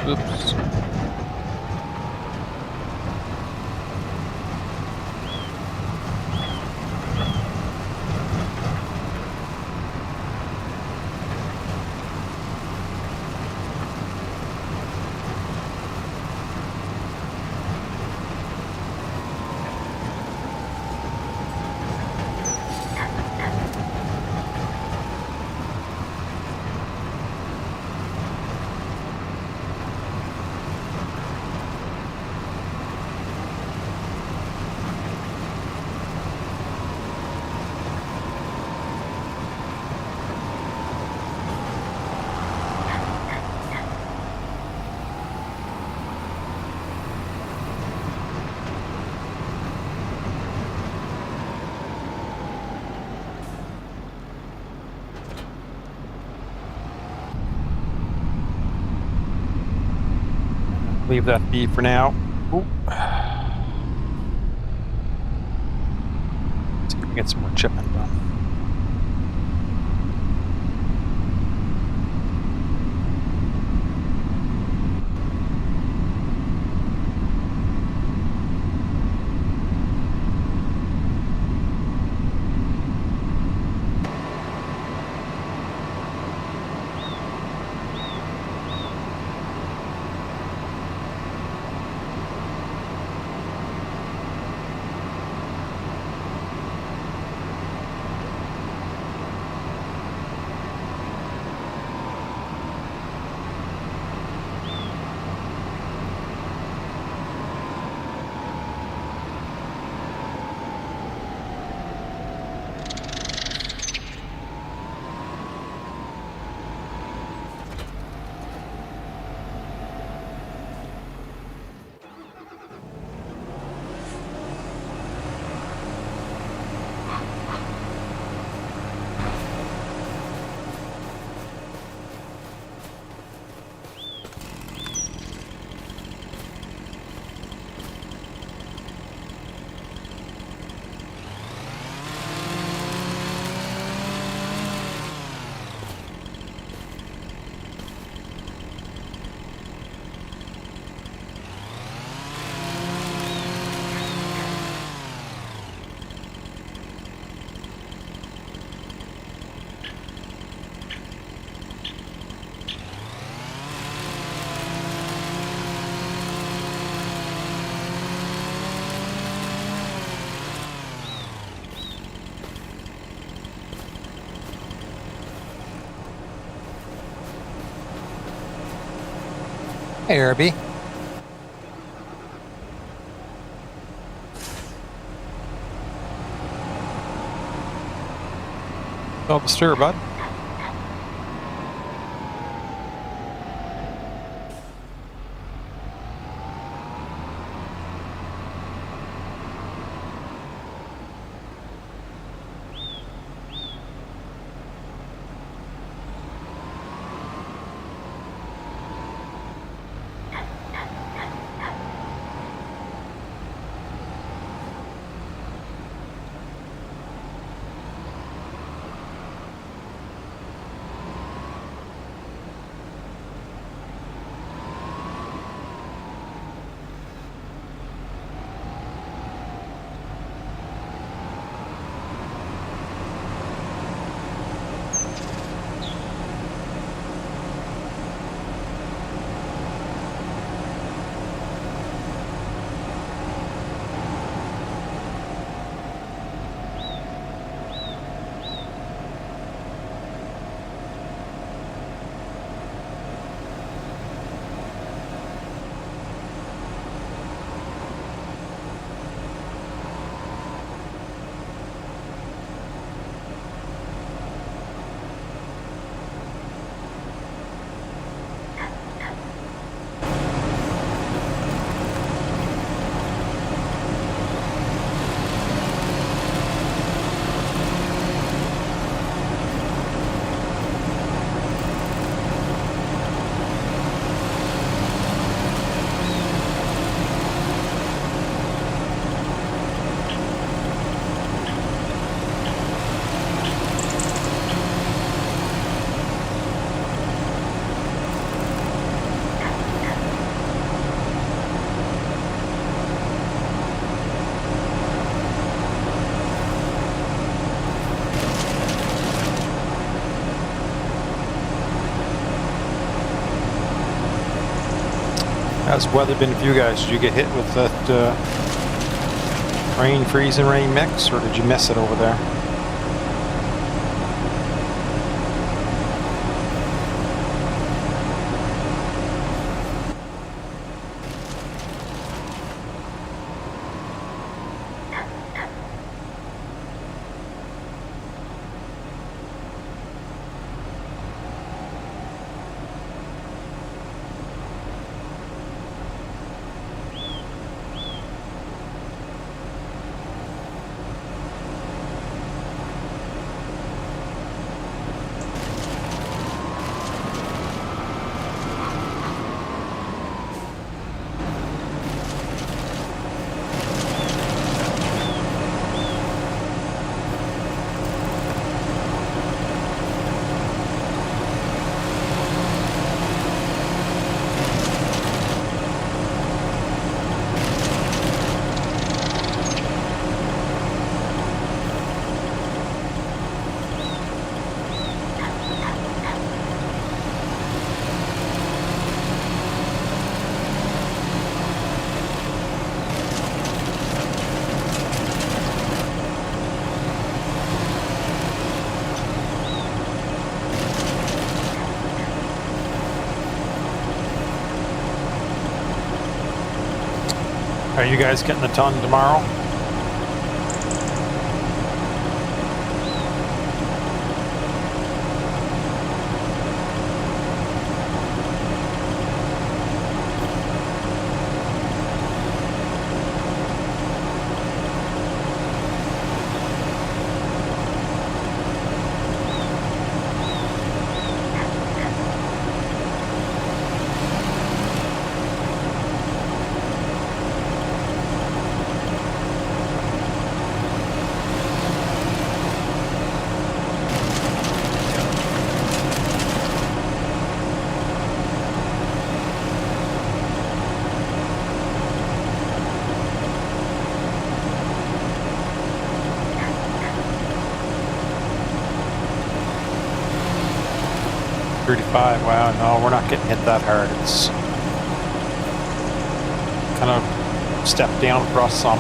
Oops. Leave that be for now. Ooh. See if we can get some more chipping done. Hey, Herbie. Help the stir, bud. How's weather been for you guys? Did you get hit with that rain, freeze, and rain mix, or did you miss it over there? Are you guys getting the ton tomorrow? Wow, no, we're not getting hit that hard. It's kind of step down across some.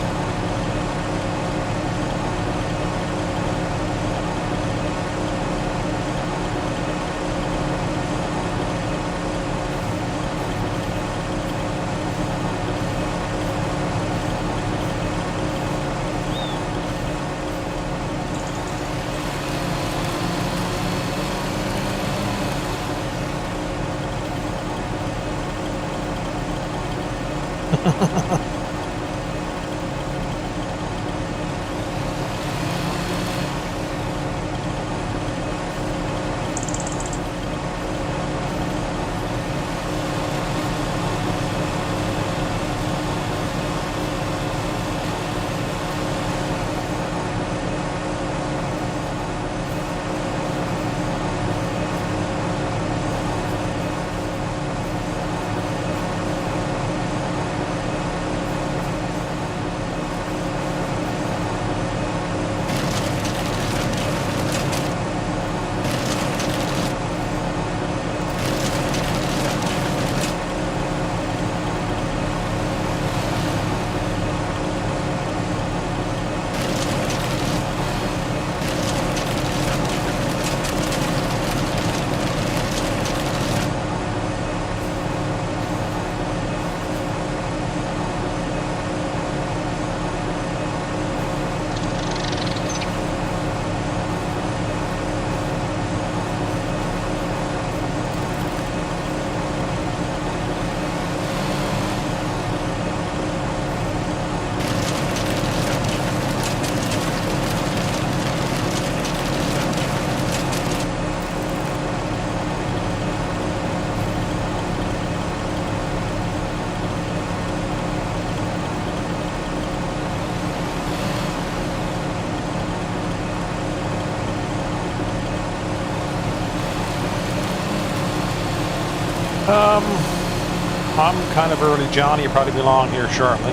I'm kind of early, Johnny. You'll probably be along here shortly.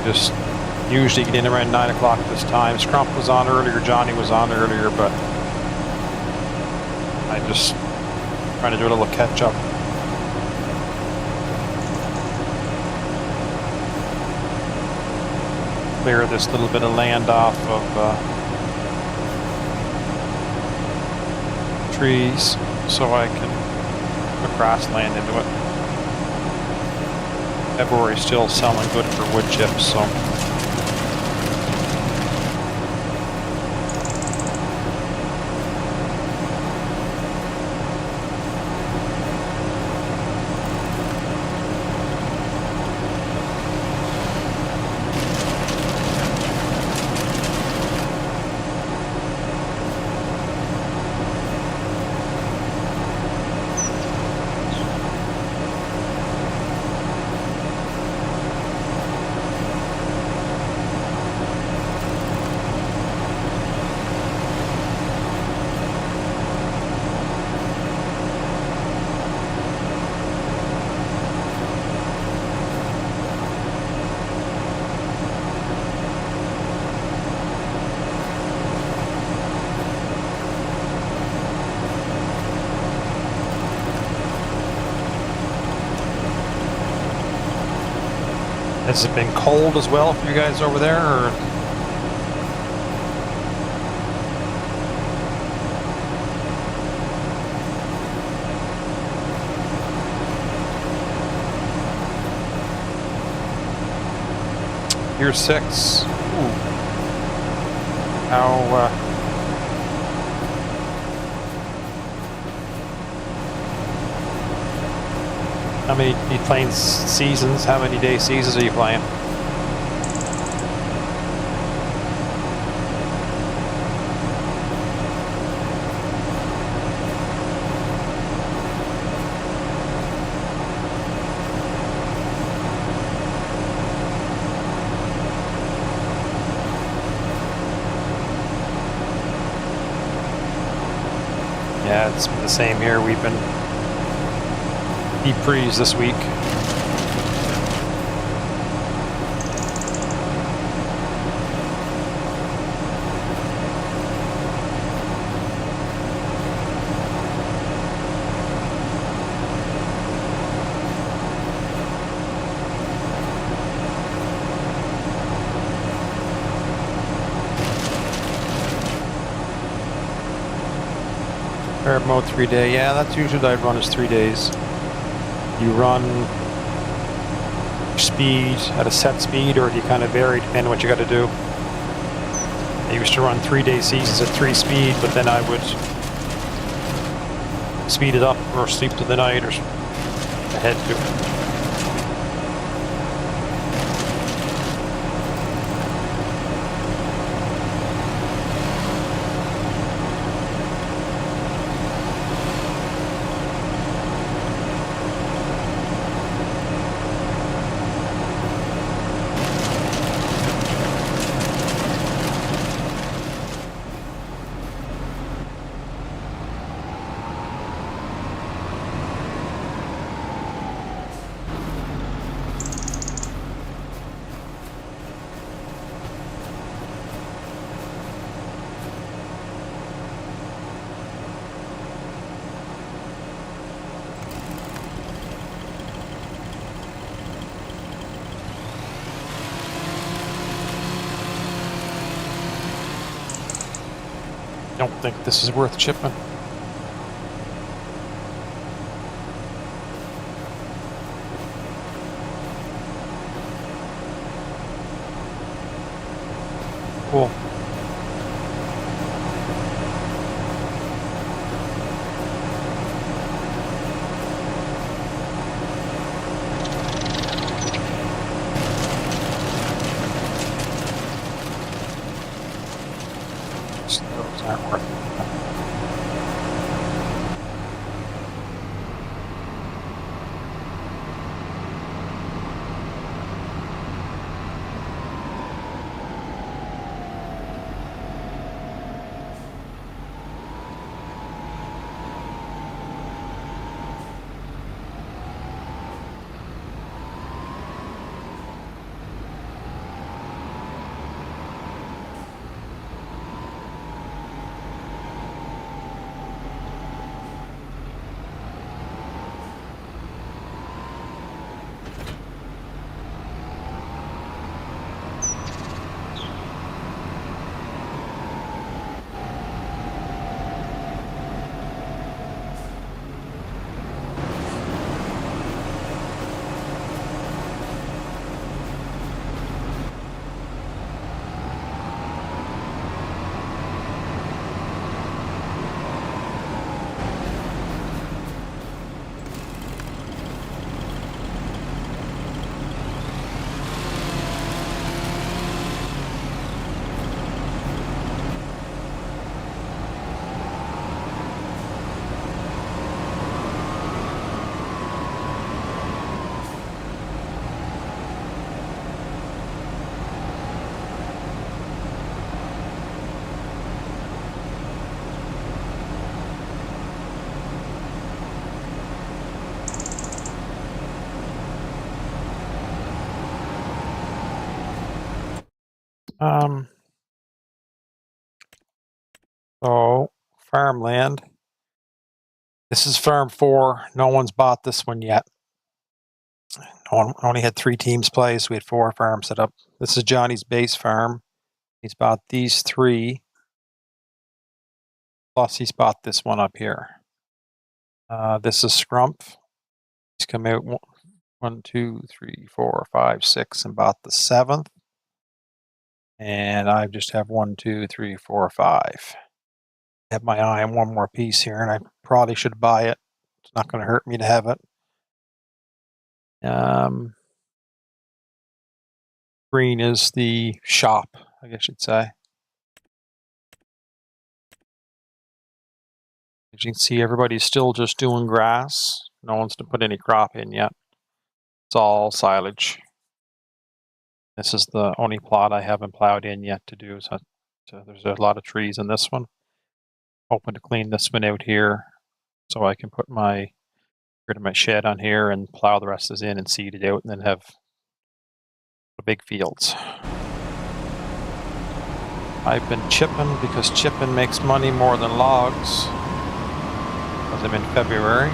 Just usually get in around 9 o'clock this time. Scrump was on earlier, Johnny was on earlier, but I just trying to do a little catch up. clear this little bit of land off of trees so I can put grassland into it. February's still selling good for wood chips, so. Has it been cold as well for you guys over there, or? Year 6. Ooh. How many are you playing seasons? How many day seasons are you playing? Yeah, it's been the same here. We've been deep freeze this week. Air mode 3 day. Yeah, that's usually what I run is 3 days. You run speed at a set speed, or do you kind of vary depending on what you got to do? I used to run 3 day seasons at 3 speed, but then I would speed it up or sleep to the night, or I had to. Don't think this is worth chipping. Cool. Those aren't worth it. So farmland. This is farm 4. No one's bought this one yet. No one, only had 3 teams play, so we had 4 farms set up. This is Johnny's base farm. He's bought these 3. Plus he's bought this one up here. This is Scrump. He's come out 1, 2, 3, 4, 5, 6 and bought the 7th. And I just have 1, 2, 3, 4, 5. I have my eye on one more piece here, and I probably should buy it. It's not going to hurt me to have it. Green is the shop, I guess you'd say. As you can see, everybody's still just doing grass. No one's to put any crop in yet. It's all silage. This is the only plot I haven't plowed in yet to do. So there's a lot of trees in this one. Hoping to clean this one out here so I can put rid of my shed on here and plow the rest of this in and seed it out and then have the big fields. I've been chipping because chipping makes money more than logs because I'm in February.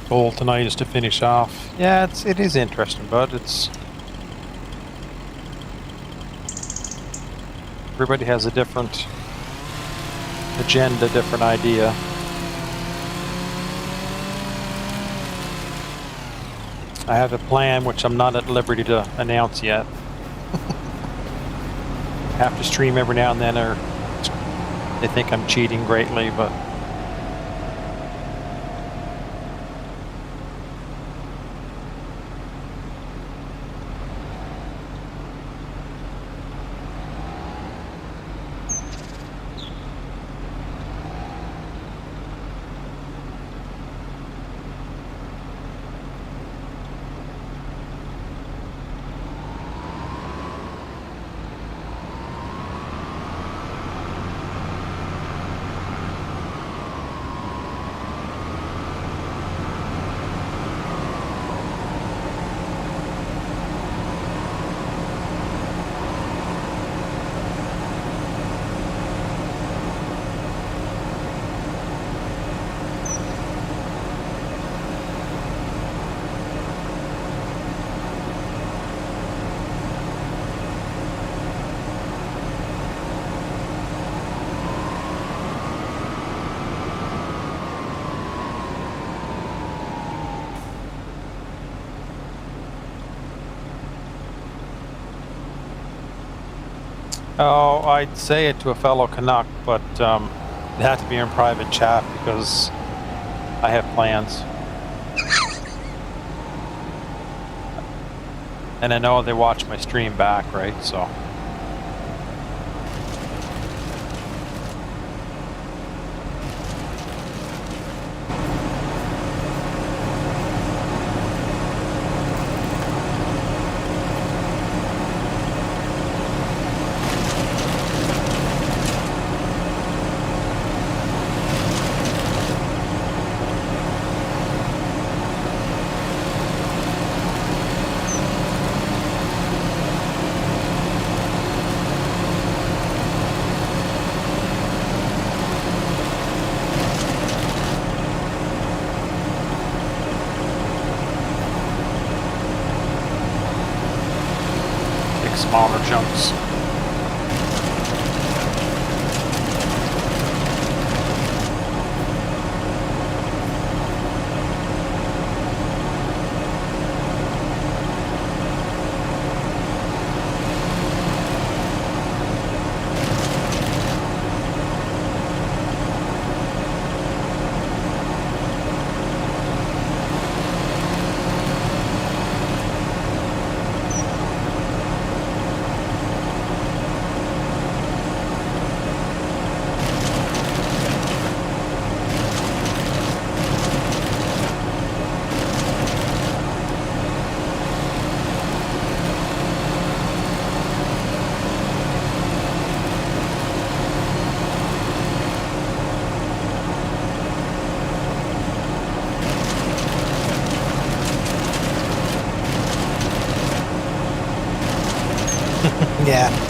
Goal tonight is to finish off. Yeah, it is interesting, but everybody has a different agenda, different idea. I have a plan which I'm not at liberty to announce yet. I have to stream every now and then, or they think I'm cheating greatly, but oh, I'd say it to a fellow Canuck, but it had to be in private chat because I have plans. And I know they watch my stream back, right? So. Smaller chunks. Yeah.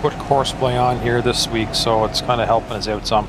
Put Courseplay on here this week, so it's kind of helping us out some.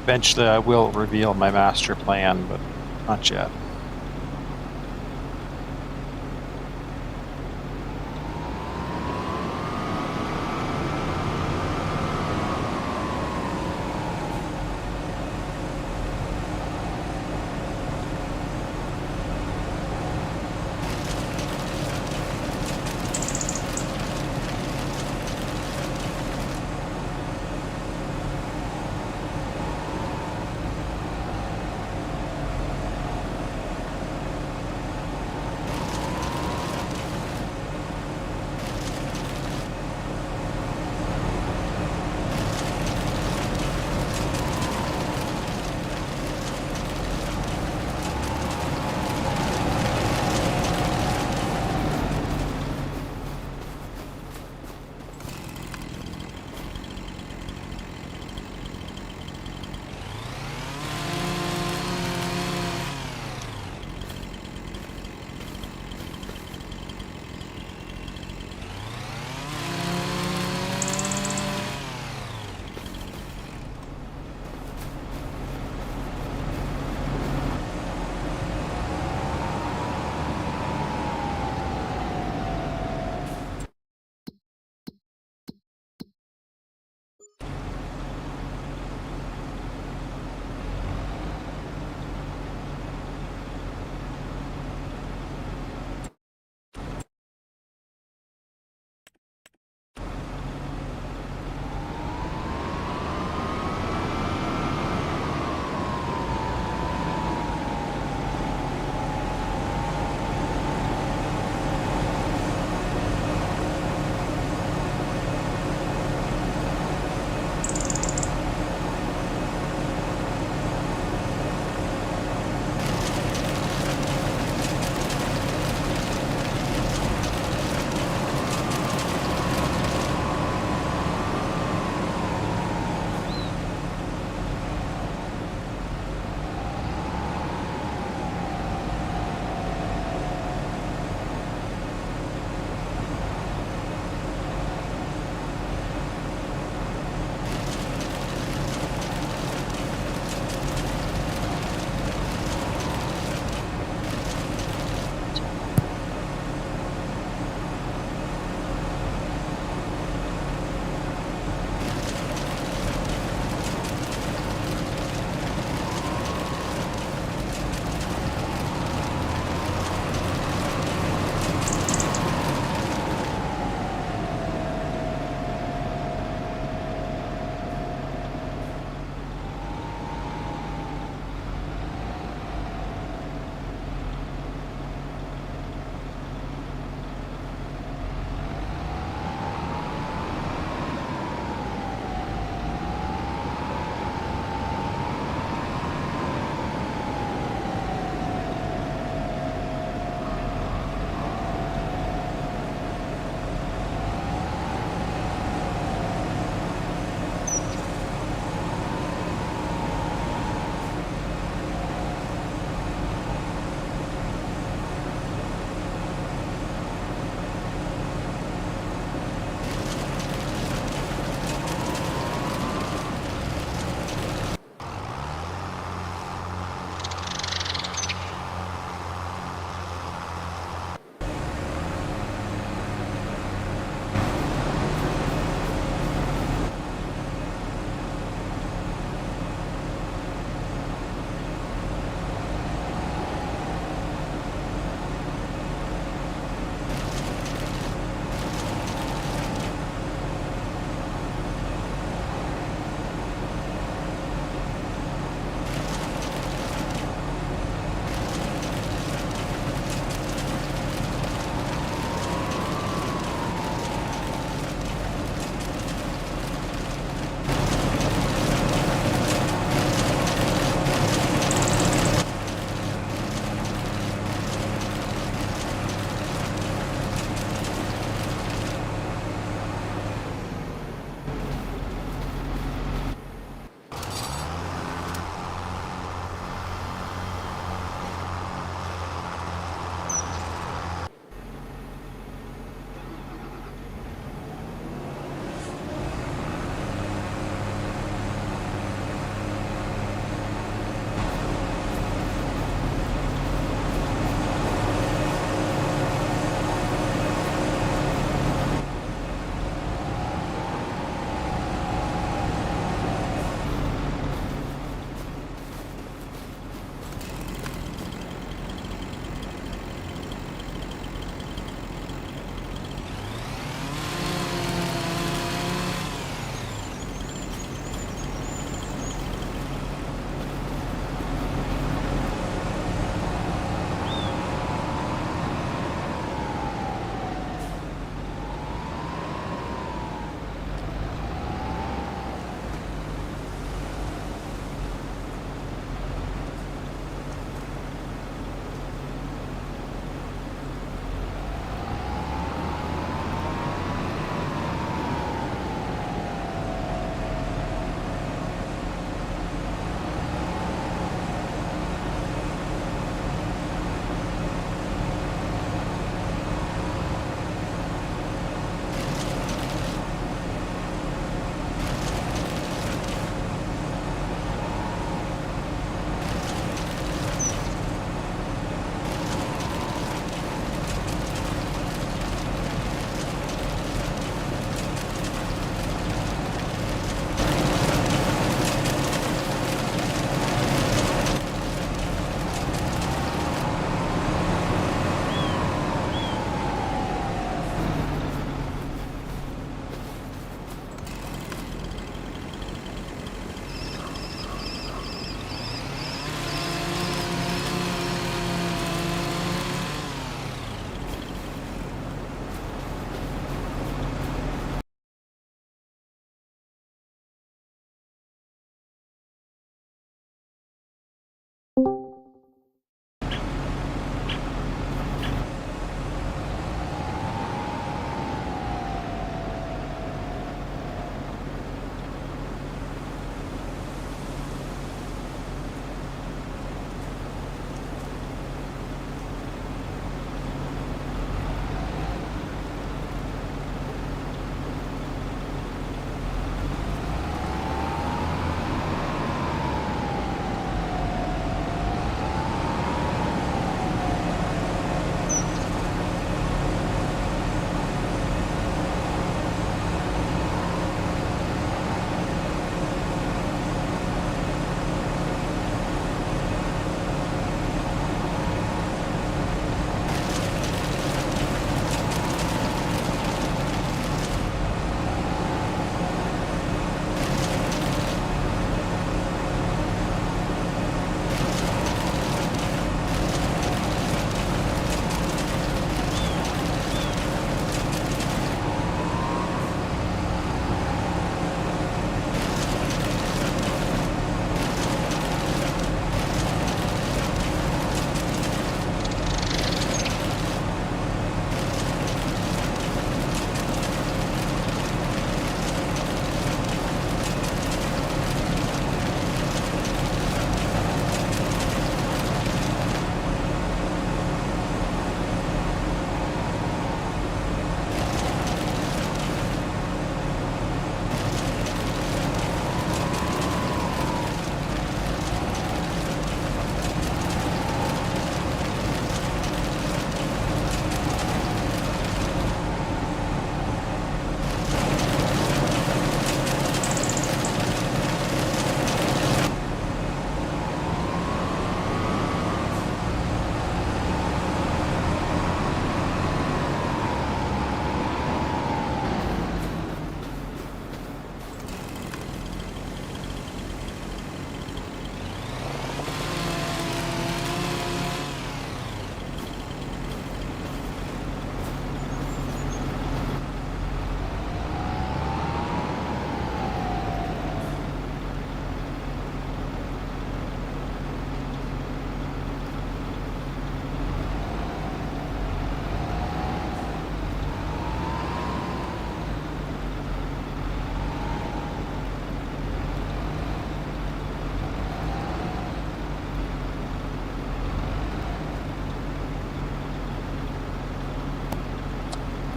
Eventually I will reveal my master plan, but not yet.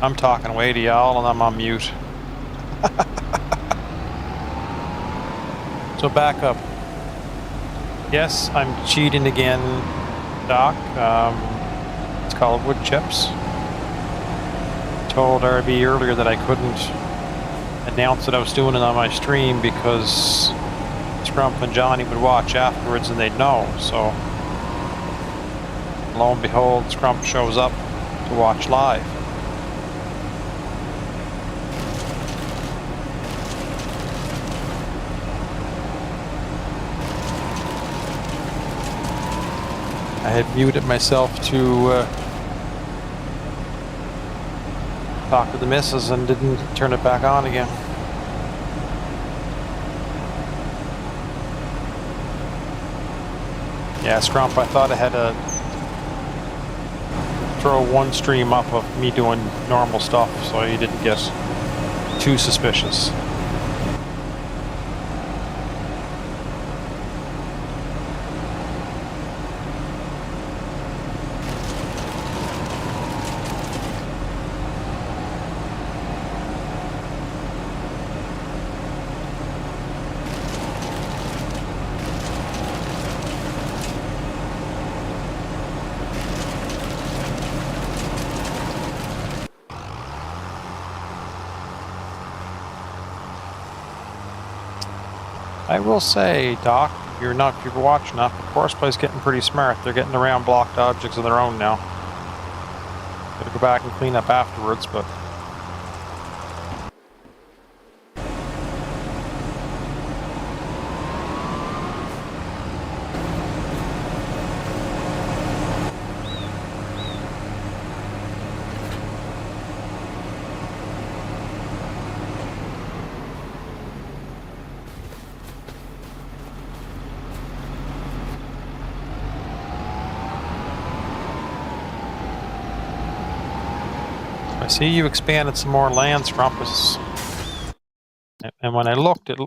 I'm talking away to y'all and I'm on mute. So back up. Yes, I'm cheating again, Doc. It's called wood chips. Told RB earlier that I couldn't announce that I was doing it on my stream because Scrump and Johnny would watch afterwards and they'd know. So lo and behold, Scrump shows up to watch live. I had muted myself to talk to the missus and didn't turn it back on again. Yeah, Scrump, I thought I had to throw one stream up of me doing normal stuff so you didn't get too suspicious. I will say, Doc, if you're watching that, the course play's getting pretty smart. They're getting around blocked objects of their own now. Gotta go back and clean up afterwards, but I see you expanded some more land, Scrumpus. And when I looked, it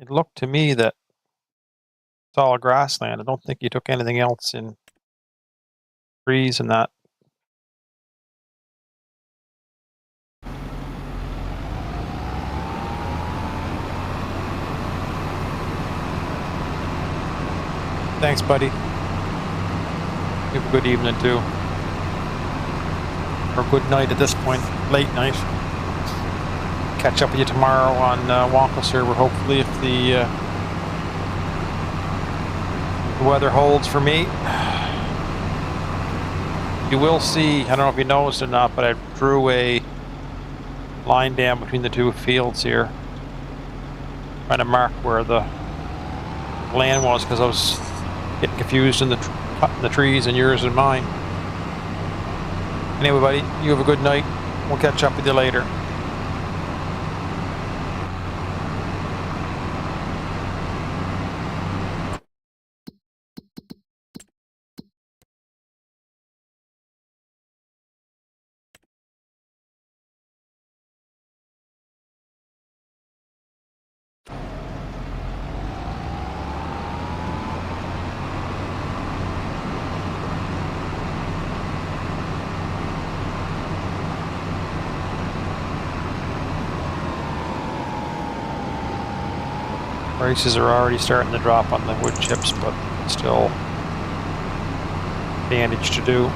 looked to me that it's all grassland. I don't think you took anything else in trees and that. Thanks, buddy. You have a good evening, too. Or good night at this point. Late night. Catch up with you tomorrow on Wonka server, hopefully, if the weather holds for me. You will see, I don't know if you noticed or not, but I drew a line down between the two fields here. Trying to mark where the land was because I was getting confused in the trees and yours and mine. Anyway, buddy, you have a good night. We'll catch up with you later. Prices are already starting to drop on the wood chips, but still bandage to do.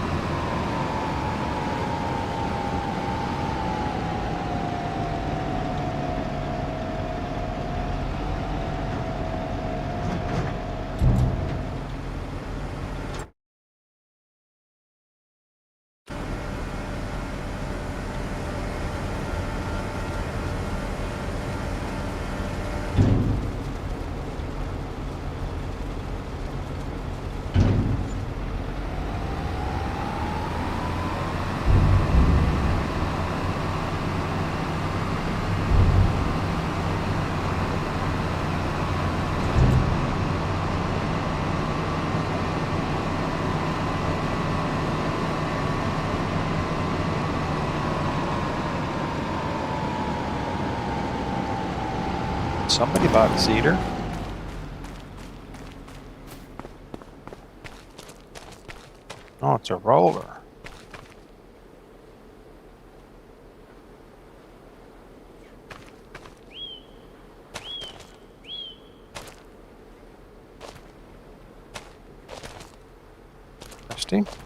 Somebody bought a cedar. Oh, it's a roller. Interesting.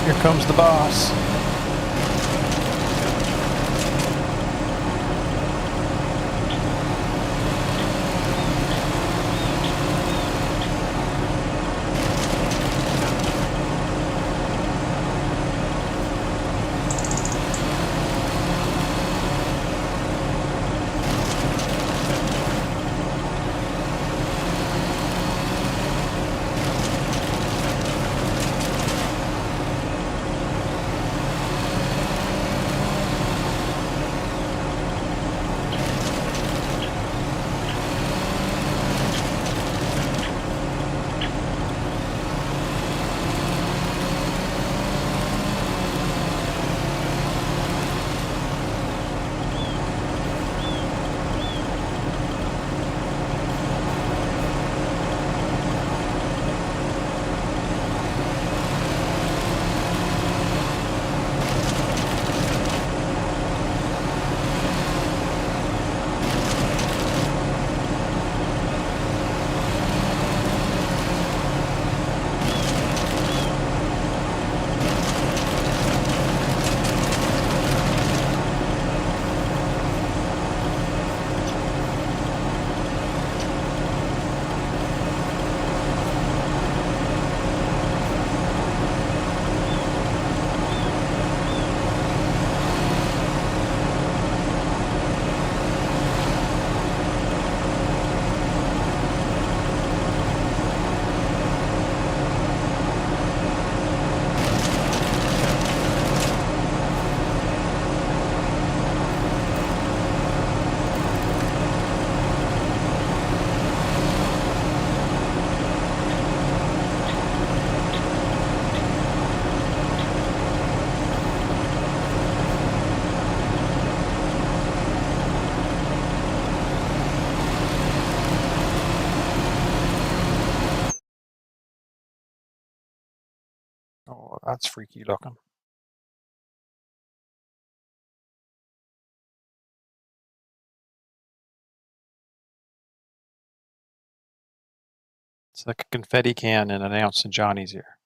Here comes the boss. Oh, that's freaky looking. It's like a confetti can and an ounce of Johnny's ear.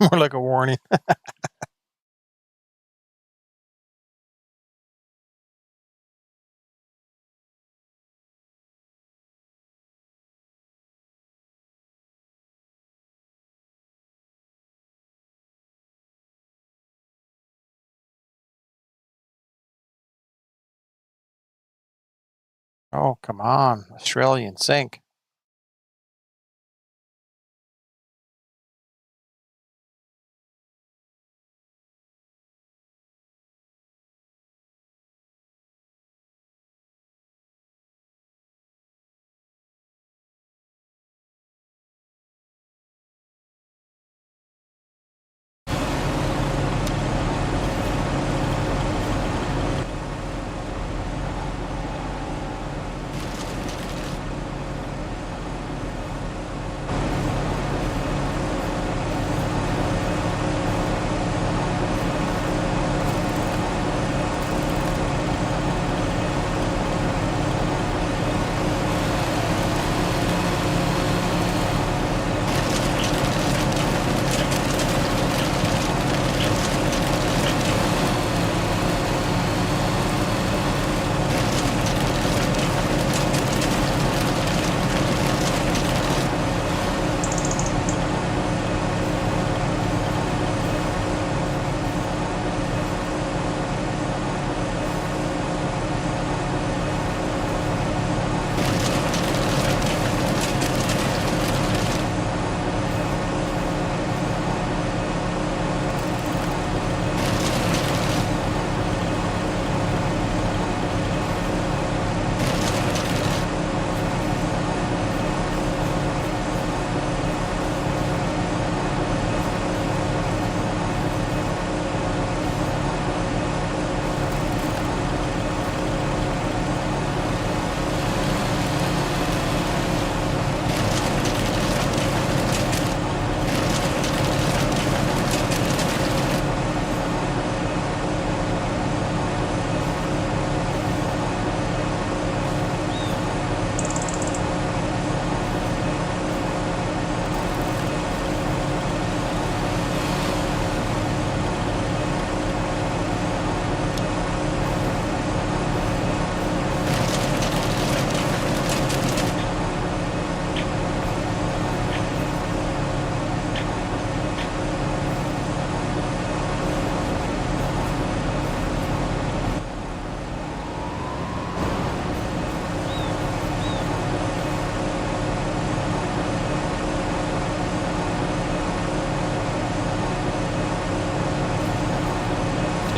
More like a warning. Oh, come on. Australian sink.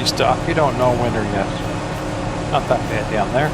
Stuff. You don't know winter yet. Not that bad down there.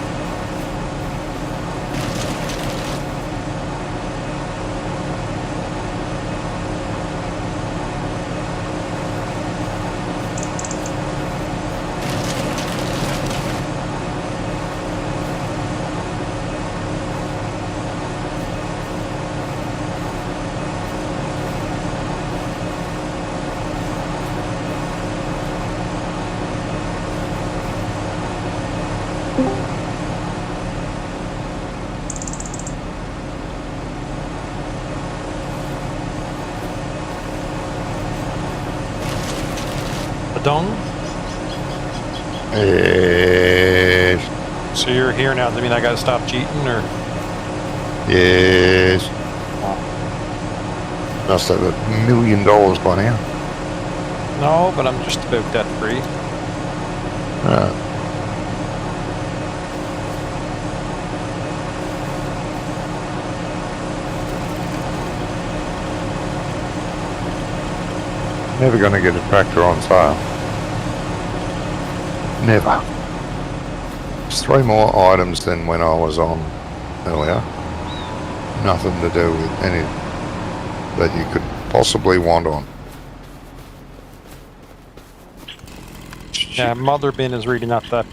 Dong. Yes. So you're here now. Does that mean I gotta stop cheating, or? Yes. Must have $1 million by now. No, but I'm just about debt free. Never going to get a tractor on sale. Never. There's 3 more items than when I was on earlier. Nothing to do with any that you could possibly want on. Yeah, mother bin is really not that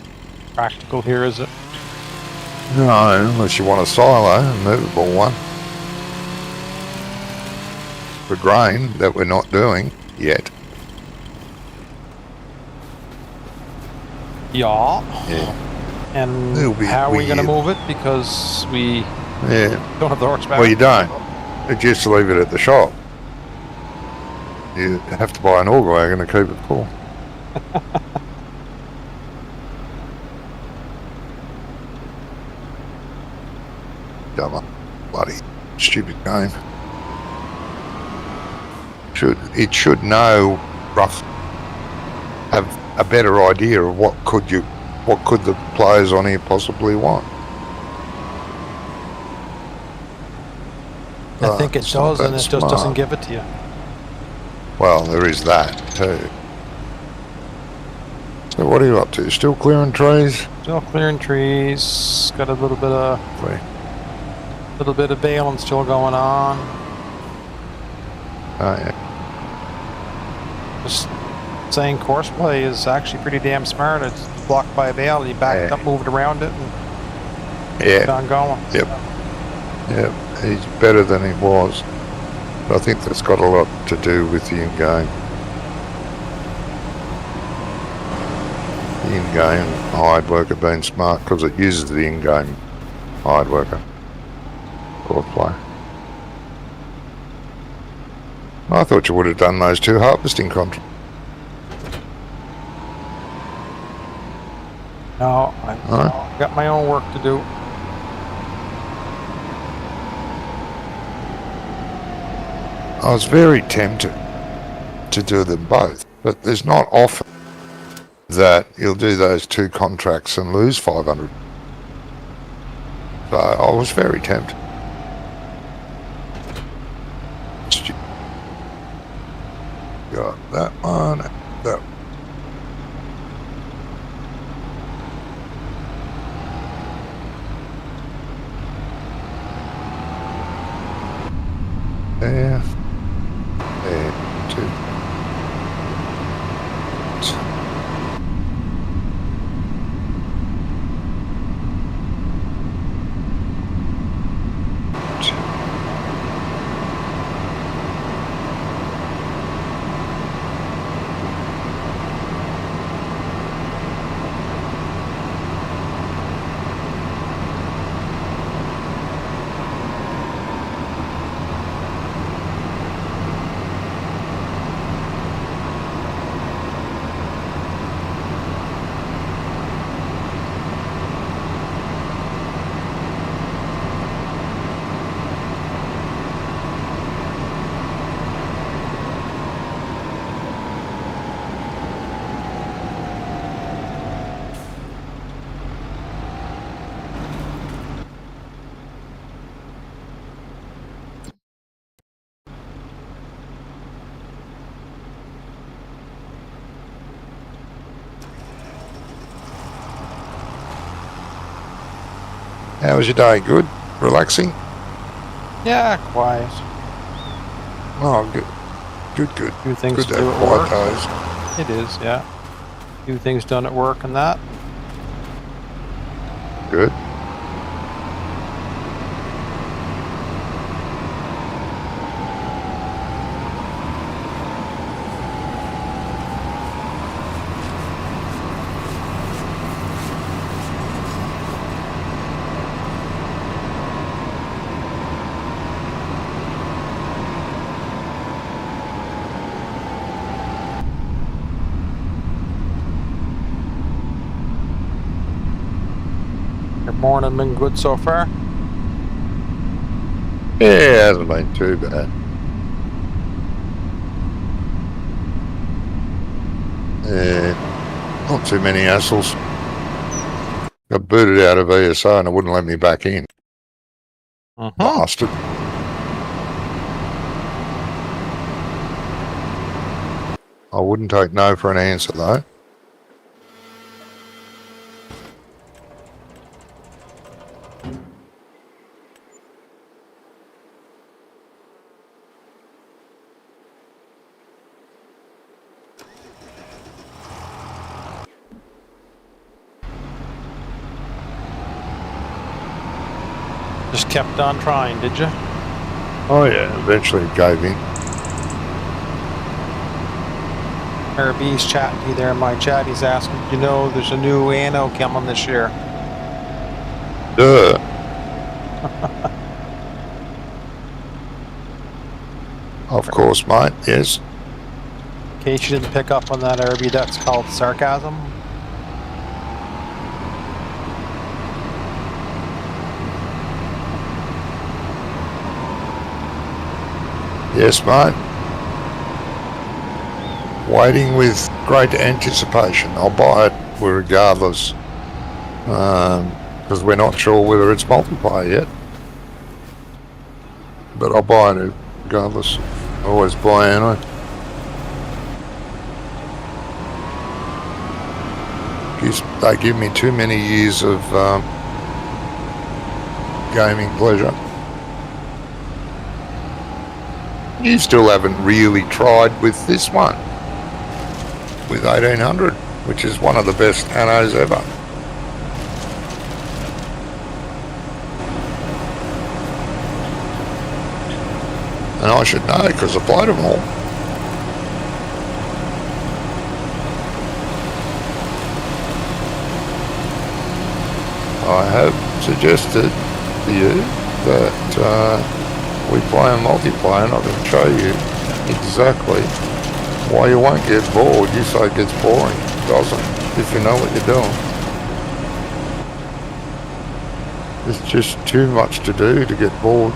practical here, is it? No, unless you want a silo, a movable one. For grain that we're not doing yet. Yeah. And It'll be how are we going to weird. move it? Because we don't have the horsepower. Well, you don't. You just leave it at the shop. You have to buy an auger wagon to keep it full. Dumber. Bloody stupid game. It should know rough, have a better idea of what could the players on here possibly want. I think it does, and it just doesn't give it to you. Well, there is that too. So what are you up to? Still clearing trees? Still clearing trees. Got a little bit of baling still going on. Oh yeah. Just saying, course play is actually pretty damn smart. It's blocked by a bale, you back it up, move it around it, and keep on going. Yep. Yep. He's better than he was. But I think that's got a lot to do with the in-game. The in-game hired worker being smart because it uses the in-game hired worker. Course play. I thought you would have done those 2 harvesting contracts. No, I've got my own work to do. I was very tempted to do them both, but there's not often that you'll do those 2 contracts and lose 500. So I was very tempted. Got that one, that. There. There, 2. How was your day? Good? Relaxing? Yeah, quiet. Oh, good. Good. Few things Good to to do have at work. quiet days. It is, yeah. Few things done at work and that. Good. Morning been good so far? Yeah, it hasn't been too bad. Not too many hassles. Got booted out of ESO and it wouldn't let me back in. Bastard. I wouldn't take no for an answer though. Just kept on trying, did you? Oh yeah, eventually it gave in. RB's chatting to you there in my chat. He's asking, you know, there's a new ANO coming this year. Duh. Of course, mate, yes. In case you didn't pick up on that, RB, that's called sarcasm. Yes, mate. Waiting with great anticipation. I'll buy it regardless. Because we're not sure whether it's multiplayer yet. But I'll buy it regardless. I always buy ANO. They give me too many years of gaming pleasure. You still haven't really tried with this one. With 1800, which is one of the best ANOs ever. And I should know because I played them all. I have suggested to you that we play a multiplayer and I can show you exactly why you won't get bored. You say it gets boring. It doesn't, if you know what you're doing. It's just too much to do to get bored.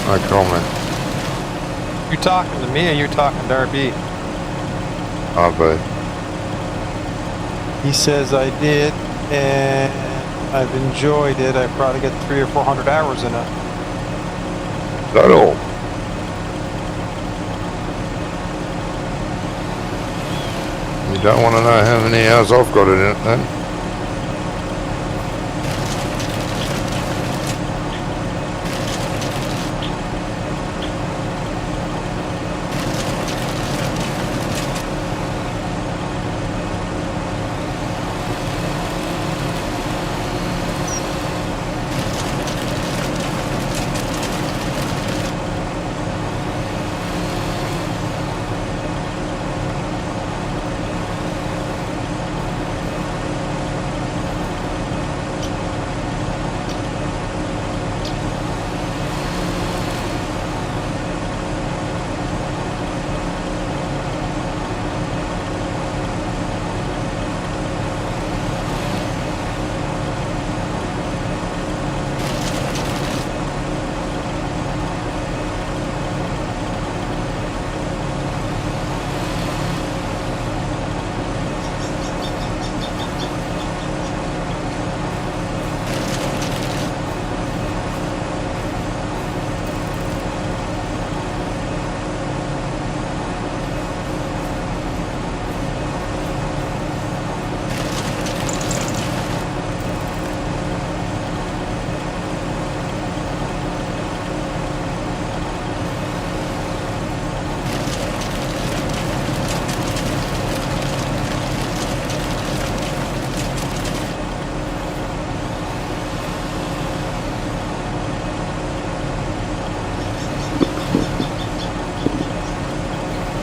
No comment. You talking to me or you talking to RB? RB. He says I did, and I've enjoyed it. I probably get 300 or 400 hours in it. Is that all? You don't want to know how many hours I've got in it then?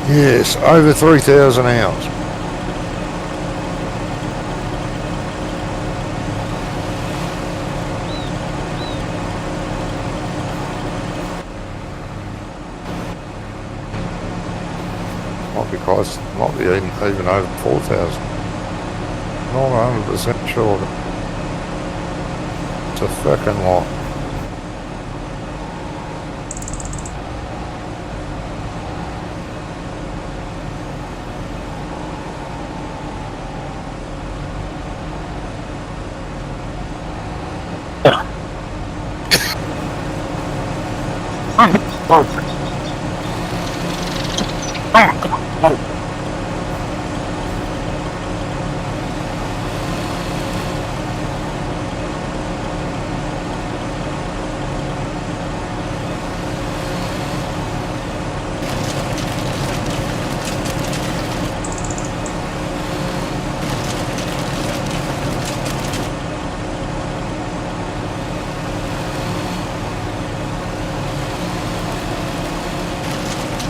Yes, over 3,000 hours. Might be close, might be even over 4,000. Not 100% sure, but it's a fucking lot.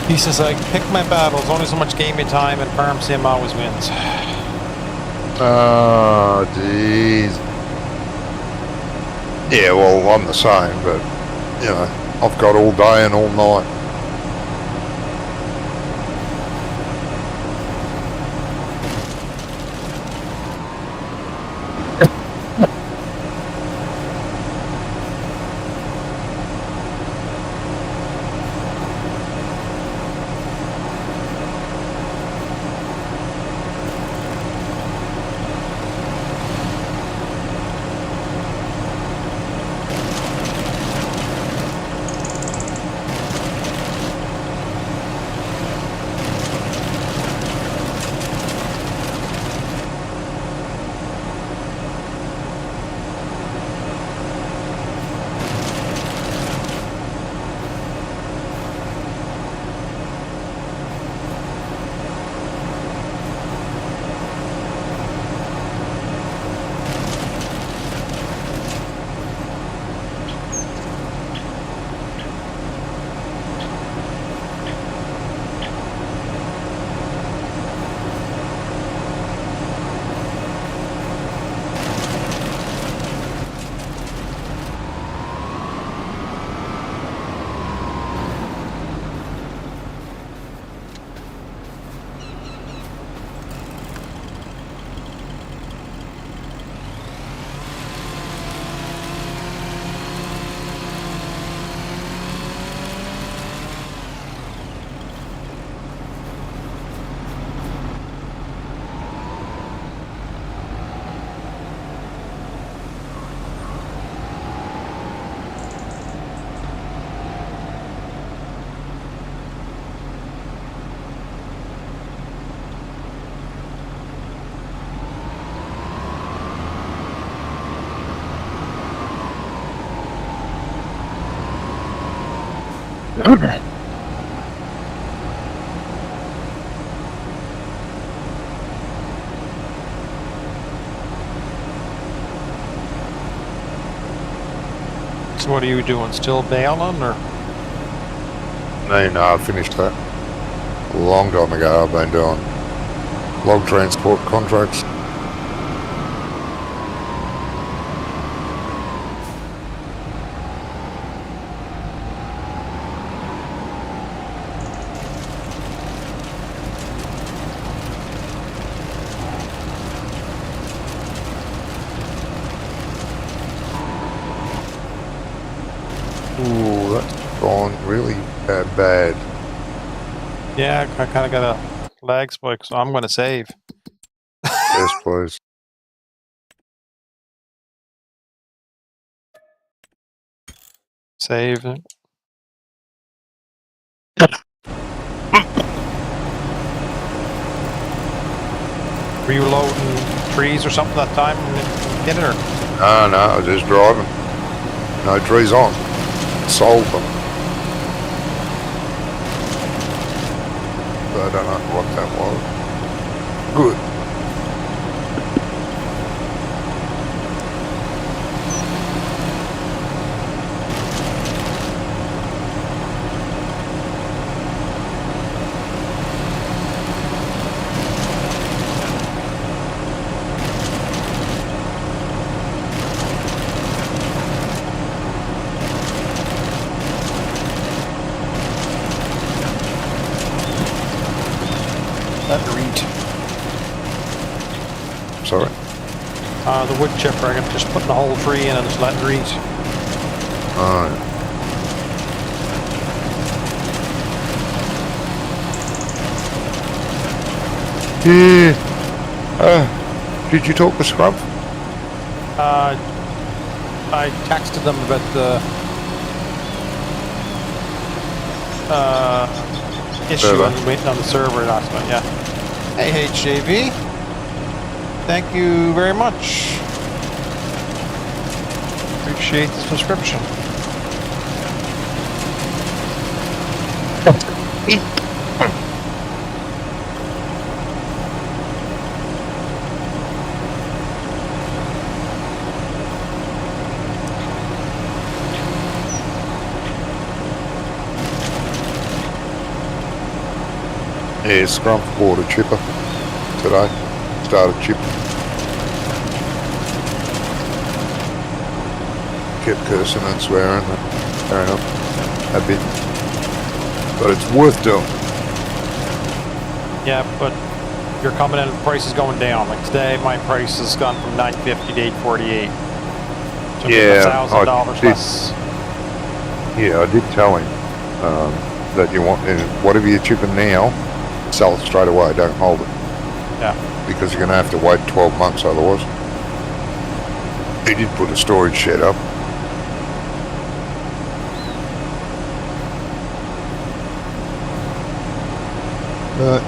He says, I pick my battles, only so much game time, and Farm Sim always wins. Oh, jeez. Yeah, well, I'm the same, but, you know, I've got all day and all night. So what are you doing? Still bailing, or? No, I finished that a long time ago. I've been doing log transport contracts. Ooh, that's gone really bad. Yeah, I kind of got a lag spike, so I'm going to save. Yes, please. Save it. Were you loading trees or something that time in it, or? No, I was just driving. No trees on. Sold them. But I don't know what that was. Good. The wood chipper, I'm just putting the whole tree in and just letting it eat. Alright. Yeah. Did you talk to Scrub? I texted them about the issue Server. and waiting on the server last night, yeah. Hey, HJV. Thank you very much. Appreciate the subscription. Yeah, Scrub bought a chipper today. Started chipping. Kept cursing and swearing. Fair enough. A bit. But it's worth doing. Yeah, but you're coming in, the price is going down. Like today, my price has gone from $9.50 to $8.48. So Yeah, $1,000 less. Yeah, I did tell him that you want, whatever you're chipping now, sell it straight away, don't hold it. Yeah. Because you're going to have to wait 12 months otherwise. He did put a storage shed up.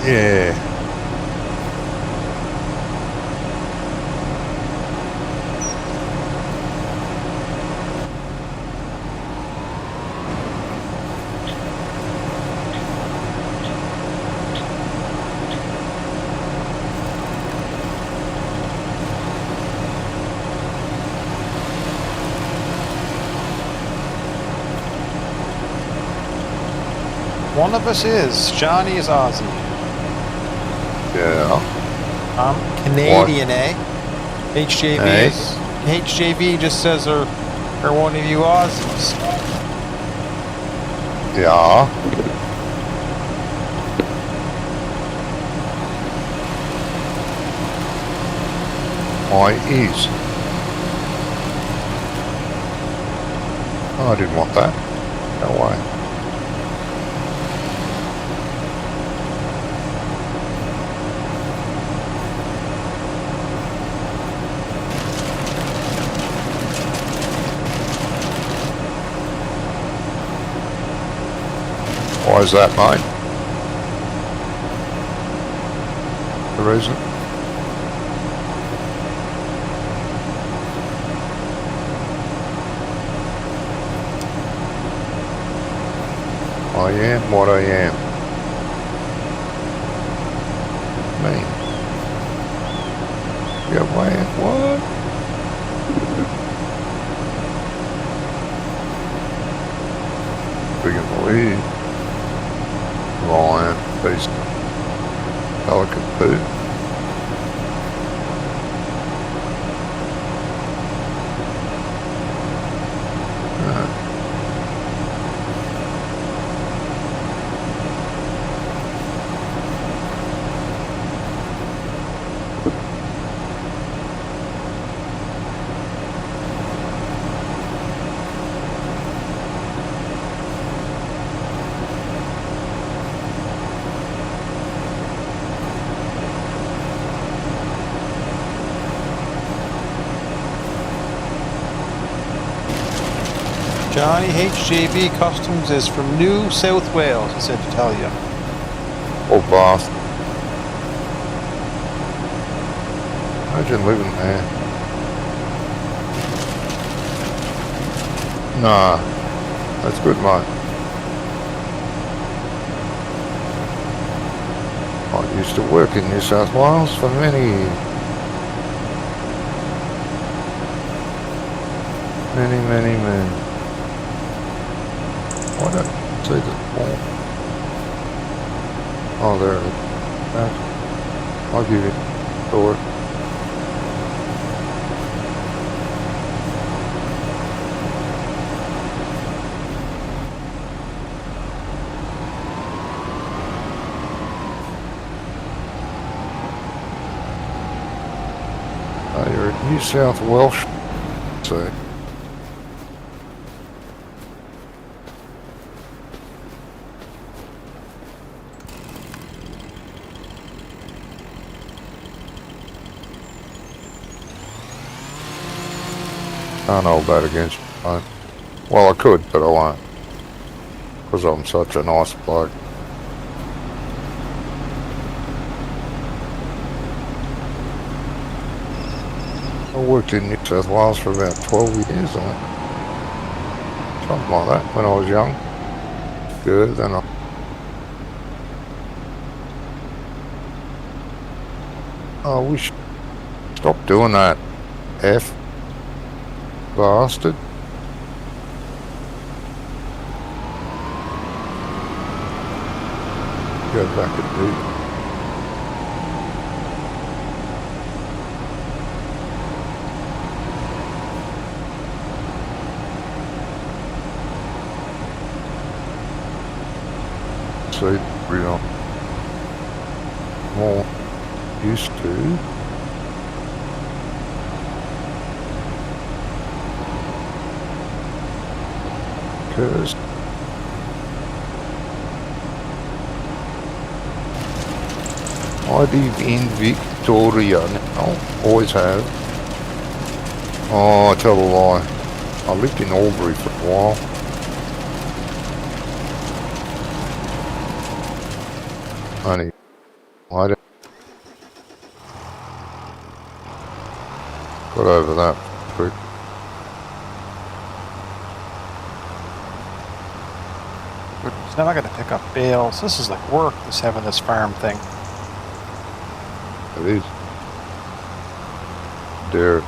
Yeah. One of us is. Johnny is Aussie. Yeah. I'm Canadian, eh? HJV Eh? is. HJV just says are one of you Aussies. Yeah. I is. Oh, I didn't want that. No way. Why is that, mate? The reason? I am what I am. Me. Yeah, man, what? Big and believe. Lion, beast, pelican poo. Johnny HJV Customs is from New South Wales, he said to tell you. Or Bath. Imagine living there. Nah, that's good, mate. I used to work in New South Wales for many years. Many. Why don't I see the ball? Oh, there it is. I'll give you for it. Oh, you're at New South Welsh. So can't hold that against you. Well, I could, but I won't. Because I'm such a nice bloke. I worked in New South Wales for about 12 years, I think. Something like that, when I was young. Good, then we should stop doing that, F. Bastard. Go back and do. See, real more used to. Because I live in Victoria now, always have. Oh, I tell a lie. I lived in Albury for a while. Only, I don't, got over that quick. Goodness, now I got to pick up bales. This is like work, this having this farm thing. It is. There.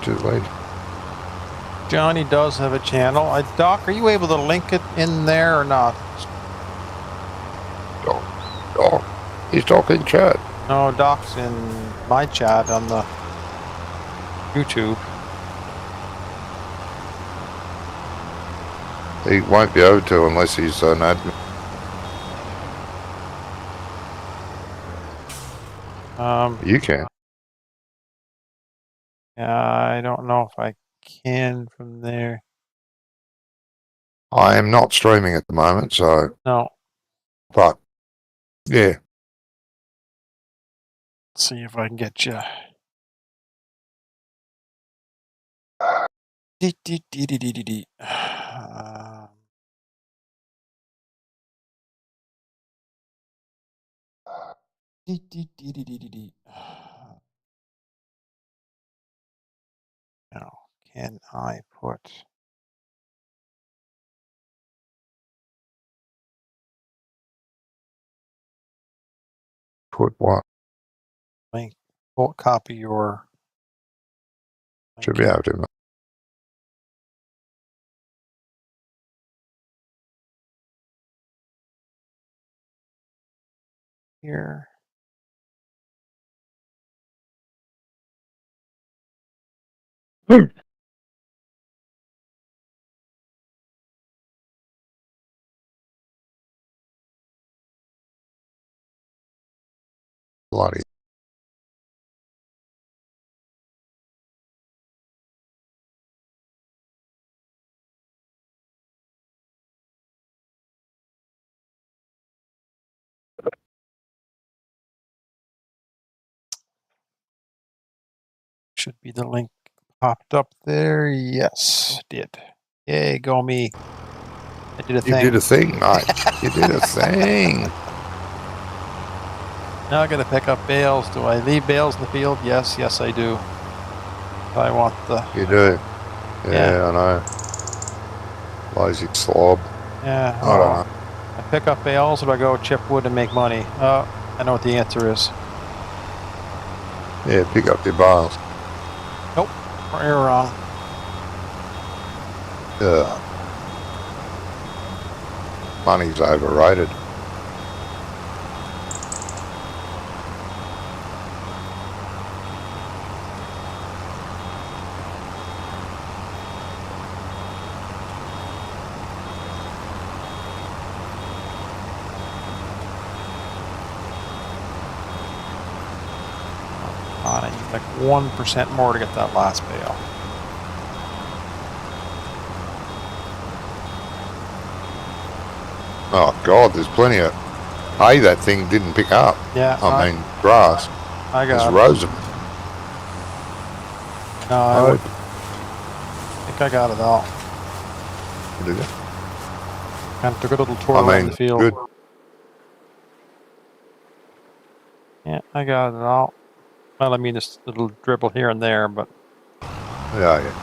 Too late. Johnny does have a channel. Doc, are you able to link it in there or not? Doc. He's talking chat. No, Doc's in my chat on the YouTube. He won't be able to unless he's an admin. You can. I don't know if I can from there. I am not streaming at the moment, so. No. But, yeah. Let's see if I can get you. Now, can I put What? link? Copy your. Should be able to. Here. Bloody. should be the link popped up there. Yes, it did. Yay, go me. I did a thing. You did a thing, mate. You did a thing. Now I gotta pick up bales. Do I leave bales in the field? Yes, I do. I want the... You do. Yeah, I know. Lazy slob. Yeah, I don't know. I pick up bales or do I go chip wood and make money? I know what the answer is. Yeah, pick up your bales. Nope, you're wrong. Yeah. Money's overrated. I need like 1% more to get that last bale. Oh God, there's plenty of hay that thing didn't pick up. Yeah. I mean grass. I got There's it. rows of it. No, I think I got it all. Did you? Kind of took a little tour around the field. Good. Yeah, I got it all. Well, I mean, this little dribble here and there, but... Yeah.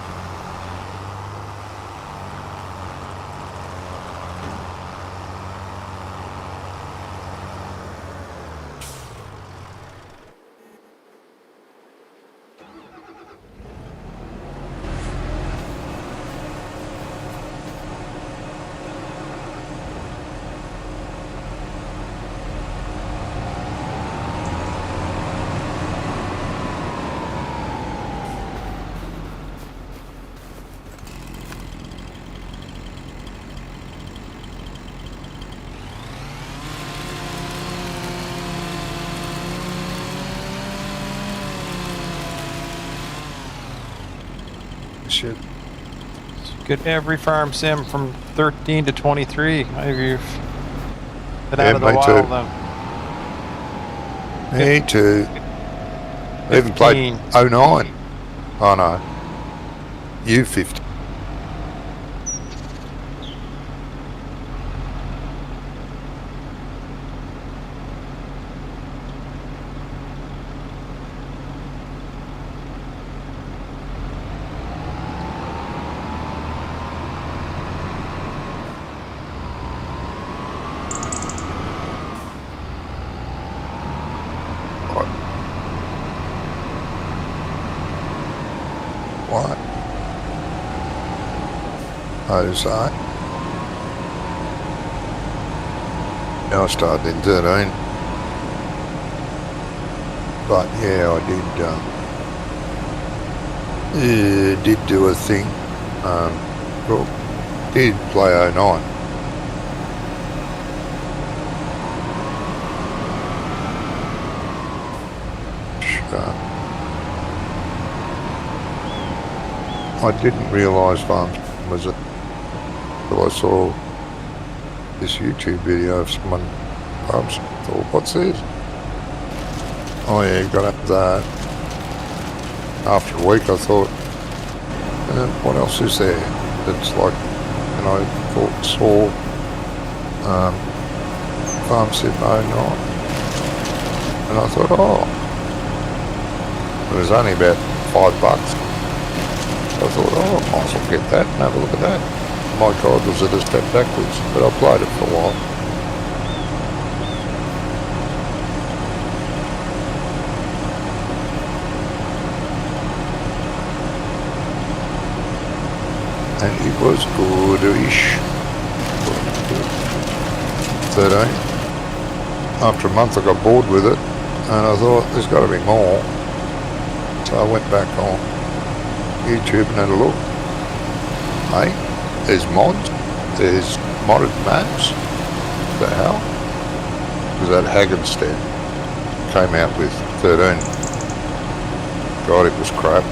Shit. Get every farm sim from 13 to 23. You've been out of the wild then. Me too. I even played 09. Oh no. U50. What? How's that? Now I started in 13. But yeah, I did do a thing. Well, did play 09. I didn't realise farms was it until I saw this YouTube video of someone farms. Thought, what's this? Oh yeah, you got up that. After a week I thought, what else is there? It's like, and I saw Farm Sim 09. And I thought, oh, it was only about $5. I thought, oh, I might as well get that and have a look at that. My God, was it a step backwards, but I played it for a while. And it was goodish. 13. After a month I got bored with it, and I thought, there's got to be more. So I went back on YouTube and had a look. Hey, there's mods, there's modded maps. What the hell? Because that Hagenstead came out with 13. God, it was crap.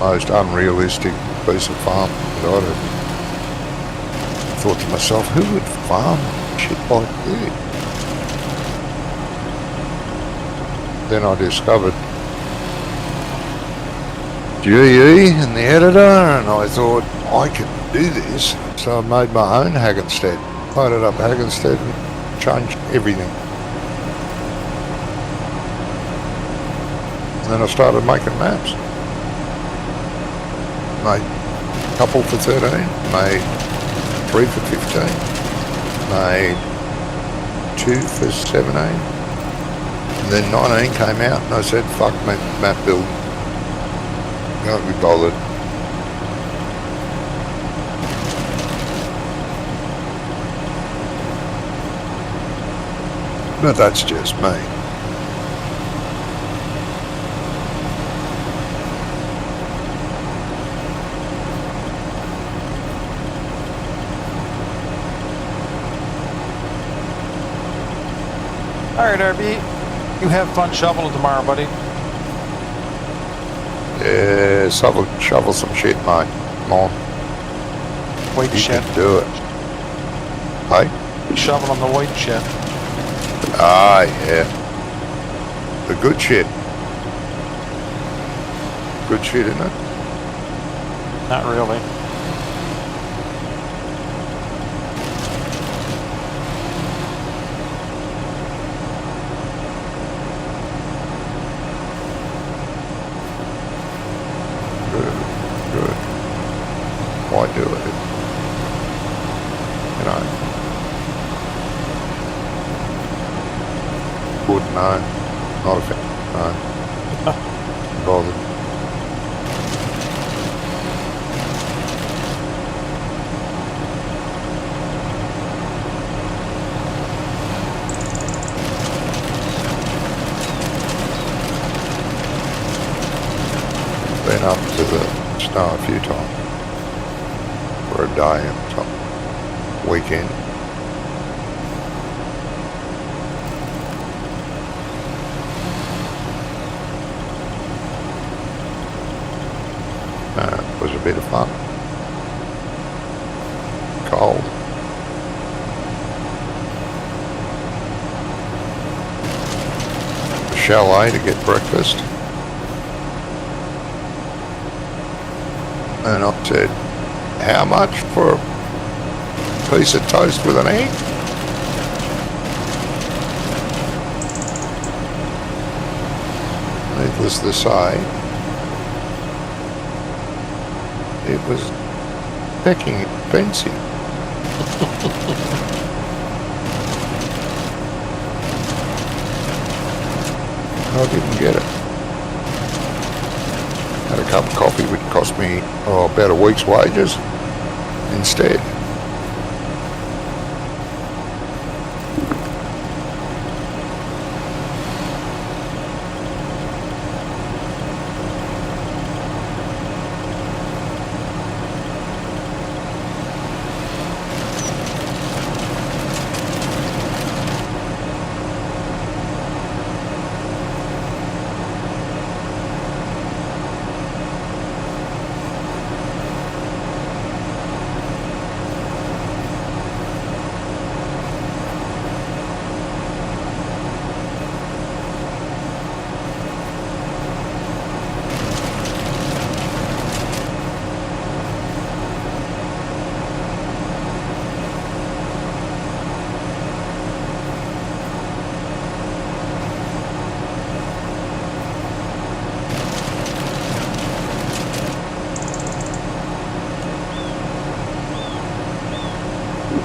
Most unrealistic piece of farm that I'd have thought to myself, who would farm shit like this? then I discovered GE and the editor, and I thought I could do this. So I made my own Hagginstead, loaded up Hagginstead and changed everything. And then I started making maps. Made a couple for 13, made 3 for 15, made 2 for 17, and then 19 came out and I said, fuck map building. Can't be bothered. But that's just me. Alright, RB. You have fun shoveling tomorrow, buddy. Yeah, shovel some shit, mate. Come on. White You shit. can do it. Hey? Shovel on the white shit. Ah, yeah. The good shit. Good shit, isn't it? Not really. Good. Why do it? You know. Good, no. Not a fan. No. Bothered. Been up to the snow a few times for a day and some weekend. It was a bit of fun. Cold. The chalet to get breakfast. And I said, how much for a piece of toast with an egg? Needless to say, it was fucking expensive. I didn't get it. Had a cup of coffee would cost me about a week's wages instead.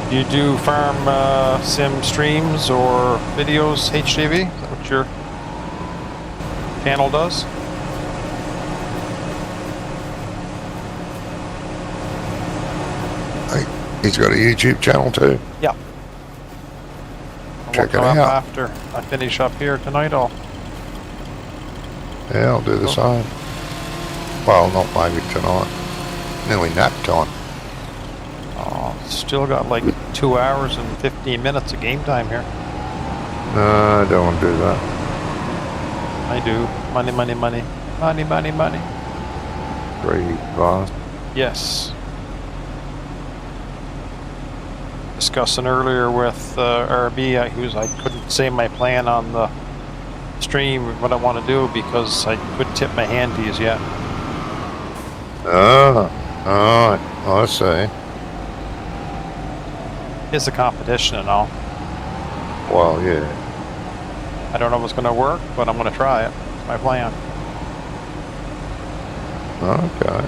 Do you do farm sim streams or videos, HTV? Is that what your channel does? He's got a YouTube channel too. Yeah. Check it We'll come out. up after I finish up here tonight. Yeah, I'll do the same. Well, not maybe tonight. Nearly nap time. Still got like 2 hours and 15 minutes of game time here. No, I don't want to do that. I do. Money, money, money. Money, money, money. 3 bars. Yes. Discussing earlier with RB, I couldn't say my plan on the stream what I want to do because I couldn't tip my handies yet. Oh, I see. It's a competition and all. Well, yeah. I don't know if it's going to work, but I'm going to try it. It's my plan. Okay.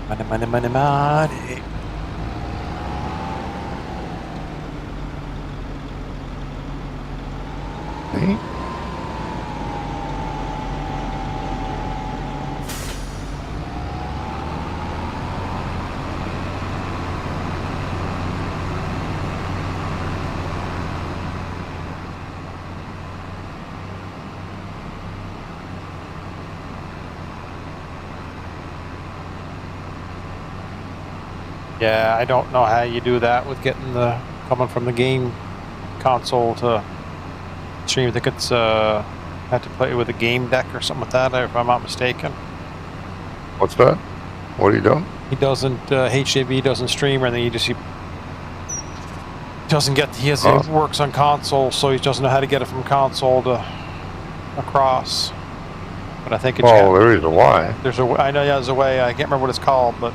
Money, money, money, money. Me? Yeah, I don't know how you do that with getting the coming from the game console to stream. I think it's have to play with a game deck or something like that, if I'm not mistaken. What's that? What are you doing? He doesn't HJB doesn't stream or anything. He doesn't get. He works on console, so he doesn't know how to get it from console to across. But I think it's. Oh, there is a way. There's a. I know there's a way. I can't remember what it's called, but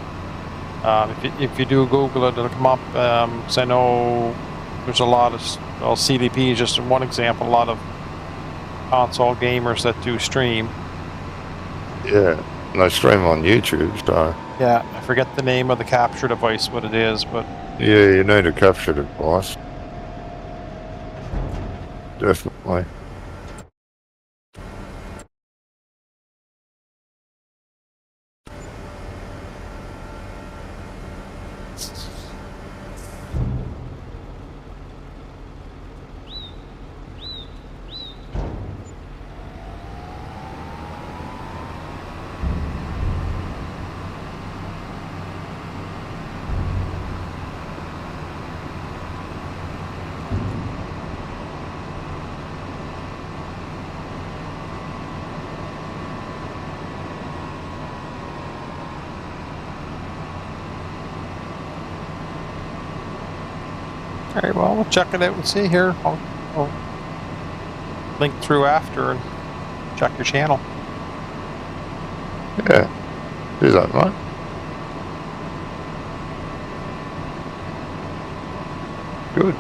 if you do Google it, it'll come up. Because I know there's a lot of CDP is just one example. A lot of console gamers that do stream. Yeah, and I stream on YouTube, so. Yeah, I forget the name of the capture device, what it is, but. Yeah, you need a capture device. Definitely. All right, well, we'll check it out and see here. I'll link through after and check your channel. Yeah, do that, mate. Good.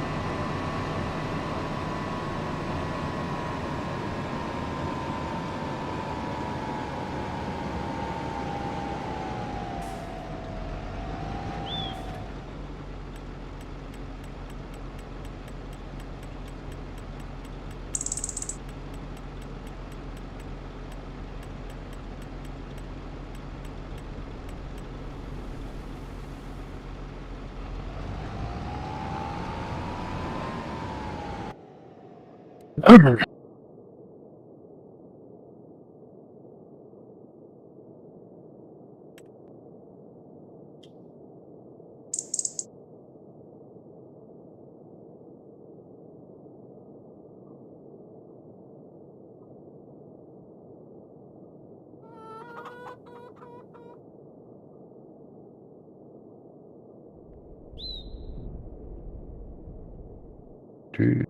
Do.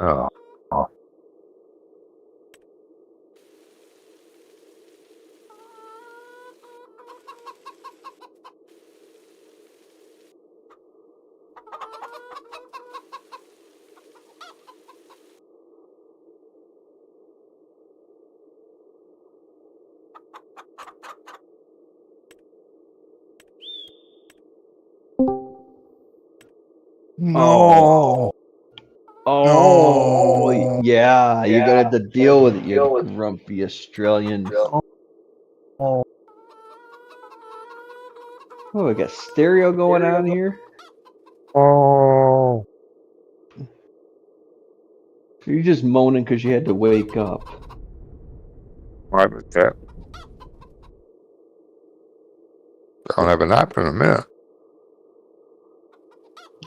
Oh. No. Oh, No. yeah, you're gonna have to deal with it, you grumpy Australian. Oh. Oh, we got stereo going on here. Oh. You're just moaning because you had to wake up. Why was that? I'll have a nap in a minute.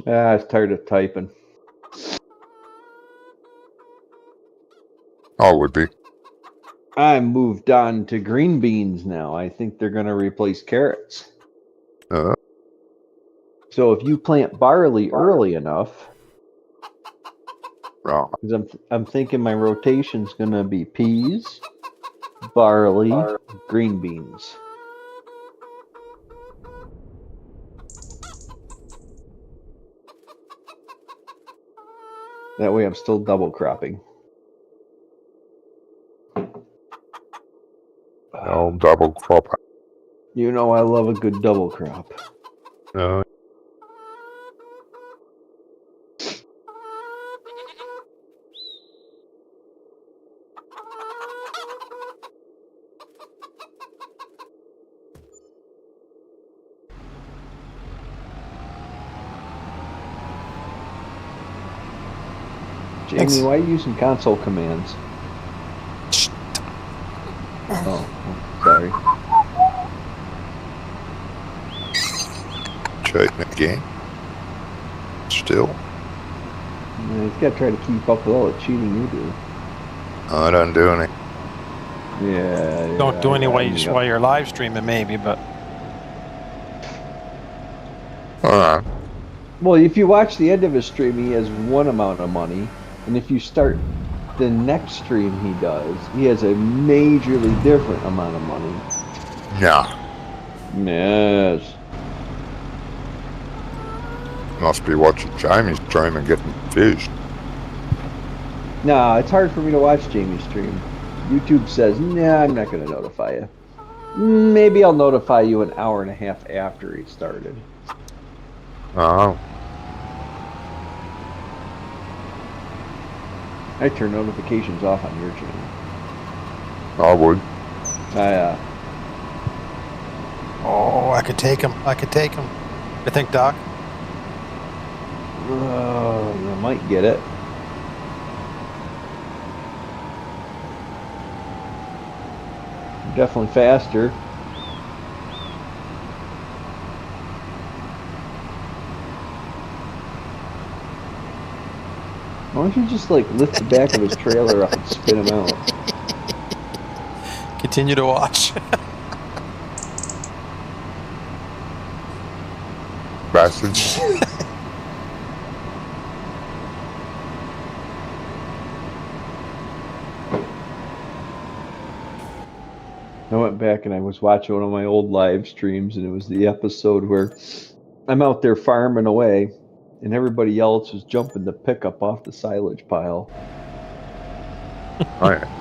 I was tired of typing. I would be. I moved on to green beans now. I think they're gonna replace carrots. Uh, So if you plant barley early enough, wrong. because I'm thinking my rotation's gonna be peas, barley, green beans. That way I'm still double cropping. No double crop. You know I love a good double crop. No. Jamie, Thanks. why are you using console commands? Oh, sorry. Cheating again. Still. He's got to try to keep up with all the cheating you do. I don't do any. Yeah. Don't do any while yeah. you're live streaming, maybe, but Alright. Well, if you watch the end of his stream, he has one amount of money, and if you start the next stream he does, he has a majorly different amount of money. Nah. Yes. Must be watching Jamie's stream and getting confused. Nah, it's hard for me to watch Jamie's stream. YouTube says, nah, I'm not going to notify you. Maybe I'll notify you an hour and a half after he started. Oh. I turn notifications off on your channel. I would. oh, I could take him. I think, Doc. You might get it. Definitely faster. Why don't you just like lift the back of his trailer up and spin him out? Continue to watch. Bastards. I went back and I was watching one of my old live streams, and it was the episode where I'm out there farming away, and everybody else was jumping the pickup off the silage pile. Oh, yeah.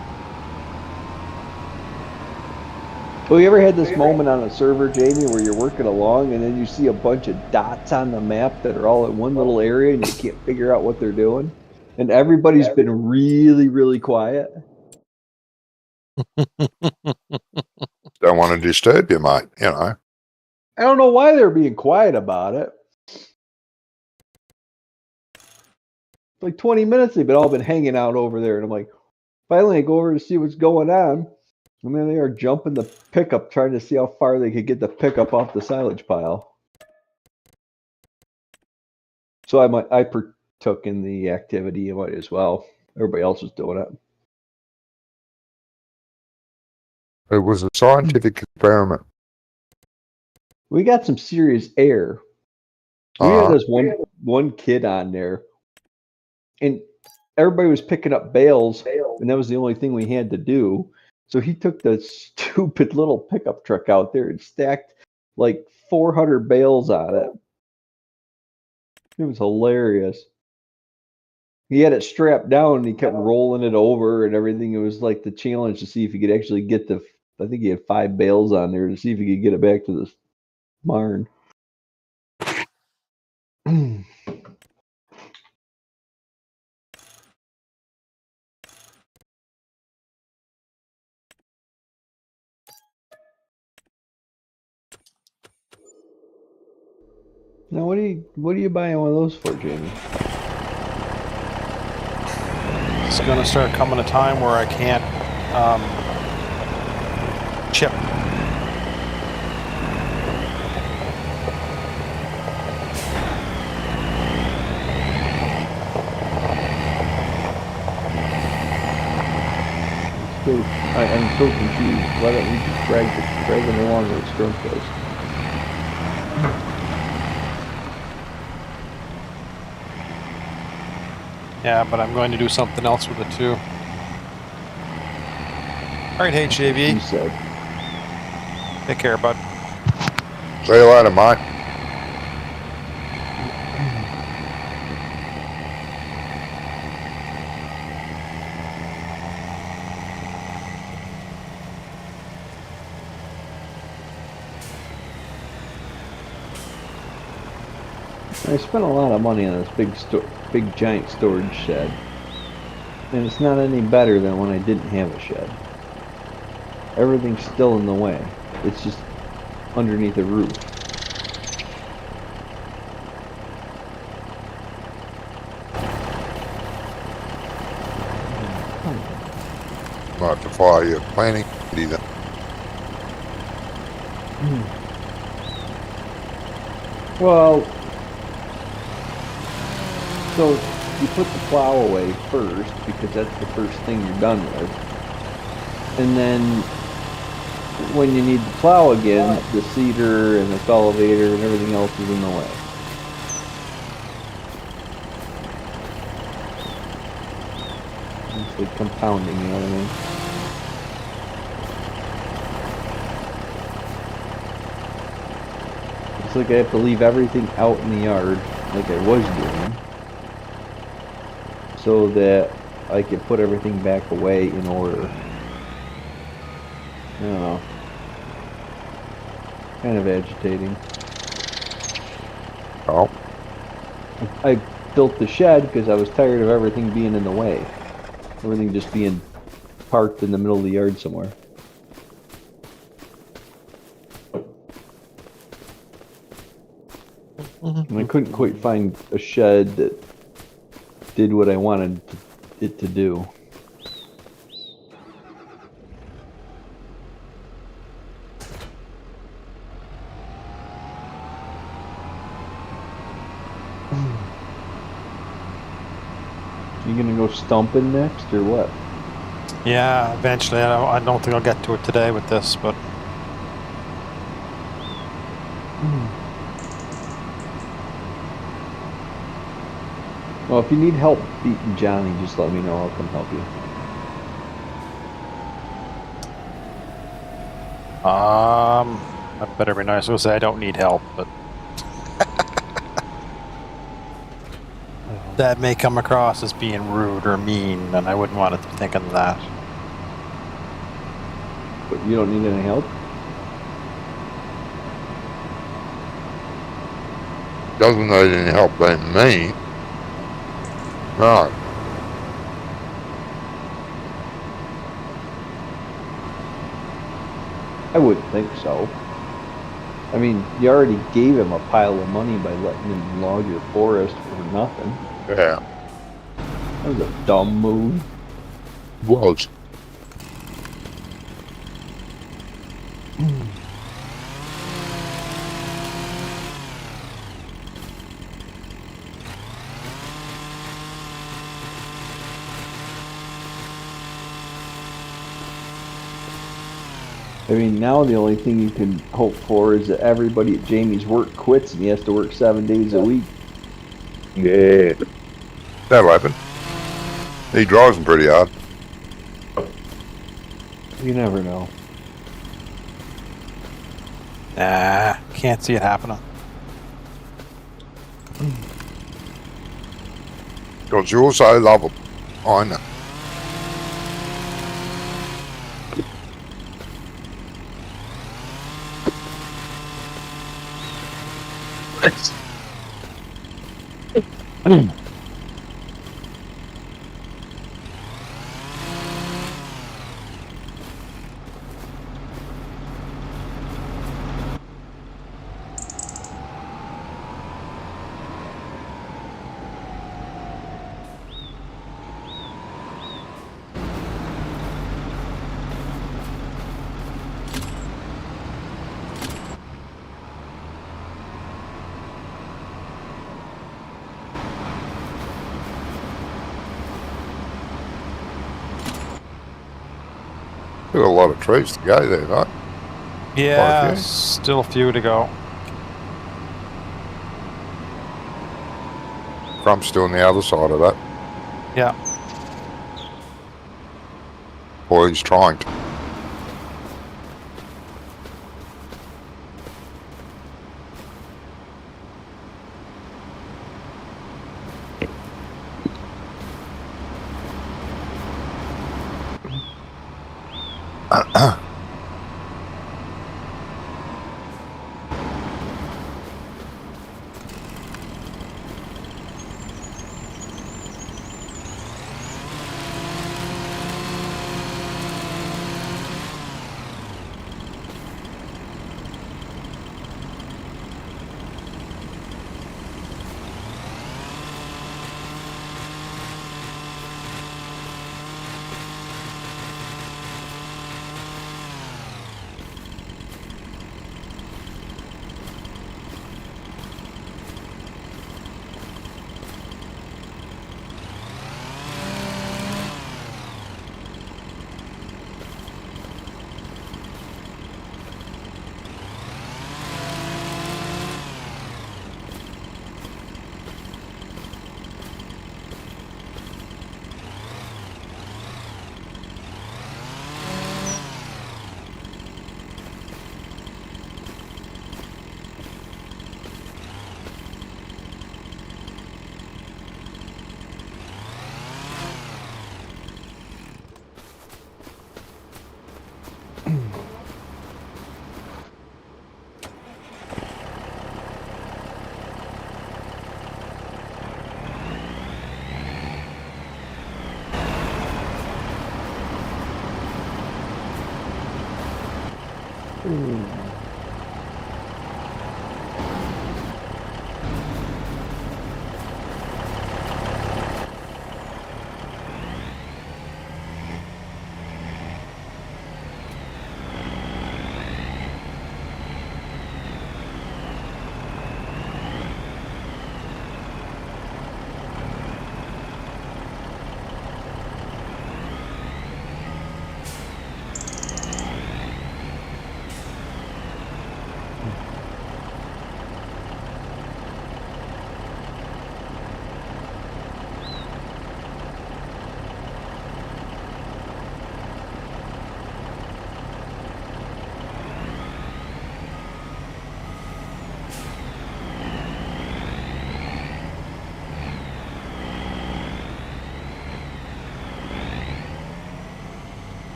Well, you ever had this moment on a server, Jamie, where you're working along and then you see a bunch of dots on the map that are all in one little area and you can't figure out what they're doing? And everybody's been really, really quiet. Don't want to disturb you, mate, you know. I don't know why they're being quiet about it. Like 20 minutes they've all been hanging out over there, and I'm like, finally I go over to see what's going on, and then they are jumping the pickup trying to see how far they could get the pickup off the silage pile. So I partook in the activity as well. Everybody else was doing it. It was a scientific experiment. We got some serious air. We had this one kid on there, and everybody was picking up bales, and that was the only thing we had to do. So he took the stupid little pickup truck out there and stacked like 400 bales on it. It was hilarious. He had it strapped down and he kept rolling it over and everything. It was like the challenge to see if he could actually get the, I think he had 5 bales on there to see if he could get it back to the barn. Now, what are you buying one of those for, Jamie? It's going to start coming a time where I can't chip. I'm so confused. Why don't we just drag them along with Strunk does? Yeah, but I'm going to do something else with it too. All right, hey You JV, said. take care, bud. See you later, Mike. I spent a lot of money on this big giant storage shed, and it's not any better than when I didn't have a shed. Everything's still in the way. It's just underneath the roof. Not to fire your planning either. Well, so you put the plow away first because that's the first thing you're done with. And then when you need the plow again, the seeder and the cultivator and everything else is in the way. It's like compounding, you know what I mean? It's like I have to leave everything out in the yard like I was doing, so that I can put everything back away in order. I don't know. Kind of agitating. Oh, I built the shed because I was tired of everything being in the way. Everything just being parked in the middle of the yard somewhere. And I couldn't quite find a shed that did what I wanted it to do. You gonna go stumping next or what? Yeah, eventually. I don't think I'll get to it today with this, but Well, if you need help beating Johnny, just let me know. I'll come help you. that better be nice. I was say I don't need help, but that may come across as being rude or mean, and I wouldn't want it to be thinking that. But you don't need any help? doesn't need any help by me. No. I wouldn't think so. I mean, you already gave him a pile of money by letting him log your forest for nothing. Yeah. That was a dumb move. Was. I mean, now the only thing you can hope for is that everybody at Jamie's work quits and he has to work 7 days a week. Yeah. That'll happen. He drives them pretty hard. You never know. Nah, can't see it happening. Because you also love them. I know. Got a lot of trees to go there, right? Yeah, few. still a few to go. Crump's still on the other side of that. Yeah. Or he's trying to.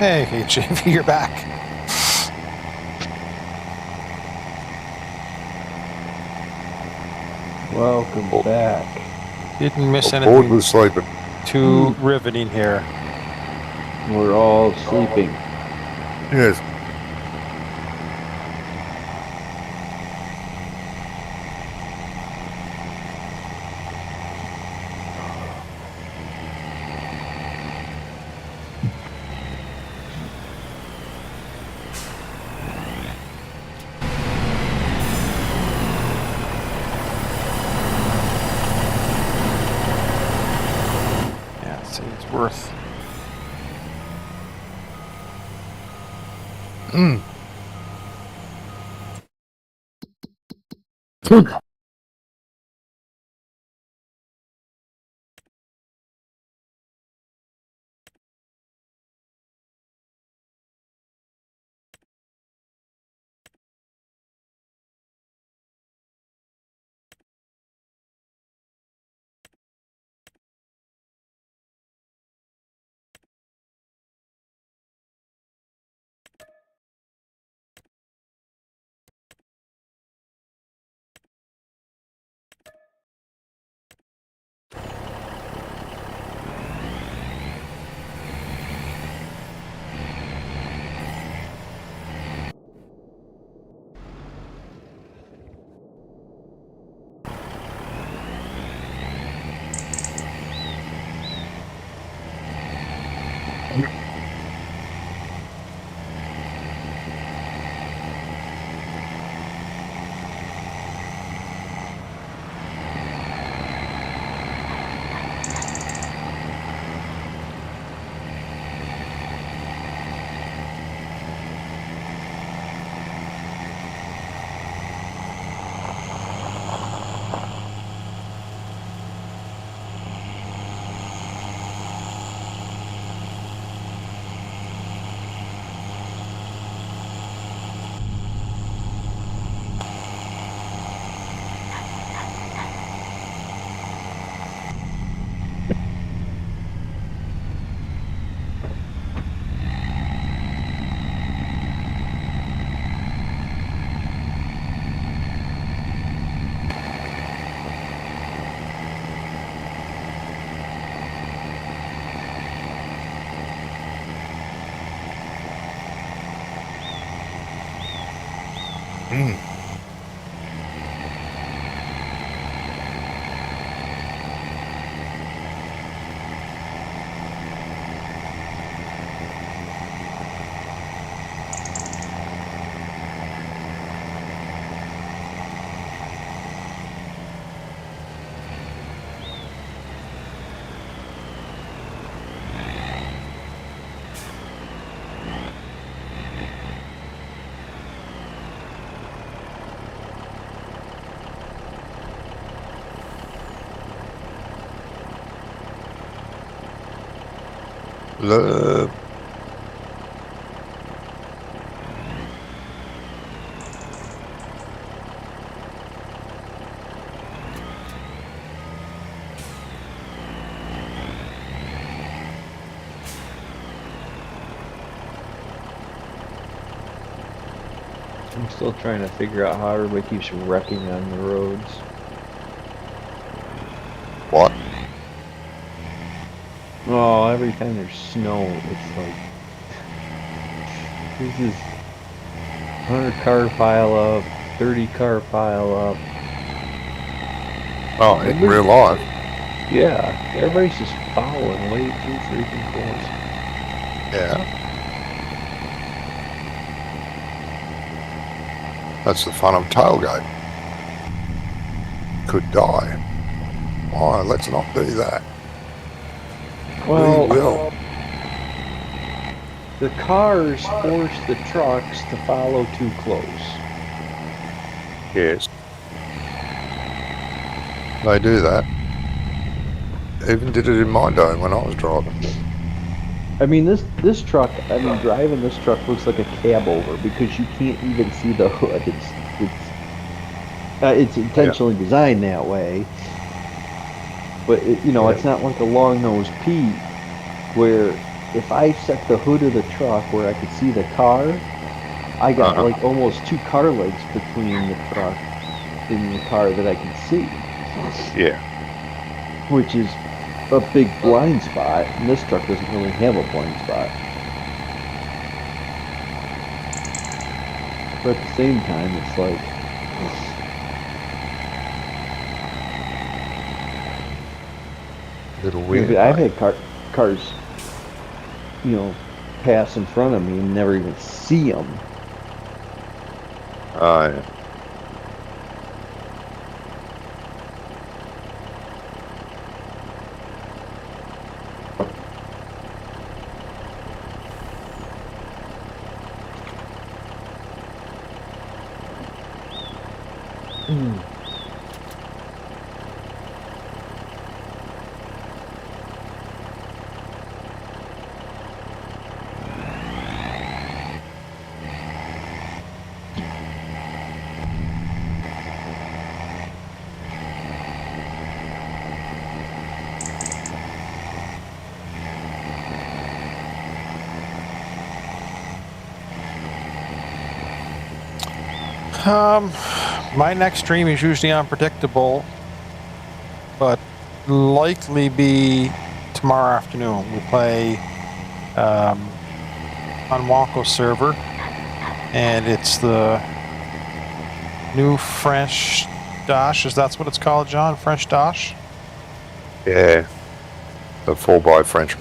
Hey, JV, you're back. Welcome back. Didn't miss Board anything was sleeping. too riveting here. We're all sleeping. Yes. Yeah, see, it's worth. Mm. Mm. Love. I'm still trying to figure out how everybody keeps wrecking on the roads. What? Oh, every time there's snow, it's like this is 100-car pile up, 30-car pile up. Oh, in real life. Yeah, everybody's just following way too freaking close. Yeah. That's the fun of tailgate. Could die. Why, let's not do that. Well, We will. the cars force the trucks to follow too close. Yes. They do that. Even did it in my day when I was driving. I mean, this truck. I mean, driving this truck looks like a cab over because you can't even see the hood. It's intentionally designed that way. But it, you know, it's not like a long-nosed Pete where if I set the hood of the truck where I could see the car, I got Uh-huh. like almost 2 car legs between the truck and the car that I can see, Yeah. which is a big blind spot. And this truck doesn't really have a blind spot. But at the same time, it's like, Little you weird. know, I've had cars, you know, pass in front of me and never even see them. Oh, yeah. My next stream is usually unpredictable, but likely be tomorrow afternoon. We play on Wonko server, and it's the new French Dash. Is that what it's called, John? French Dash? Yeah. The 4x French.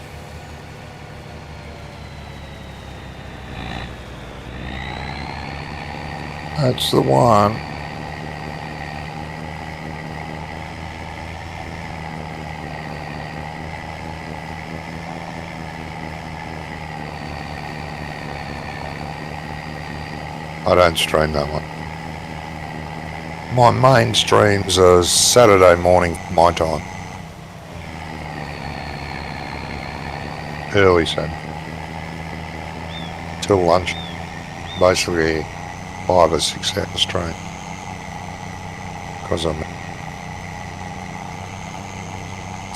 That's the one. I don't stream that one. My main streams are Saturday morning, my time. Early Saturday. Till lunch. Basically 5 or 6 hours stream. Because I'm...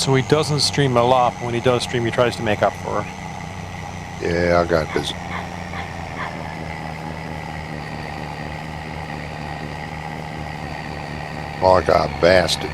So he doesn't stream a lot, but when he does stream, he tries to make up for it. Yeah, I got busy. Like a bastard.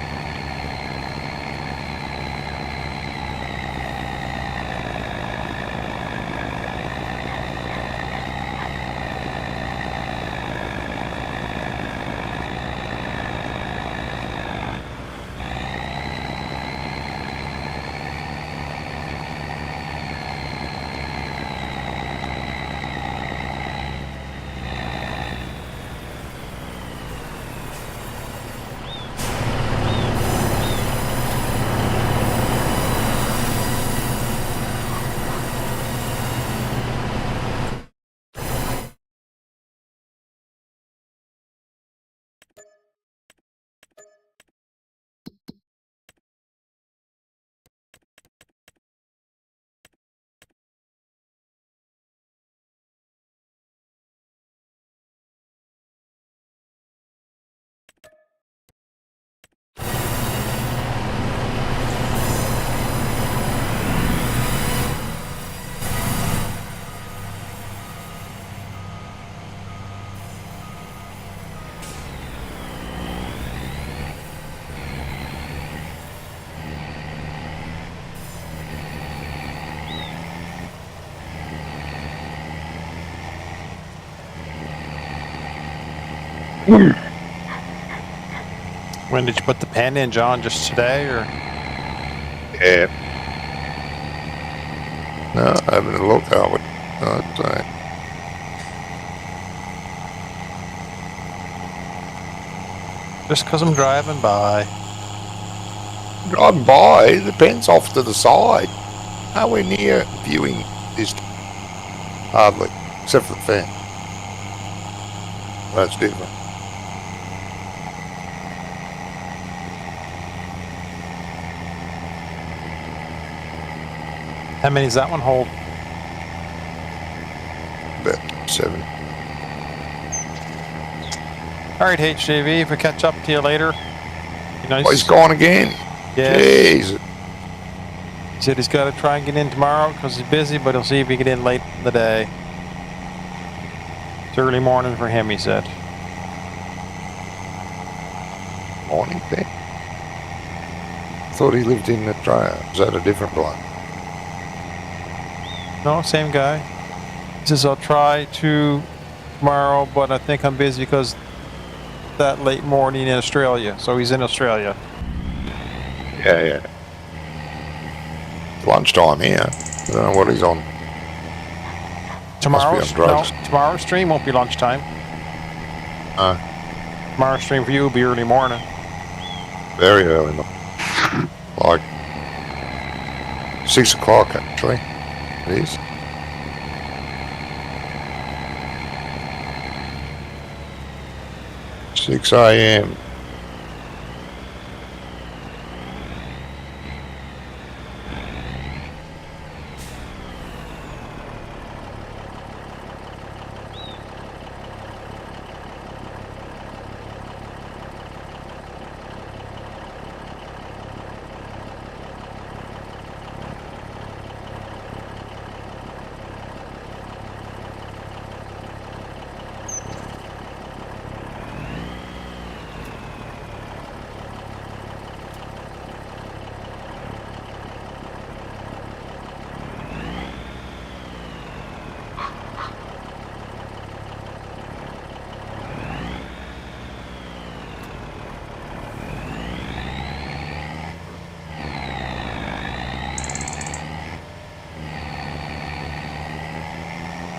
When did you put the pen in, John? Just today, or? Yeah. No, I haven't looked at it. Just because I'm driving by. Driving by, the pen's off to the side. Nowhere near viewing this. Hardly. Except for the fan. That's different. How many does that one hold? About 7. All right, HJV, if we catch up to you later. Be nice. Oh, he's gone again. Yeah. Jeez. He said he's got to try and get in tomorrow because he's busy, but he'll see if he can get in late in the day. It's early morning for him, he said. Morning then. Thought he lived in Australia. Is that a different bloke? No, same guy. He says, I'll try to tomorrow, but I think I'm busy because that late morning in Australia. So he's in Australia. Yeah. Lunchtime here. I don't know what he's on. Tomorrow's, drugs. no, tomorrow's stream won't be lunchtime. Tomorrow's stream for you will be early morning. Very early. Like 6 o'clock actually. It is. Six a.m.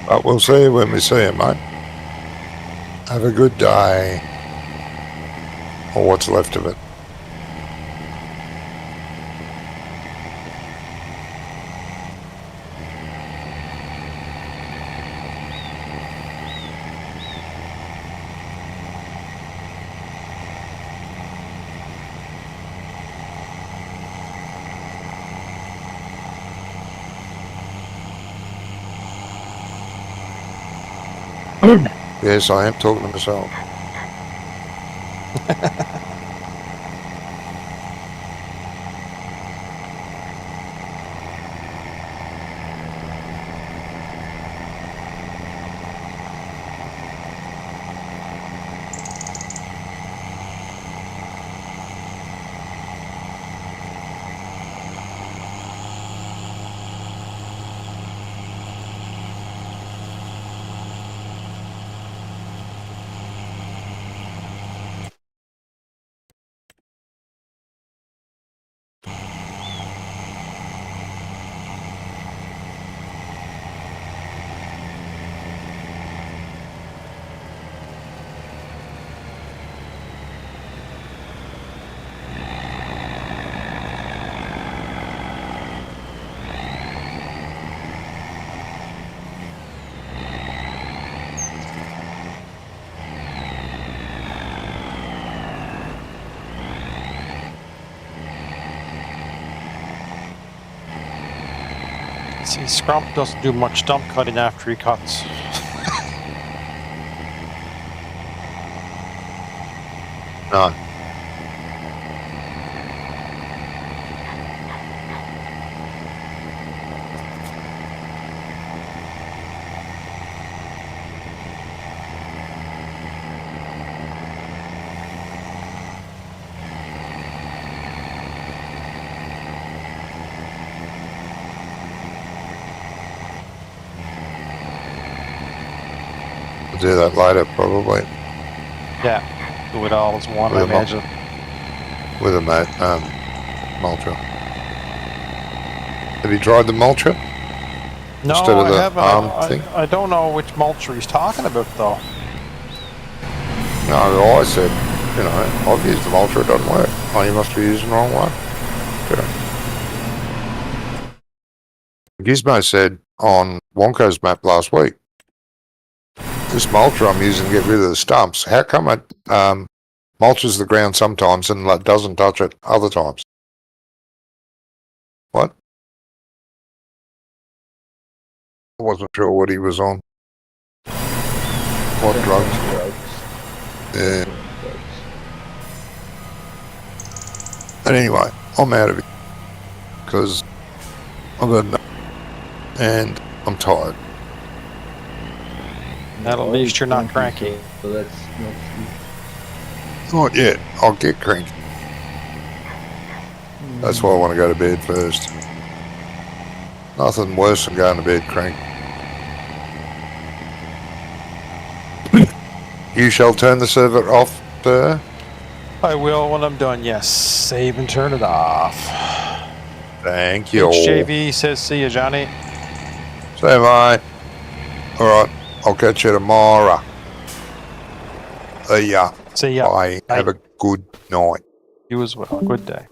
But we'll see you when we see you, mate. Have a good day. Or what's left of it. Yes, I am talking to myself. See, Scrump doesn't do much stump cutting after he cuts. No. We'll do that later, probably. Yeah, do it all as one, I With a imagine. With a mulcher. Have you tried the mulcher? No, Instead of I the haven't. arm thing? I don't know which mulcher he's talking about, though. No, I said, you know, I've used the mulcher, it doesn't work. Oh, you must be using the wrong one. Okay. Gizmo said on Wonko's map last week, this mulcher I'm using to get rid of the stumps, how come it mulches the ground sometimes and doesn't touch it other times? What? I wasn't sure what he was on. What drugs? Yeah. But anyway, I'm out of it because I've got no, and I'm tired. At least you're not cranky. So that's Not yet. I'll get cranky. That's why I want to go to bed first. Nothing worse than going to bed cranky. You shall turn the server off, sir. I will when I'm done, yes. Save and turn it off. Thank you. HJV says, see you, Johnny. So am I. Alright, I'll catch you tomorrow. Yeah. See ya. Bye. Have a good night. You as well. Good day.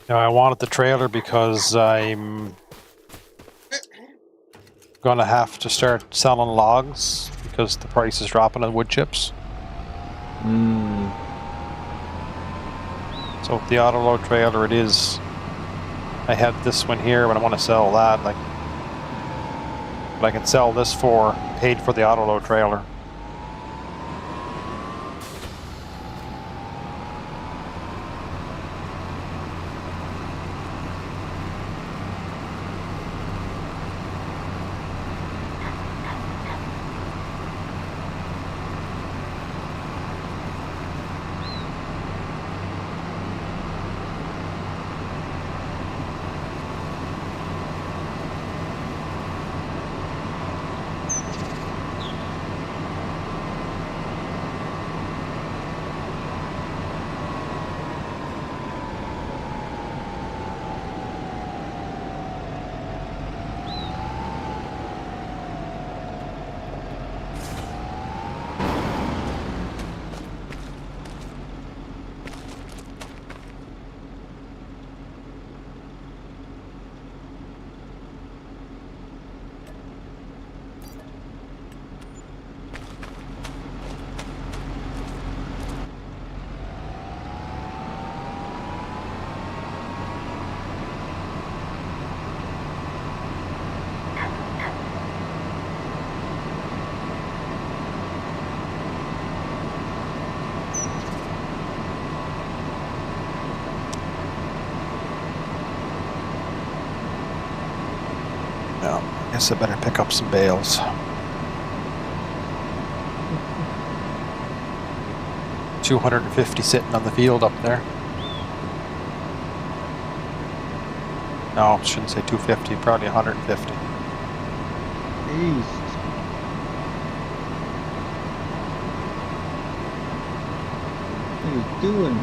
Now, I wanted the trailer because I'm gonna have to start selling logs because the price is dropping on wood chips. So with the auto load trailer, it is. I had this one here, but I want to sell that. Like, but I can sell this for paid for the auto load trailer. I guess I better pick up some bales. $250 sitting on the field up there. No, shouldn't say 250, probably 150. Jesus. What are you doing?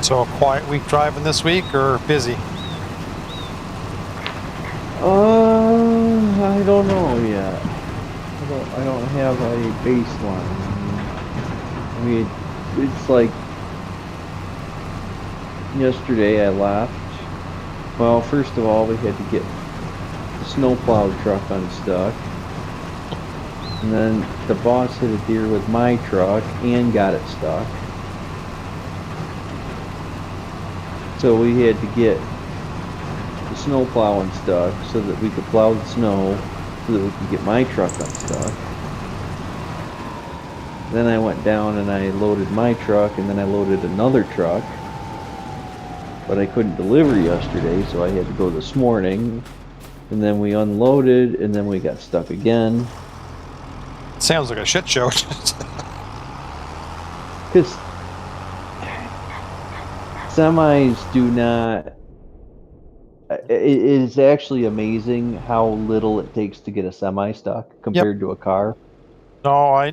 So a quiet week driving this week or busy? I don't know. high baseline. I mean, it's like yesterday I left. Well, first of all, we had to get the snowplow truck unstuck. And then the boss hit a deer with my truck and got it stuck. So we had to get the snowplow unstuck so that we could plow the snow so that we could get my truck unstuck. Then I went down and I loaded my truck and then I loaded another truck. But I couldn't deliver yesterday, so I had to go this morning. And then we unloaded and then we got stuck again. Sounds like a shit show. Because semis do not. It is actually amazing how little it takes to get a semi stuck compared to a car. No,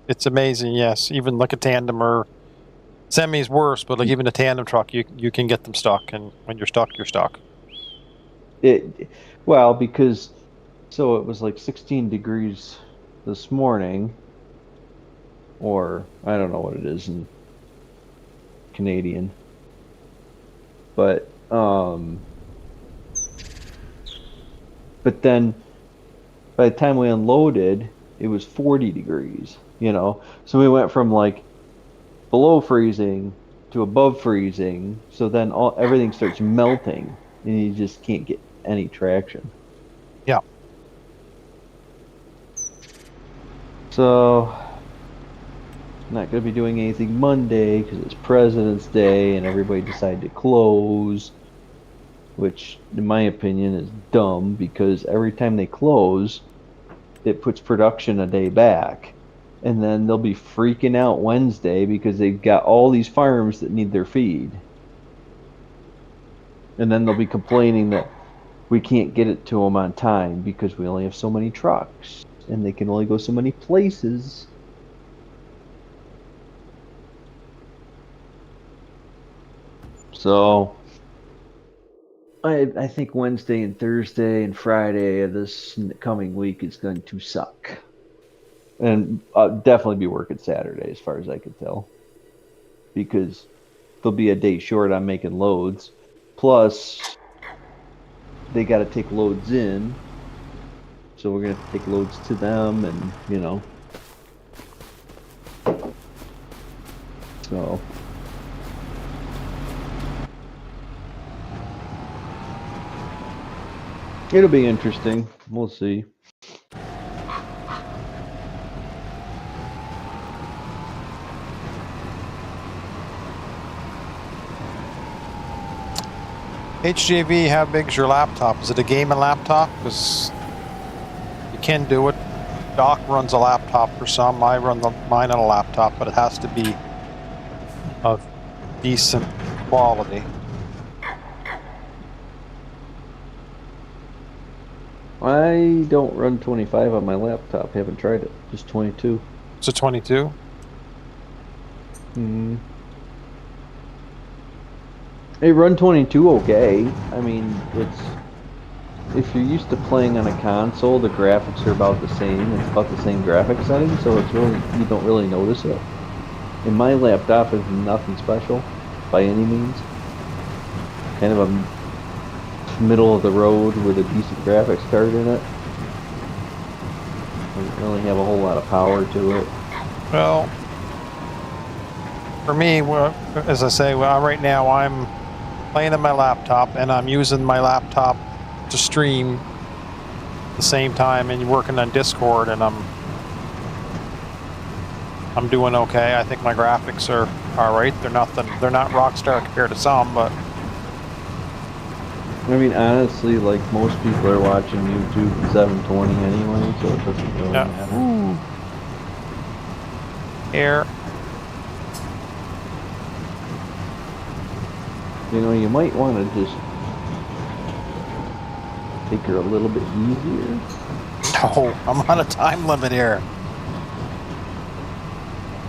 it's amazing. Yes, even like a tandem or semi's worse, but like even a tandem truck, you can get them stuck, and when you're stuck, you're stuck. Well, because so it was like 16 degrees this morning, or I don't know what it is in Canadian, but then by the time we unloaded, it was 40 degrees, you know, so we went from like below freezing to above freezing, so then everything starts melting and you just can't get any traction. Yeah. So I'm not going to be doing anything Monday because it's President's Day and everybody decided to close, which in my opinion is dumb because every time they close, it puts production a day back. And then they'll be freaking out Wednesday because they've got all these farms that need their feed. And then they'll be complaining that we can't get it to them on time because we only have so many trucks and they can only go so many places. So I think Wednesday and Thursday and Friday of this coming week is going to suck. And I'll definitely be working Saturday as far as I can tell. Because they'll be a day short on making loads. Plus, they got to take loads in. So we're going to have to take loads to them and, you know. So. It'll be interesting. We'll see. HJV, how big is your laptop? Is it a gaming laptop? Because you can do it. Doc runs a laptop for some. I run mine on a laptop, but it has to be of decent quality. I don't run 25 on my laptop. Haven't tried it. Just 22. It's a 22? Hmm. They run 22 okay. I mean, it's if you're used to playing on a console, the graphics are about the same. It's about the same graphic setting, so it's really you don't really notice it. And my laptop is nothing special by any means. Kind of a middle of the road with a decent graphics card in it. Doesn't really have a whole lot of power to it. Well, for me, as I say, right now I'm playing on my laptop and I'm using my laptop to stream at the same time and working on Discord, and I'm doing okay. I think my graphics are alright. They're not Rockstar compared to some, but I mean, honestly, like most people are watching YouTube at 720 anyway, so it doesn't really matter. Ooh. Air. You know, you might want to just take her a little bit easier. No, I'm on a time limit here.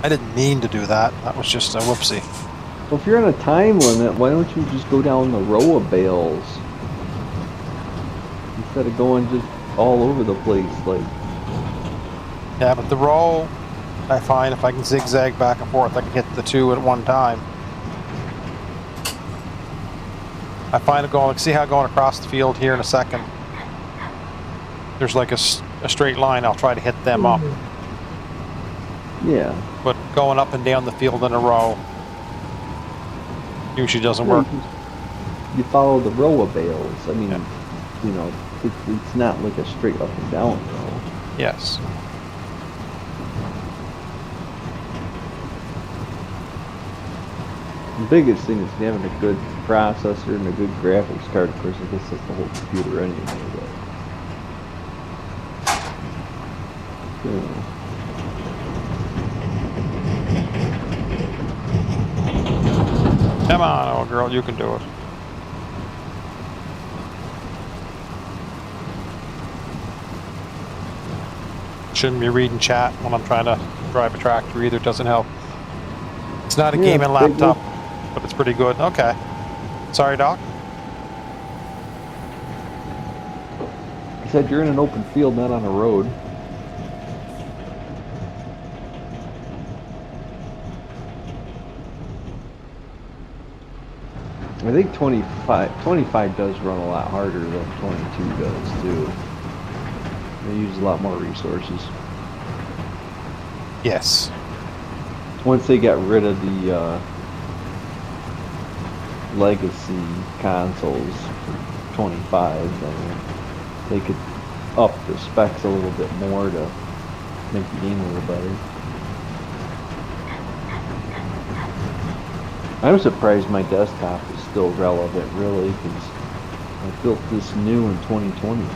I didn't mean to do that. That was just a whoopsie. Well, if you're on a time limit, why don't you just go down the row of bales? Instead of going just all over the place, like... Yeah, but the row, I find if I can zigzag back and forth, I can hit the two at one time. I find it going, see how going across the field here in a second. There's like a straight line, I'll try to hit them up. Yeah. But going up and down the field in a row usually doesn't work. You follow the row of bales. I mean, you know, it's not like a straight up and down row. Yes. The biggest thing is having a good processor and a good graphics card. Of course, I guess that's the whole computer anyway. But, you know. Come on, old girl, you can do it. Shouldn't be reading chat when I'm trying to drive a tractor either, doesn't help. It's not a gaming laptop, but it's pretty good. Okay. Sorry, Doc. I said you're in an open field, not on a road. I think 25 does run a lot harder than 22 does too. They use a lot more resources. Yes. Once they got rid of the legacy consoles for 25, then they could up the specs a little bit more to make the game a little better. I'm surprised my desktop is still relevant, really, because I built this new in 2020.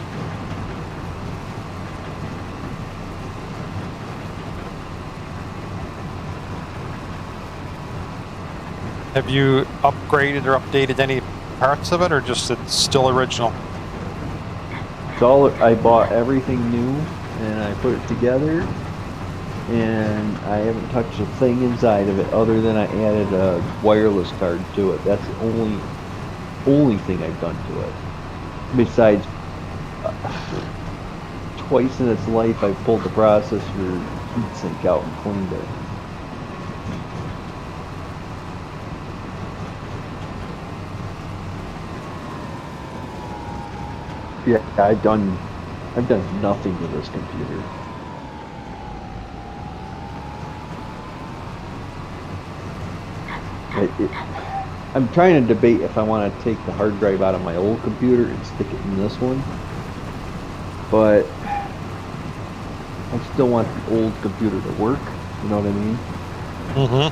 Have you upgraded or updated any parts of it, or just it's still original? So I bought everything new, and I put it together, and I haven't touched a thing inside of it other than I added a wireless card to it. That's the only thing I've done to it. Besides, twice in its life I've pulled the processor heatsink out and cleaned it. Yeah, I've done nothing to this computer. I'm trying to debate if I want to take the hard drive out of my old computer and stick it in this one, but I still want the old computer to work. You know what I mean? Mm-hmm.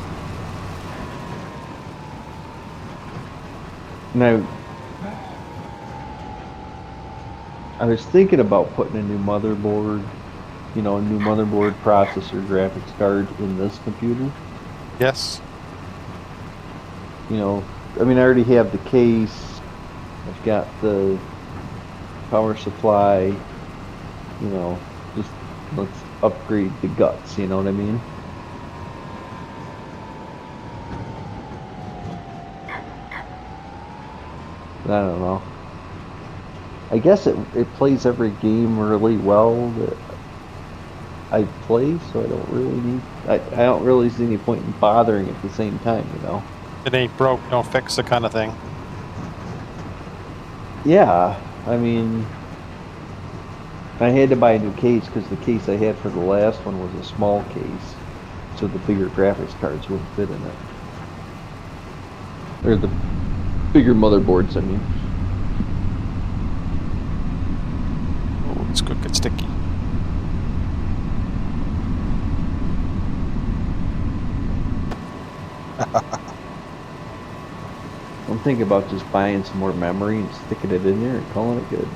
And I was thinking about putting a new motherboard, a new motherboard, processor, graphics card in this computer. Yes. I already have the case. I've got the power supply. Just let's upgrade the guts. You know what I mean? I don't know. I guess it plays every game really well that I play, so I don't really I don't really see any point in bothering at the same time, It ain't broke, don't fix it kind of thing. Yeah, I mean, I had to buy a new case because the case I had for the last one was a small case, so the bigger graphics cards wouldn't fit in it. Or the bigger motherboards, I mean. Oh, it's good, get sticky. I'm thinking about just buying some more memory and sticking it in there and calling it good.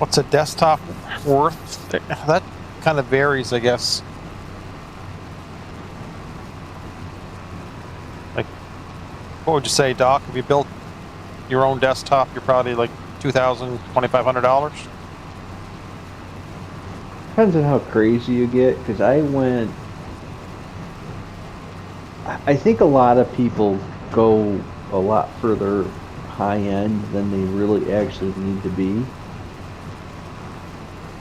What's a desktop worth? That kind of varies, I guess. Like, what would you say, Doc? If you built your own desktop, you're probably like $2,000, $2,500. Depends on how crazy you get, because I think a lot of people go a lot further high end than they really actually need to be.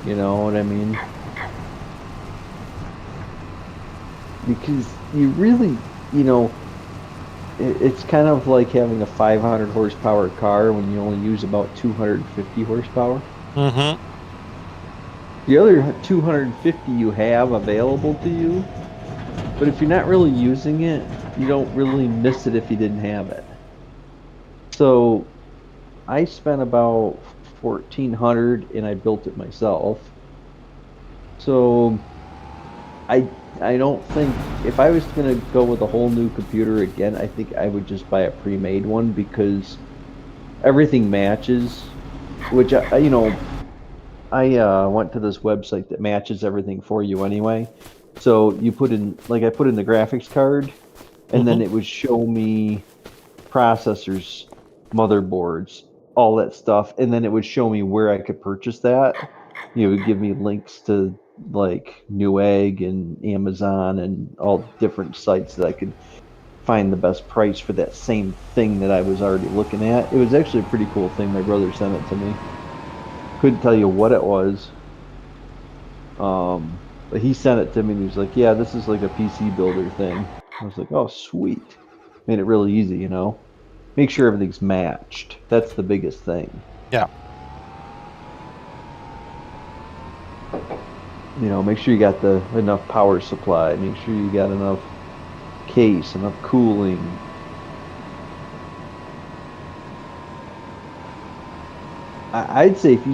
You know what I mean? Because you really, it's kind of like having a 500 horsepower car when you only use about 250 horsepower. Mm-hmm. The other 250 you have available to you, but if you're not really using it, you don't really miss it if you didn't have it. So I spent about 1,400 and I built it myself. So I don't think, if I was going to go with a whole new computer again, I think I would just buy a pre-made one, because everything matches, which I went to this website that matches everything for you anyway. So you put in, like, I put in the graphics card, and then it would show me processors, motherboards, all that stuff, and then it would show me where I could purchase that. It would give me links to like Newegg and Amazon and all different sites that I could find the best price for that same thing that I was already looking at. It was actually a pretty cool thing. My brother sent it to me. Couldn't tell you what it was. But he sent it to me and he was like, yeah, this is like a PC builder thing. I was like, oh, sweet. Made it really easy, Make sure everything's matched. That's the biggest thing. Yeah. Make sure you got enough power supply. Make sure you got enough case, enough cooling. I'd say if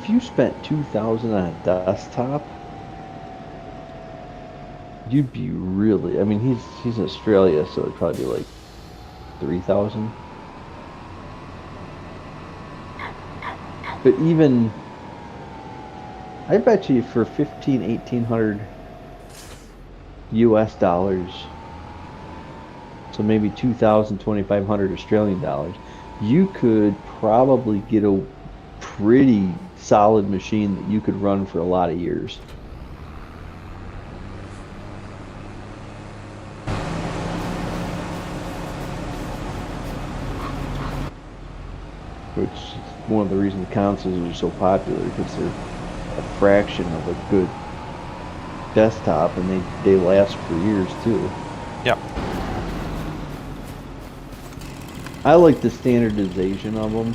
you spent $2,000 on a desktop, you'd be really. I mean, he's in Australia, so it'd probably be like 3,000. But even, I bet you for 1,800 US dollars, so maybe 2,000, 2,500 Australian dollars, you could probably get a pretty solid machine that you could run for a lot of years. Which is one of the reasons consoles are so popular, because they're a fraction of a good desktop, and they last for years too. Yep. I like the standardization of them.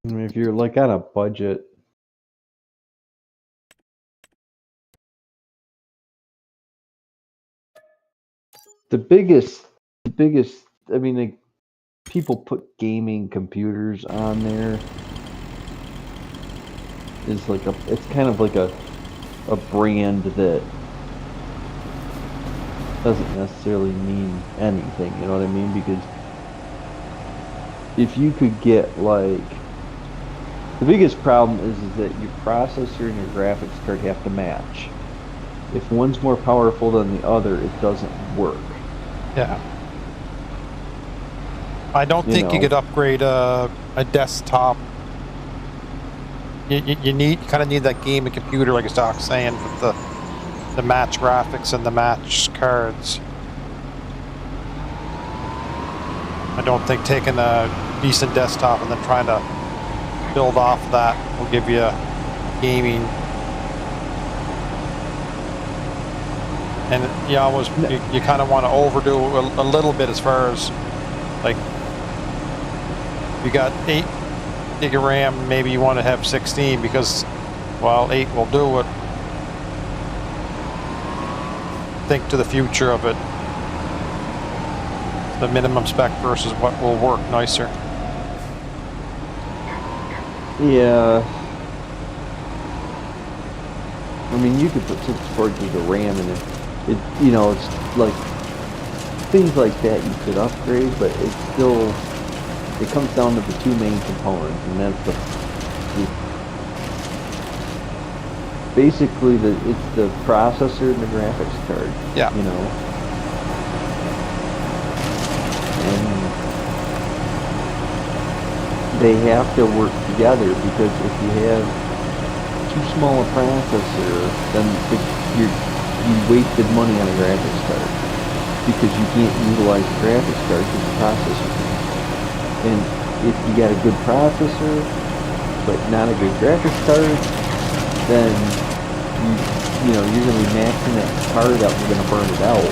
I mean, if you're like on a budget, the biggest, I mean, like, people put gaming computers on there. Is like it's kind of like a brand that doesn't necessarily mean anything, you know what I mean? Because if you could get, like, the biggest problem is that your processor and your graphics card have to match. If one's more powerful than the other, it doesn't work. Yeah. I don't think you could upgrade a desktop. You kind of need that gaming computer, like Doc's saying, with the match graphics and the match cards. I don't think taking a decent desktop and then trying to build off that will give you gaming. And you always you kind of want to overdo a little bit as far as like you got 8 gig of RAM, maybe you want to have 16 because, well, 8 will do it. Think to the future of it. The minimum spec versus what will work nicer. Yeah. I mean, you could put 64 gig of RAM in it. You know, it's like things like that you could upgrade, but it's still, it comes down to the 2 main components, and that's basically it's the processor and the graphics card. Yeah. You know. And they have to work together, because if you have too small a processor, then you wasted money on a graphics card, because you can't utilize the graphics card because the processor can't. And if you got a good processor but not a good graphics card, then you know you're gonna be maxing that card up and you're gonna burn it out,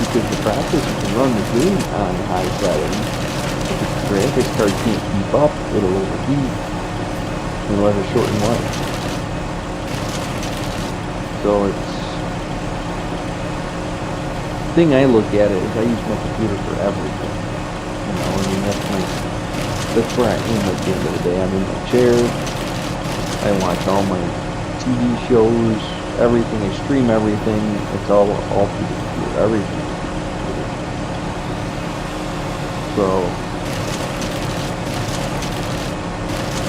because the processor can run the game on high settings. If the graphics card can't keep up, it'll overheat and let it shorten life. So it's the thing I look at it is I use my computer for everything. You know, I mean that's where I am at the end of the day. I'm in my chair, I watch all my TV shows, everything, I stream everything, it's all through the computer, everything. So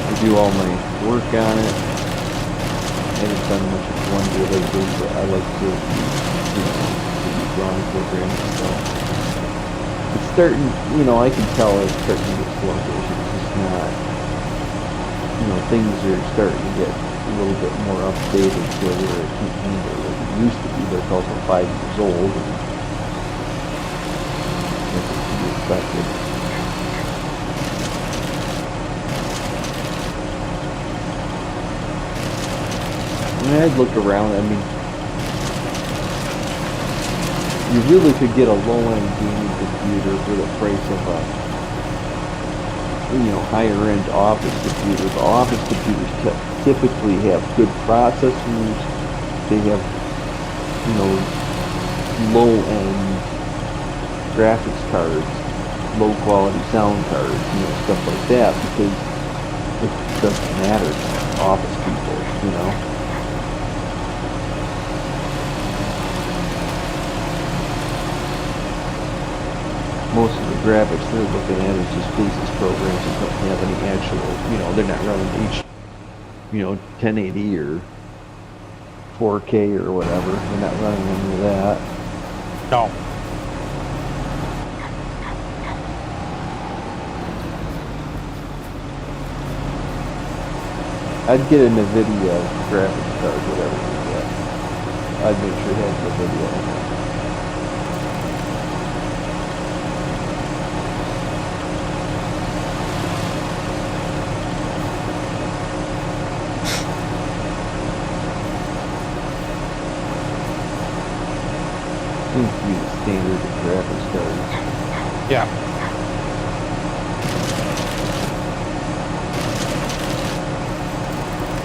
I do all my work on it. I haven't done much of one day lately, but I like to use drawing programs and stuff. It's starting, you know, I can tell it's starting to get sluggish. It's just not, you know, things are starting to get a little bit more updated to where it can't handle like it used to be, but it's also 5 years old, and that's to be expected. I mean, I'd look around, I mean, you really could get a low-end gaming computer for the price of a, you know, higher-end office computer. The office computers typically have good processors, they have, you know, low-end graphics cards, low-quality sound cards, you know, stuff like that, because it doesn't matter to office people, you know. Most of the graphics they're looking at is just basis programs that don't have any actual, you know, they're not running 1080 or 4K or whatever. They're not running any of that. No. I'd get a NVIDIA graphics card, whatever you get. I'd make sure it has NVIDIA in it. Seems to be the standard of graphics cards. Yeah.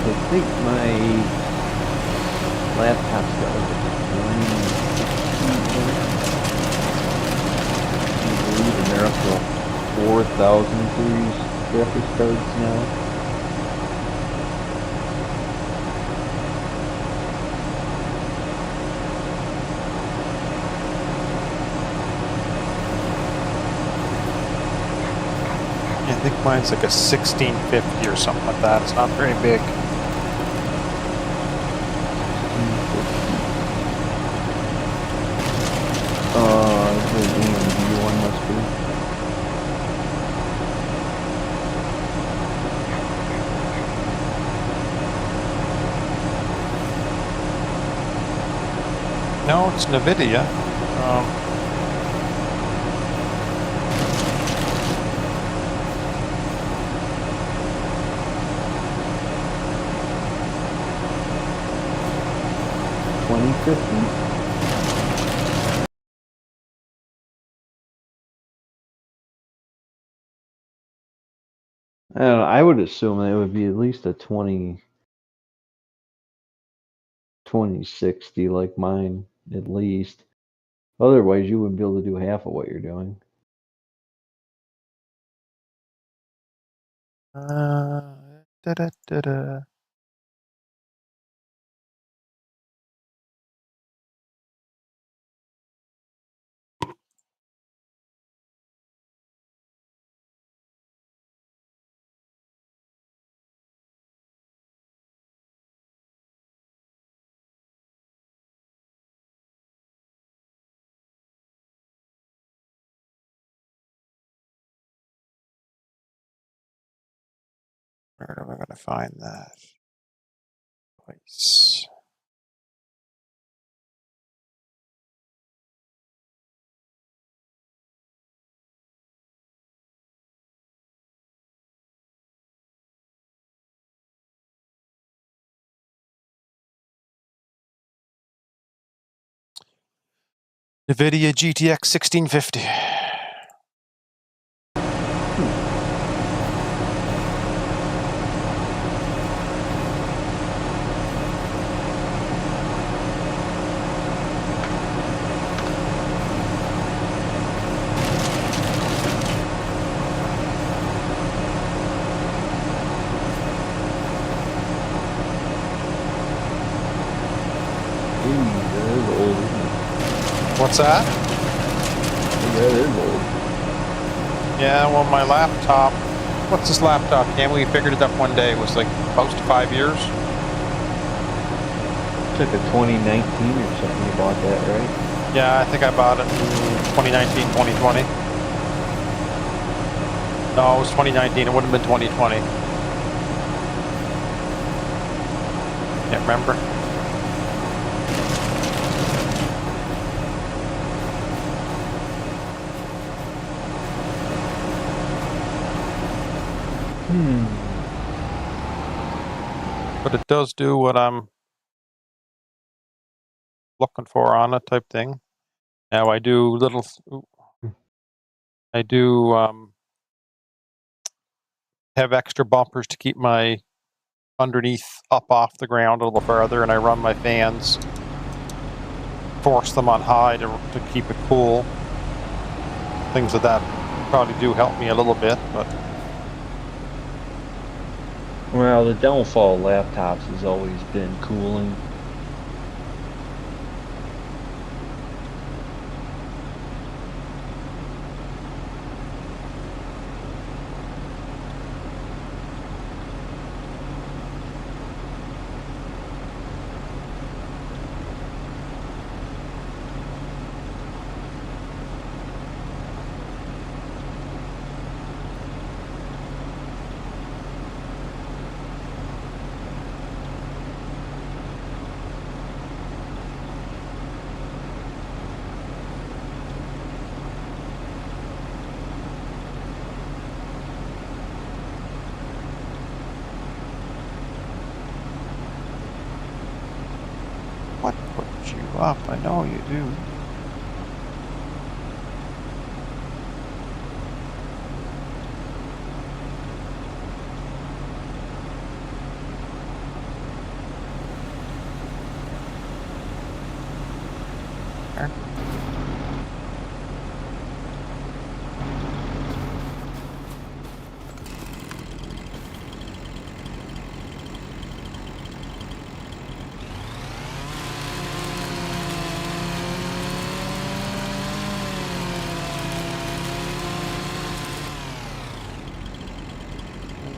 I think my laptop's got like a 2060 in it. I believe, and they're up to 4000 series graphics cards now. I think mine's like a 1650 or something like that. It's not very big. The AMD one must be. No, it's NVIDIA. I don't know. I would assume it would be at least a 2060 like mine, at least. Otherwise, you wouldn't be able to do half of what you're doing. Da-da-da-da. Where am I going to find that place? NVIDIA GTX 1650. That is old, isn't it? What's that? That is old. Yeah, well, my laptop. What's this laptop? Cam, we figured it up one day. It was like close to 5 years. It's like a 2019 or something. You bought that, right? Yeah, I think I bought it in 2019, 2020. No, it was 2019. It wouldn't have been 2020. Can't remember. But it does do what I'm looking for on it, type thing. Now I do little. I do have extra bumpers to keep my underneath up off the ground a little further, and I run my fans, force them on high to keep it cool. Things of that probably do help me a little bit, but Well, the downfall of laptops has always been cooling. what puts you up? I know you do.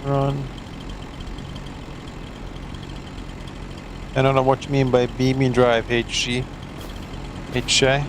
Run. I don't know what you mean by beaming drive, HG. HJ.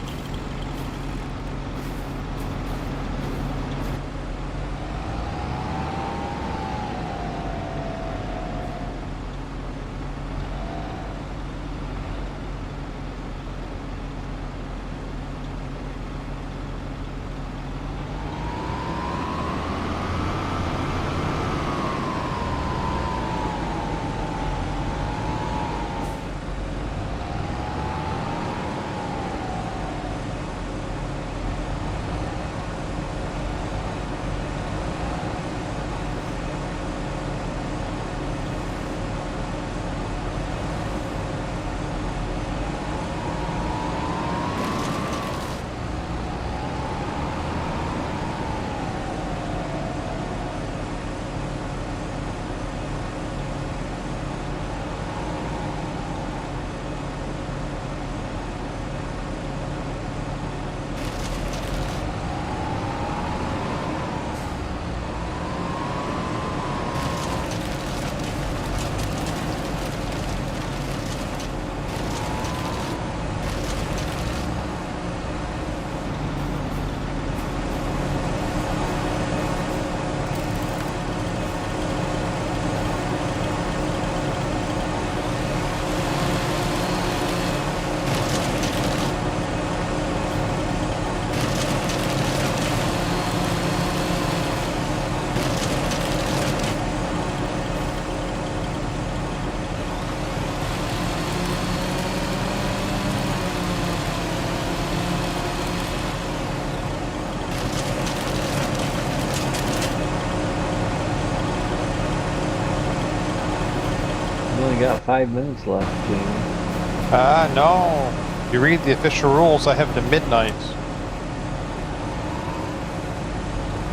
only got 5 minutes left, Jamie. No. If you read the official rules, I have to midnight.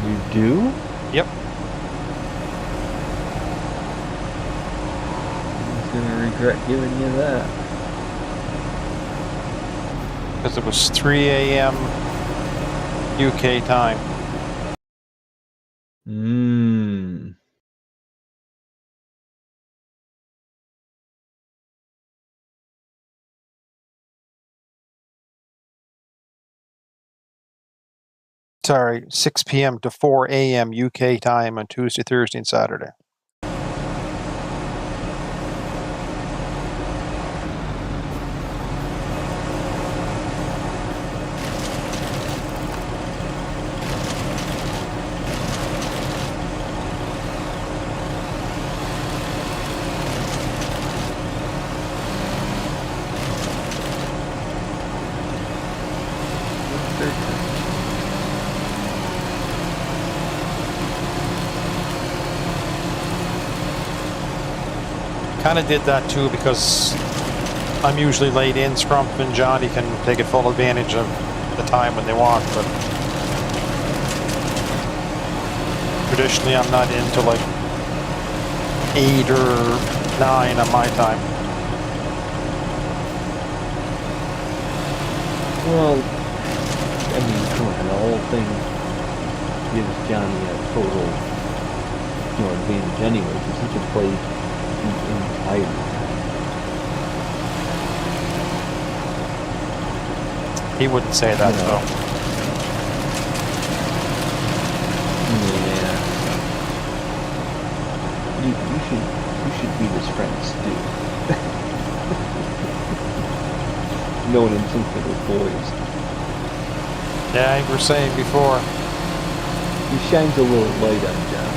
You do? Yep. He's gonna regret giving you that. Because it was 3 a.m. UK time. Mmm. Sorry, 6 p.m. to 4 a.m. UK time on Tuesday, Thursday, and Saturday. Kind of did that too because I'm usually late in. Scrump and Johnny can take a full advantage of the time when they want, but traditionally I'm not in till like 8 or 9 on my time. Well, I mean, come on, the whole thing gives Johnny a total, advantage anyway, because he can play the entire time. He wouldn't say that though. Yeah. You should be his friend, Stu. Knowing him since they were boys. Yeah, you were saying before. He shines a little light on John.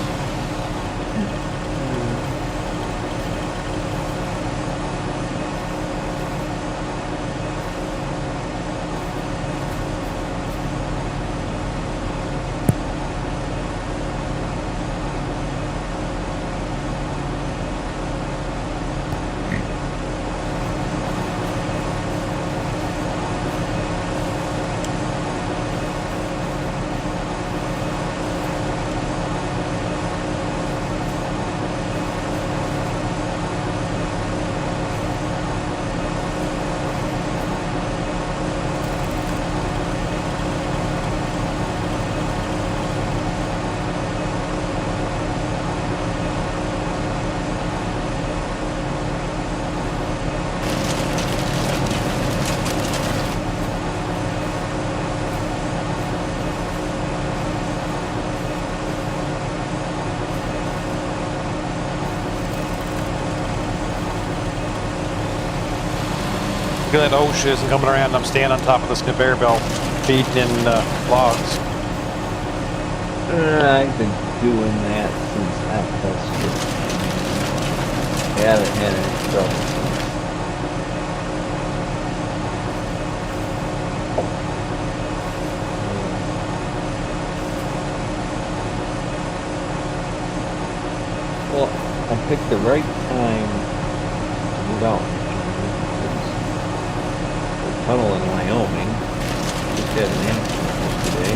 Look at that OSHA isn't coming around. I'm standing on top of this conveyor belt feeding in logs. I've been doing that since FS2. I haven't had any trouble since. Well, I picked the right time to move out. The tunnel in Wyoming just had an accident today,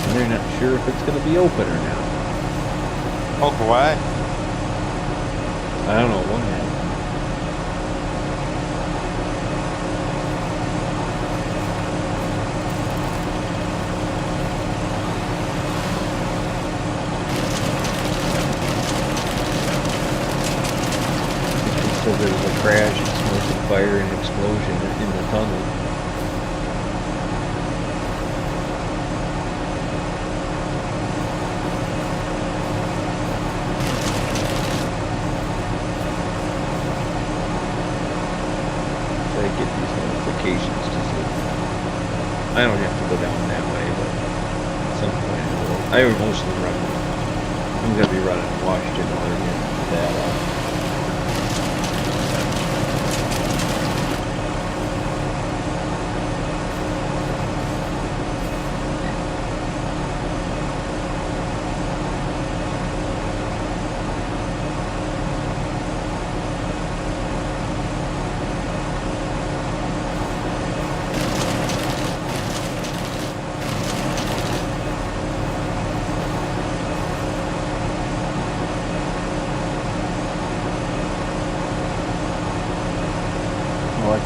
and they're not sure if it's going to be open or not. Oh, why? I don't know what happened. So there was a crash, and smoke and fire and explosion in the tunnel. So I get these notifications to see. I don't have to go down that way, but at some point I will. I would mostly run. I'm gonna be running Washington, Oregon, that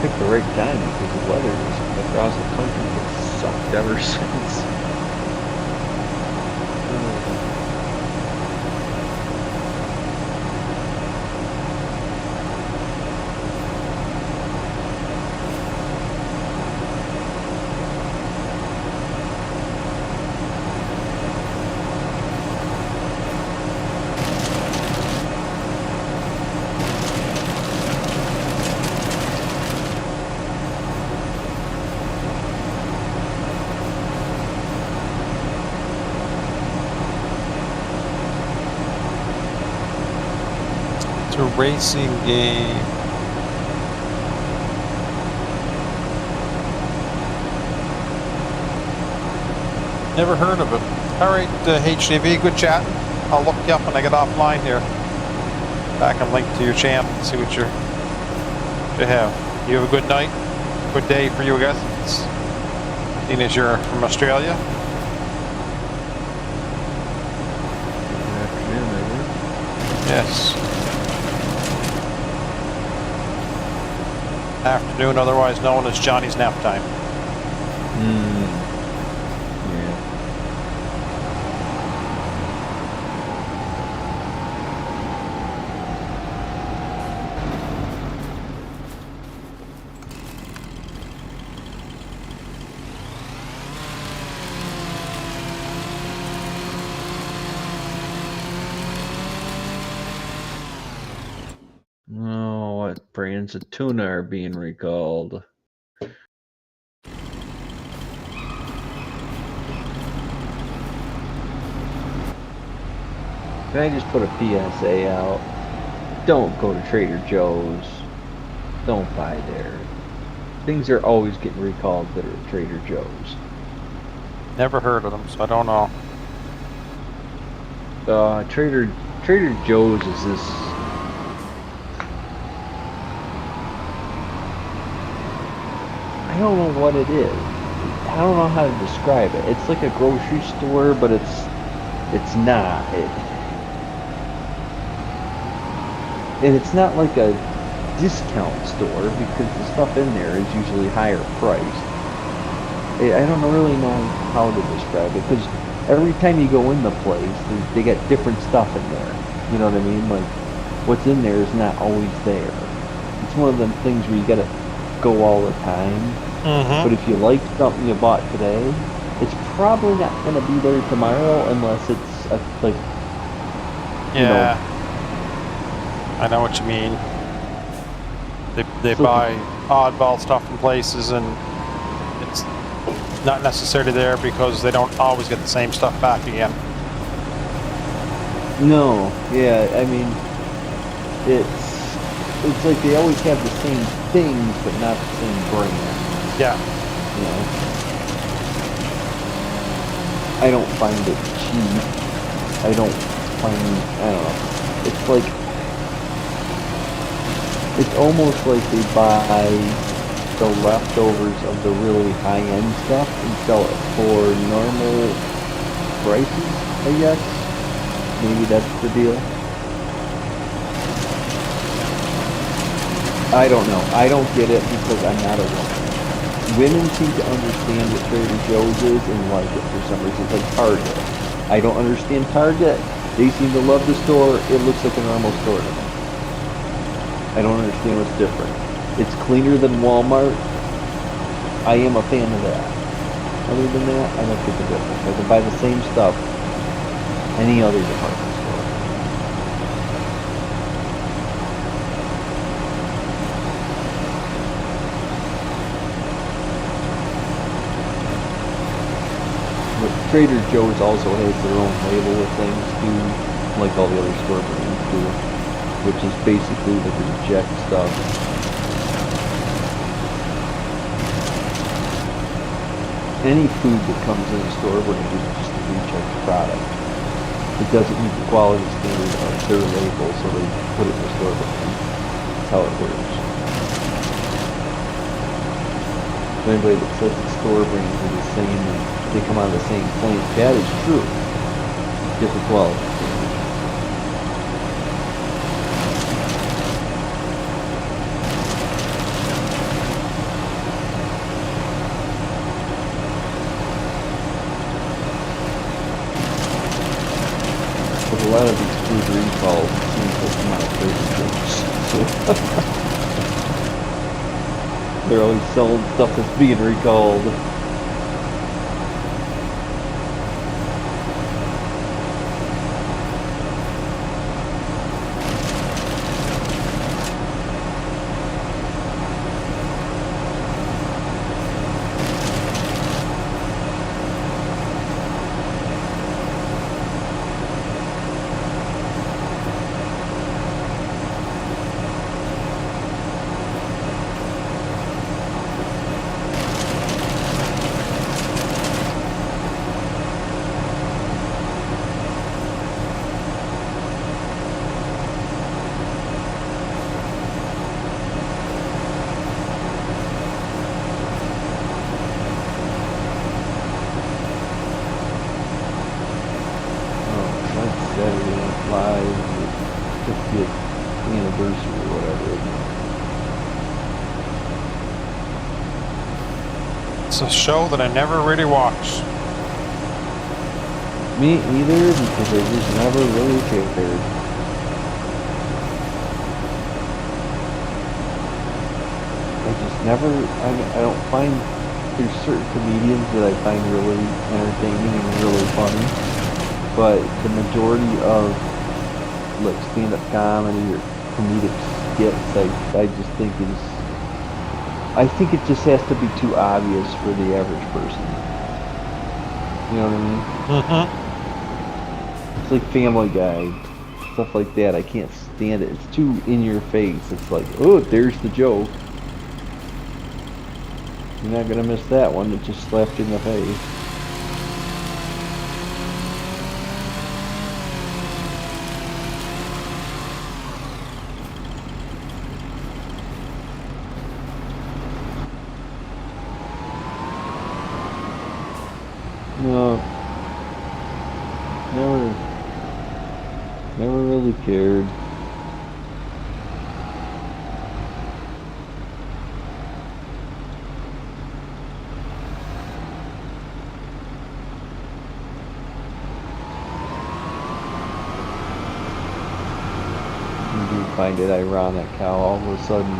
picked the right time because the weather is across the country has sucked ever since. It's a racing game. Never heard of it. Alright, HDV, good chat. I'll look you up when I get offline here. Back and link to your channel and see what you have. You have a good night. Good day for you guys. Seeing as you're from Australia. Good afternoon, I guess. Yes. Afternoon, otherwise known as Johnny's nap time. Yeah. Oh, what brands of tuna are being recalled? Can I just put a PSA out? Don't go to Trader Joe's. Don't buy there. Things are always getting recalled that are at Trader Joe's. Never heard of them, so I don't know. Trader Joe's is this. I don't know what it is. I don't know how to describe it. It's like a grocery store, but it's not. And it's not like a discount store because the stuff in there is usually higher priced. I don't really know how to describe it because every time you go in the place, they got different stuff in there. You know what I mean? Like what's in there is not always there. It's one of them things where you gotta go all the time. Mm-hmm. But if you like something you bought today, it's probably not gonna be there tomorrow unless it's like. Yeah. I know what you mean. They So- buy oddball stuff in places and it's not necessarily there because they don't always get the same stuff back again. No, yeah, I mean, it's like they always have the same things, but not the same brand. Yeah. You know, I don't find it cheap. I don't know. It's like it's almost like they buy the leftovers of the really high-end stuff and sell it for normal prices, I guess. Maybe that's the deal. I don't know. I don't get it because I'm not a woman. Women seem to understand what Trader Joe's is and like it for some reason. It's like Target. I don't understand Target. They seem to love the store. It looks like a normal store to me. I don't understand what's different. It's cleaner than Walmart. I am a fan of that. Other than that, I don't get the difference. I can buy the same stuff any other department store. But Trader Joe's also has their own label of things too, like all the other store brands do, which is basically the reject stuff. Any food that comes in a store brand is just a reject product. It doesn't meet the quality standard of their label, so they put it in the store brand. That's how it works. Anybody that says the store brands are the same and they come out of the same plant, that is true. Different quality standard. I'm out of paper clips. They're always selling stuff that's being recalled. Saturday Night Live, the 50th anniversary or whatever. It's a show that I never really watched. Me either, because I just never really cared. I just never, I don't find, there's certain comedians that I find really entertaining and really funny. But the majority of like stand-up comedy or comedic skits, I just think I think it just has to be too obvious for the average person. You know what I mean? It's like Family Guy, stuff like that. I can't stand it. It's too in your face. It's like, oh, there's the joke. You're not gonna miss that one. It just slapped you in the face. No, never really cared. You do find it ironic how all of a sudden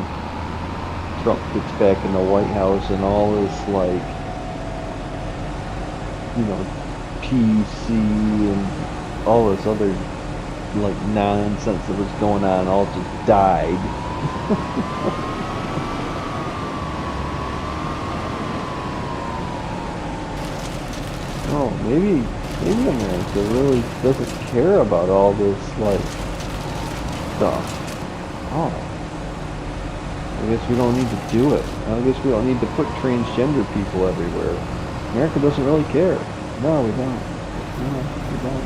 Trump gets back in the White House and all this like, you know, PC and all this other like nonsense that was going on all just died. Oh, maybe America really doesn't care about all this like stuff. Oh, I guess we don't need to do it. I guess we don't need to put transgender people everywhere. America doesn't really care. No, we don't. No, we don't.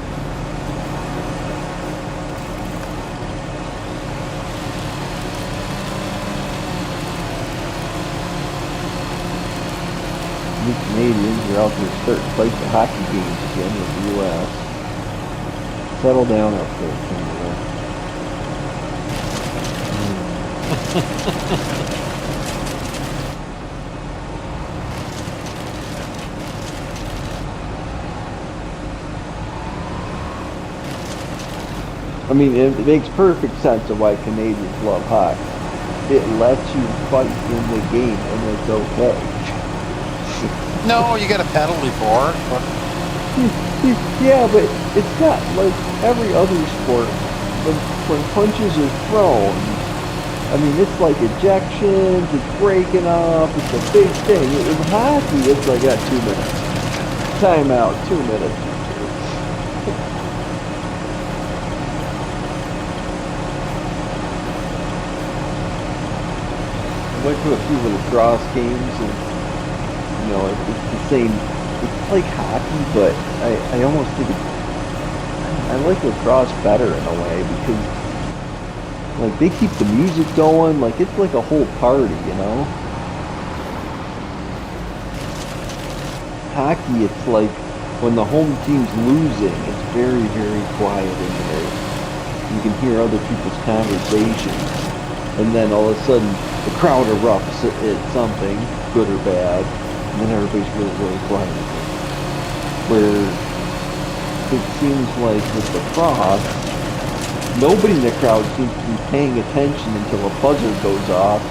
You Canadians are out there starting to fight the hockey games again with the U.S. Settle down up there, Canada. I mean, it makes perfect sense of why Canadians love hockey. It lets you fight in the game, and it's okay. No, you get a penalty for it, but Yeah, but it's not like every other sport. When punches are thrown, I mean, it's like ejections, it's breaking up, it's a big thing. In hockey, it's like, 2 minutes. Timeout, 2 minutes. I went to a few little cross games, and you know, it's the same. It's like hockey, but I almost think I like lacrosse better in a way because like they keep the music going, like it's like a whole party, you know. Hockey, it's like when the home team's losing, it's very, very quiet in there. You can hear other people's conversations, and then all of a sudden the crowd erupts at something, good or bad, and then everybody's really, really quiet. Where it seems like with lacrosse, nobody in the crowd seems to be paying attention until a buzzer goes off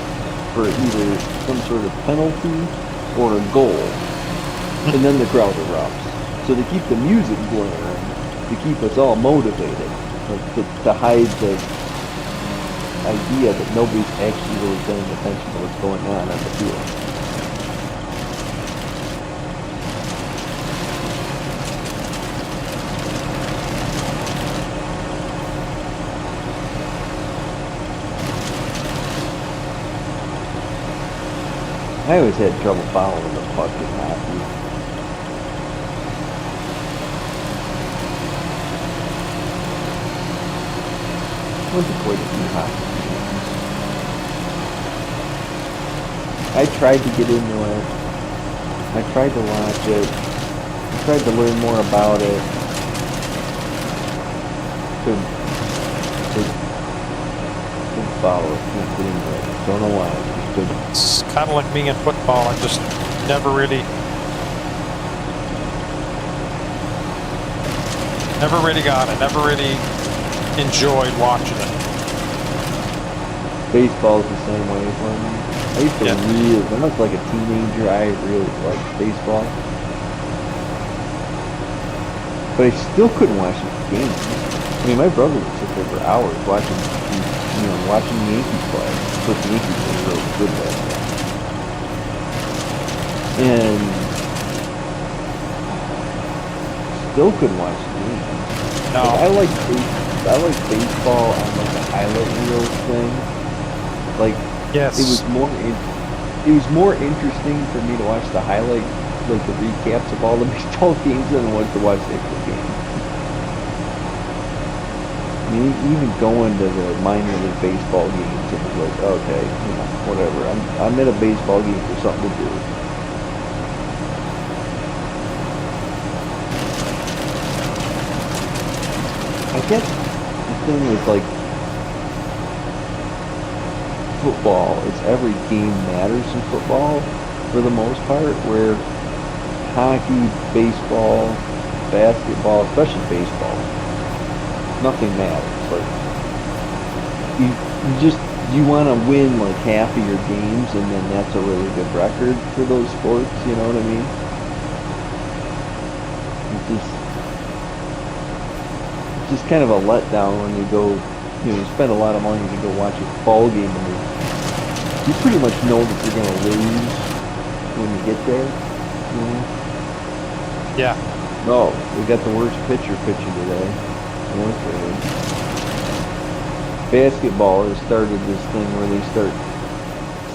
for either some sort of penalty or a goal. And then the crowd erupts. So they keep the music blaring to keep us all motivated, like to hide the idea that nobody's actually really paying attention to what's going on the field. I always had trouble following the puck in hockey. Went to quite a few hockey games. I tried to get into it. I tried to watch it. I tried to learn more about it. Couldn't follow it. Couldn't get into it. Don't know why. It's kind of like me in football. I just never really got it. Never really enjoyed watching it. Baseball's the same way for me. I used to really, when I was like a teenager, I really liked baseball. But I still couldn't watch the games. I mean, my brother would sit there for hours watching the Yankees play. But the Yankees were really good last year. And still couldn't watch the games. No. Like, I like baseball on like a highlight reel thing. Like, yes, it was more interesting for me to watch the highlight, like the recaps of all the baseball games than it was to watch the actual game. I mean, even going to the minor league baseball games, it was like, okay, whatever. I'm at a baseball game for something to do. I guess the thing with like football is every game matters in football for the most part, where hockey, baseball, basketball, especially baseball, nothing matters. Like you want to win like half of your games, and then that's a really good record for those sports. You know what I mean? It's just kind of a letdown when you go, you spend a lot of money to go watch a ball game, and you pretty much know that you're going to lose when you get there. Yeah. No, we got the worst pitcher pitching today. Basketball has started this thing where they start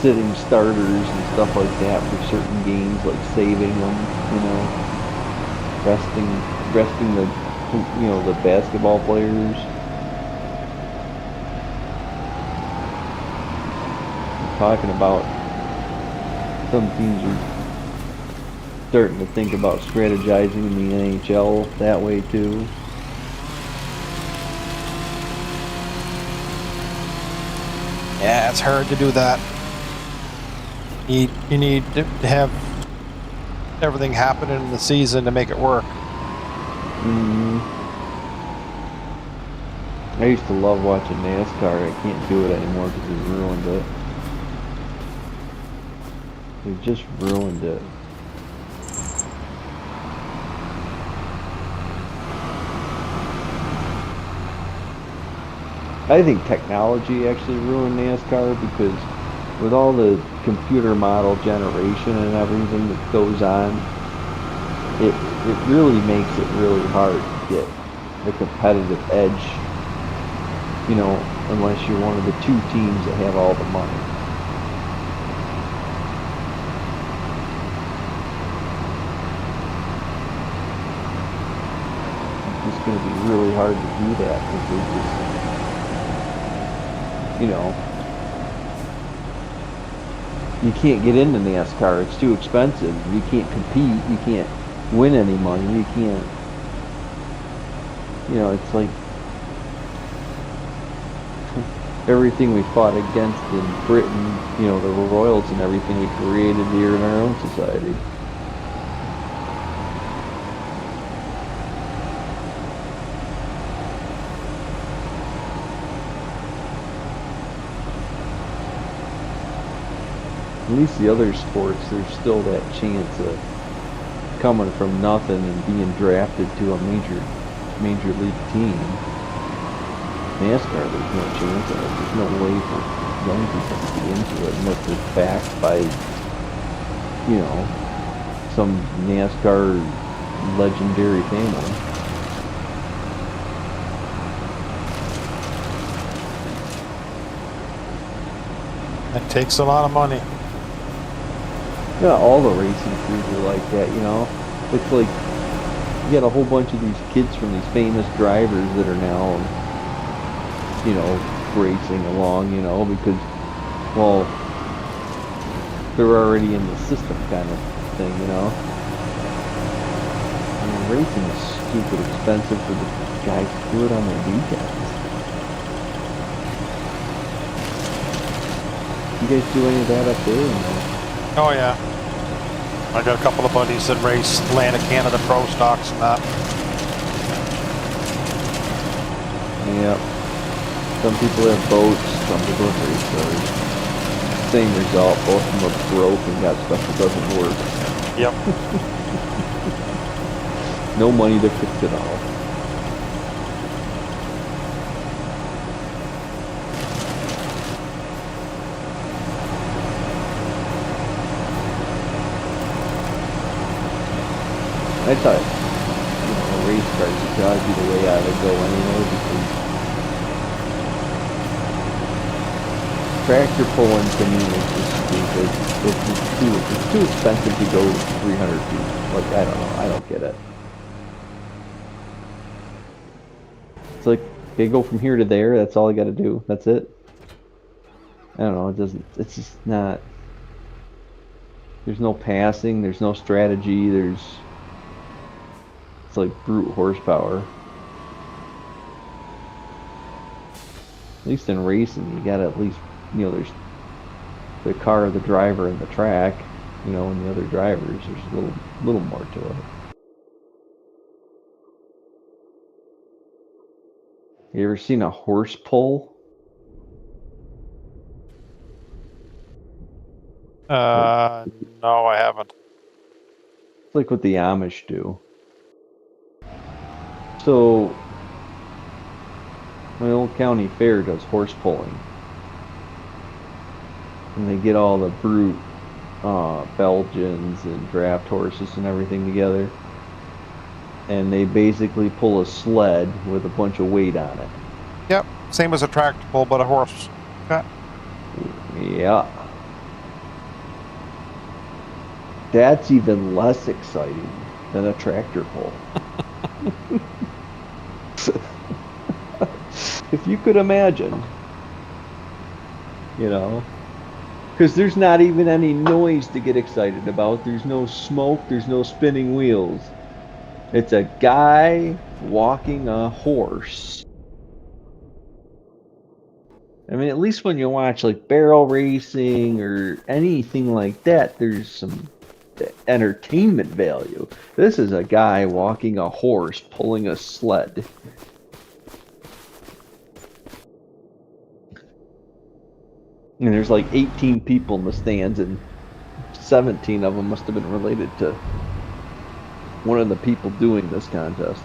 sitting starters and stuff like that for certain games, like saving them, resting the basketball players. Talking about some teams are starting to think about strategizing in the NHL that way too. Yeah, it's hard to do that. You need to have everything happening in the season to make it work. I used to love watching NASCAR. I can't do it anymore because they ruined it. They just ruined it. I think technology actually ruined NASCAR, because with all the computer model generation and everything that goes on, it really makes it really hard to get the competitive edge, unless you're one of the two teams that have all the money. It's going to be really hard to do that, because they just, you can't get into NASCAR. It's too expensive. You can't compete. You can't win any money. You can't, it's like everything we fought against in Britain, the royals and everything we created here in our own society. At least the other sports, there's still that chance of coming from nothing and being drafted to a major league team. NASCAR, there's no chance of it. There's no way for young people to get into it unless they're backed by, you know, some NASCAR legendary family. It takes a lot of money. Yeah, all the racing crews are like that, you know. It's like you got a whole bunch of these kids from these famous drivers that are now, you know, racing along, you know, because, well, they're already in the system kind of thing, you know. I mean, racing is stupid expensive for the guys to do it on their weekends. You guys do any of that up there? Oh yeah. I got a couple of buddies that race Atlantic Canada Pro Stocks and that. Yeah. Some people have boats, some people have race cars. Same result, both of them are broke and got stuff that doesn't work. Yep. No money to fix it all. I thought, you know, race cars would probably be the way I would go anyway, because tractor pulling to me is just stupid. It's too expensive to go 300 feet. Like, I don't know, I don't get it. It's like, they go from here to there, that's all I gotta do, that's it. I don't know, it's just not, there's no passing, there's no strategy, it's like brute horsepower. At least in racing, you gotta at least, you know, there's the car, the driver, and the track, you know, and the other drivers. There's a little more to it. You ever seen a horse pull? No, I haven't. It's like what the Amish do. So, my old county fair does horse pulling. And they get all the brute Belgians and draft horses and everything together. And they basically pull a sled with a bunch of weight on it. Yep, same as a tractor pull, but a horse. Okay. Yeah. That's even less exciting than a tractor pull. If you could imagine, you know, because there's not even any noise to get excited about. There's no smoke, there's no spinning wheels. It's a guy walking a horse. I mean, at least when you watch like barrel racing or anything like that, there's some entertainment value. This is a guy walking a horse pulling a sled. And there's like 18 people in the stands, and 17 of them must have been related to one of the people doing this contest.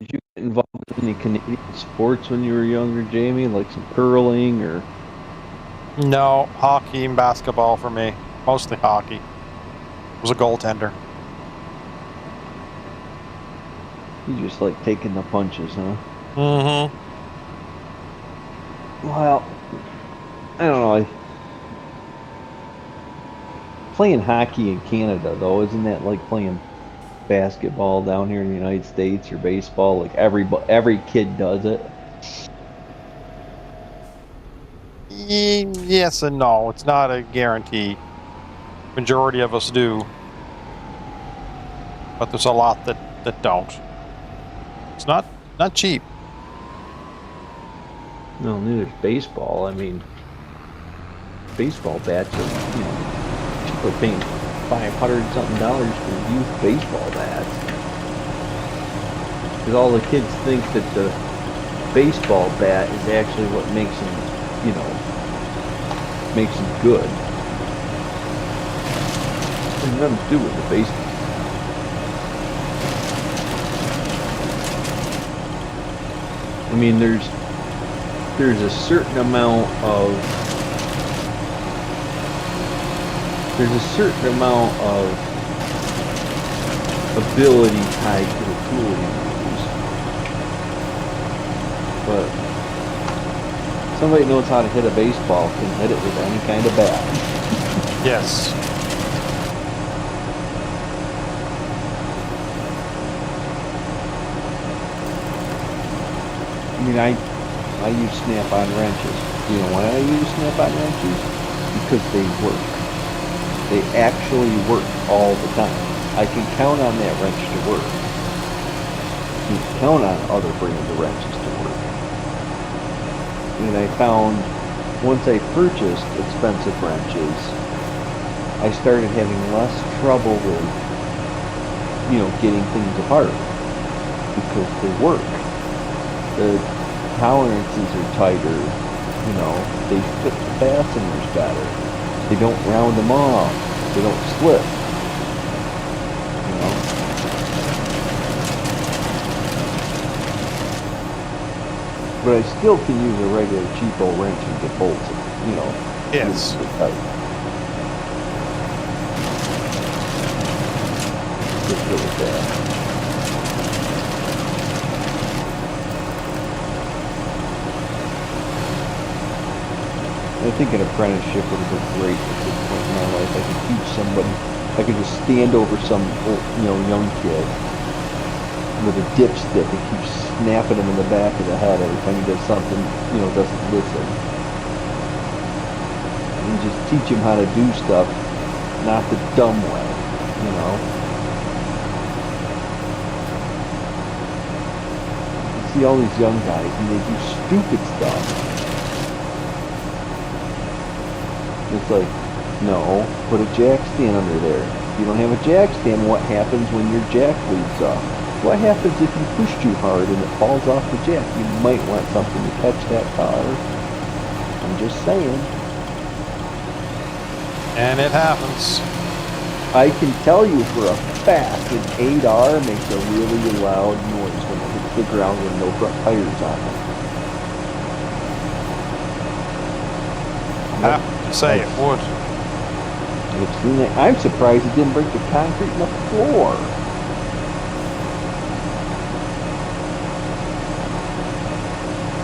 Did you get involved in any Canadian sports when you were younger, Jamie? Like some curling or? No, hockey and basketball for me. Mostly hockey. Was a goaltender. You just like taking the punches, huh? Mm-hmm. Well, I don't know. Playing hockey in Canada, though, isn't that like playing basketball down here in the United States or baseball? Like every kid does it. Yes and no. It's not a guarantee. Majority of us do, but there's a lot that don't. It's not cheap. No, neither's baseball. I mean, baseball bats are, people are paying $500 something for used baseball bats. Because all the kids think that the baseball bat is actually what makes them, makes them good. It has nothing to do with the baseball. I mean, there's a certain amount of ability tied to the tool you use, but somebody knows how to hit a baseball can hit it with any kind of bat. Yes. I mean, I use snap-on wrenches. You know why I use snap-on wrenches? Because they work. They actually work all the time. I can count on that wrench to work. You can count on other brands of wrenches to work. And I found once I purchased expensive wrenches, I started having less trouble with, getting things apart because they work. The tolerances are tighter, they fit the fasteners better. They don't round them off. They don't slip. But I still can use a regular cheap old wrench and get bolts, Yes. really tight. Get rid of that. I think an apprenticeship would have been great at this point in my life. I could teach somebody. I could just stand over some, young kid with a dipstick and keep snapping him in the back of the head every time he does something, doesn't listen. And just teach him how to do stuff, not the dumb way, You see all these young guys and they do stupid stuff. It's like, no, put a jack stand under there. If you don't have a jack stand, what happens when your jack leads off? What happens if you push too hard and it falls off the jack? You might want something to catch that car. I'm just saying. And it happens. I can tell you for a fact an 8R makes a really loud noise when it hits the ground with no front tires on it. I have to say it would. I'm surprised it didn't break the concrete in the floor.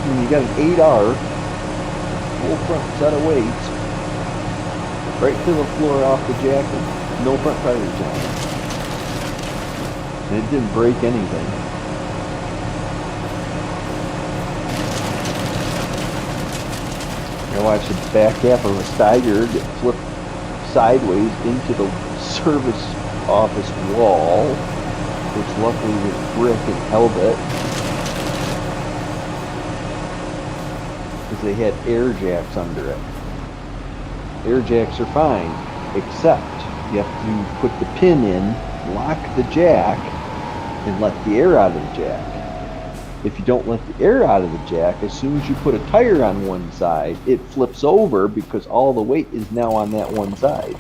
I mean, you got an 8R, full front set of weights, right to the floor off the jacket, no front tires on it. And it didn't break anything. I watched the back half of a Steiger get flipped sideways into the service office wall, which luckily was brick and held it. Because they had air jacks under it. Air jacks are fine, except you have to put the pin in, lock the jack, and let the air out of the jack. If you don't let the air out of the jack, as soon as you put a tire on one side, it flips over because all the weight is now on that one side.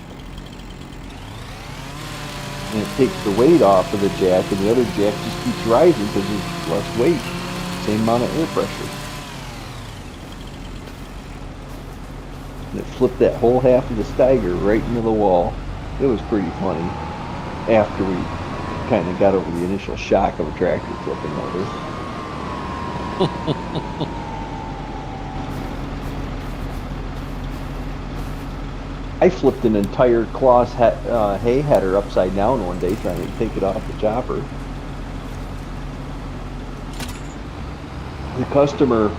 And it takes the weight off of the jack, and the other jack just keeps rising because there's less weight. Same amount of air pressure. And it flipped that whole half of the Steiger right into the wall. It was pretty funny after we kind of got over the initial shock of a tractor flipping over. I flipped an entire Claas hay header upside down one day trying to take it off the chopper. The customer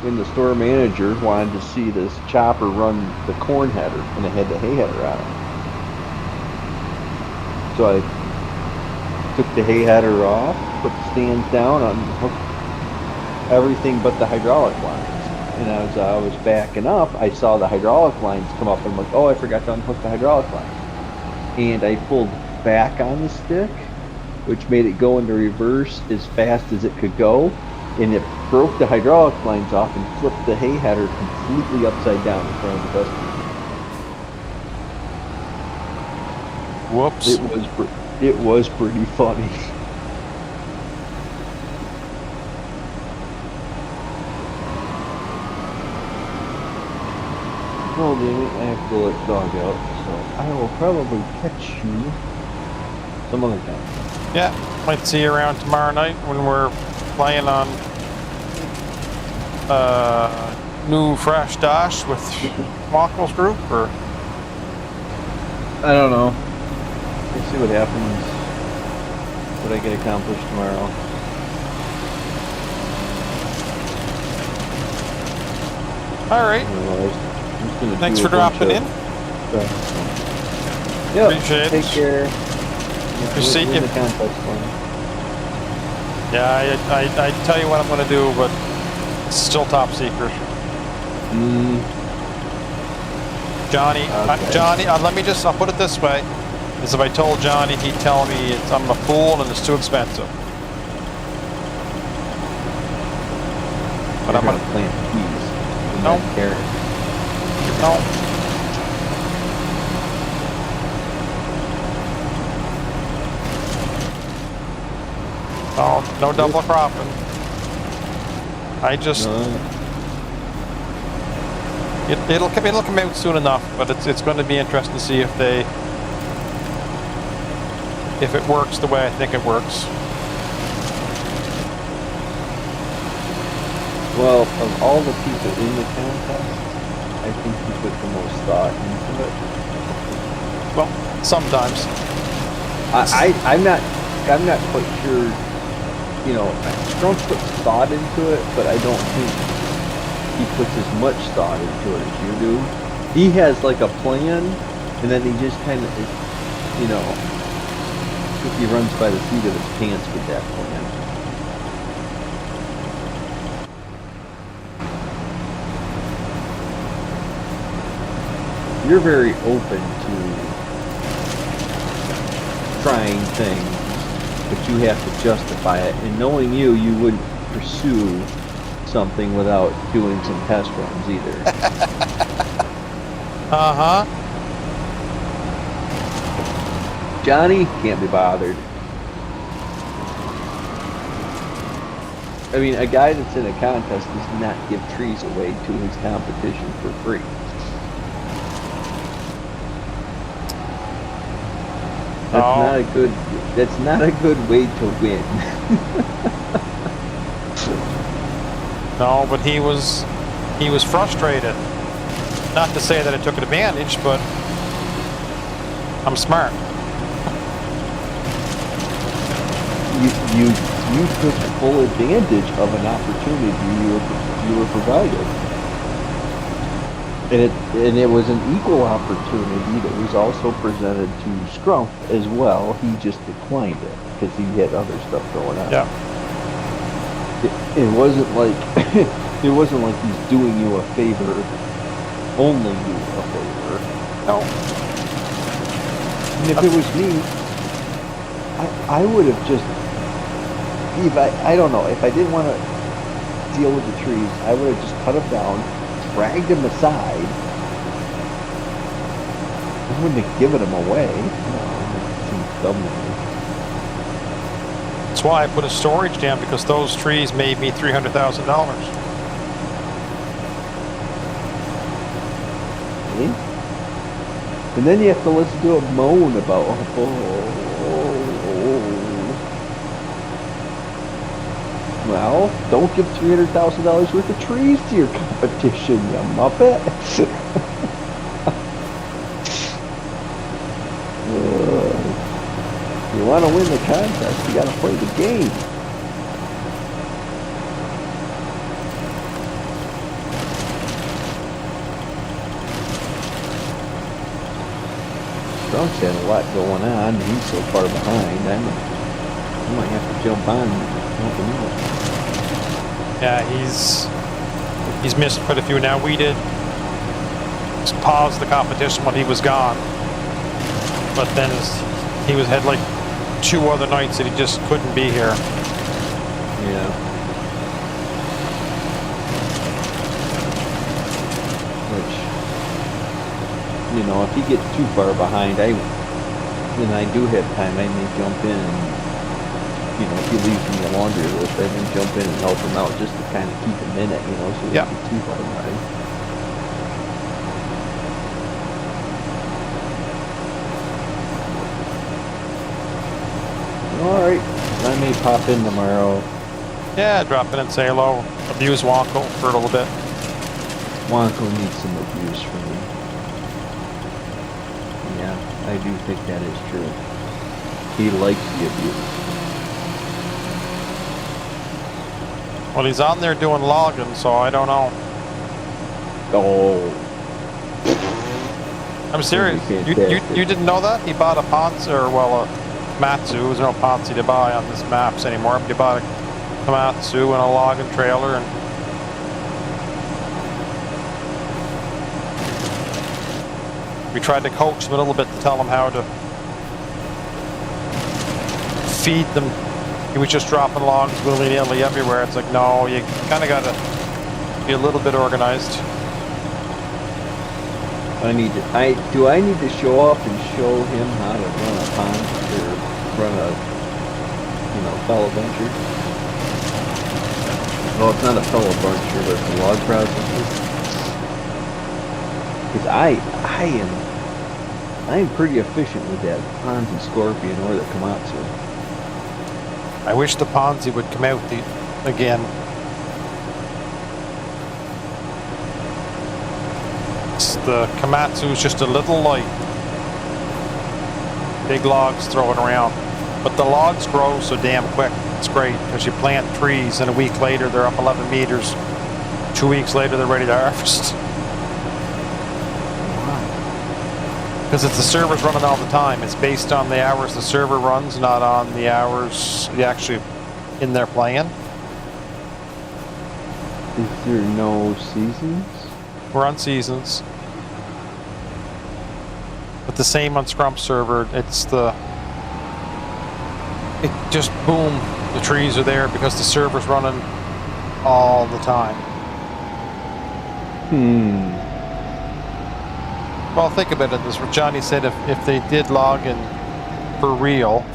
and the store manager wanted to see this chopper run the corn header, and it had the hay header on it. So I took the hay header off, put the stands down, unhooked everything but the hydraulic lines. And as I was backing up, I saw the hydraulic lines come up, and I'm like, oh, I forgot to unhook the hydraulic lines. And I pulled back on the stick, which made it go into reverse as fast as it could go, and it broke the hydraulic lines off and flipped the hay header completely upside down in front of the customer. Whoops. It was pretty funny. Well, Damien, I have to let the dog out, so I will probably catch you some other time. Yeah, might see you around tomorrow night when we're playing on new Fresh Dash with Mockles group, or I don't know. We'll see what happens, what I get accomplished tomorrow. all right. I'm just gonna Thanks do for a bunch dropping of in. stuff. Yep, Appreciate take it. care. See Win you. the contest for me. Yeah, I tell you what I'm going to do, but it's still top secret. Johnny, Okay. Johnny, let me just, I'll put it this way. Is if I told Johnny, he'd tell me I'm a fool and it's too expensive. But You're I'm gonna gonna, plant peas in No. that carrot. no. No double cropping. I just, it'll come out soon enough, but it's going to be interesting to see if it works the way I think it works. Well, of all the people in the contest, I think you put the most thought into it. Well, sometimes. I'm not quite sure. You know, Strunk puts thought into it, but I don't think he puts as much thought into it as you do. He has like a plan, and then he just kind of, you know, he runs by the seat of his pants with that plan. You're very open to trying things, but you have to justify it. And knowing you, you wouldn't pursue something without doing some test runs either. Uh-huh. Johnny can't be bothered. I mean, a guy that's in a contest does not give trees away to his competition for free. That's not a good way to win. No, but he was frustrated. Not to say that I took advantage, but I'm smart. You took full advantage of an opportunity you were provided. And it was an equal opportunity that was also presented to Scrump as well. He just declined it because he had other stuff going on. Yeah. It wasn't like he's doing you a favor, only you a favor. No. And if it was me, I would have just, I don't know, if I didn't want to deal with the trees, I would have just cut them down, dragged them aside. I wouldn't have given them away. No, it seems dumb to me. That's why I put a storage down, because those trees made me $300,000. See? And then you have to listen to it moan about, Well, don't give $300,000 worth of trees to your competition, you muppet. You want to win the contest, you got to play the game. Trunk's had a lot going on, and he's so far behind. I might have to jump on and help him out. Yeah, he's missed quite a few now. We did pause the competition when he was gone, but then he had like 2 other nights that he just couldn't be here. Yeah. Which, you know, if he gets too far behind, and I do have time, I may jump in and, you know, if he leaves me a laundry list, I may jump in and help him out just to kind of keep him in it, you know, so he Yeah. doesn't get too far behind. Alright, I may pop in tomorrow. Yeah, drop in and say hello. Abuse Wonko for a little bit. Wonko needs some abuse from me. Yeah, I do think that is true. He likes the abuse. Well, he's on there doing logging, so I don't know. Oh, I'm serious. You didn't know that? He bought a Ponzi, or well, a Komatsu. There's no Ponzi to buy on this maps anymore. But he bought a Komatsu and a logging trailer, and we tried to coach him a little bit to tell him how to feed them. He was just dropping logs willy-nilly everywhere. It's like, no, you kind of got to be a little bit organized. do I need to show up and show him how to run a pond or run a, you know, fellow buncher? Well, it's not a fellow buncher, but it's a log processor. Because I am pretty efficient with that Ponzi Scorpion or the Komatsu. I wish the Ponzi would come out again. The Komatsu is just a little light. Big logs throwing around. But the logs grow so damn quick. It's great because you plant trees and a week later they're up 11 meters. 2 weeks later they're ready to harvest. Because it's the server's running all the time. It's based on the hours the server runs, not on the hours you actually in there playing. Is there no seasons? We're on seasons. But the same on Scrump server, it just boom, the trees are there because the server's running all the time. Well, think about it. This is what Johnny said. If they did log in for real,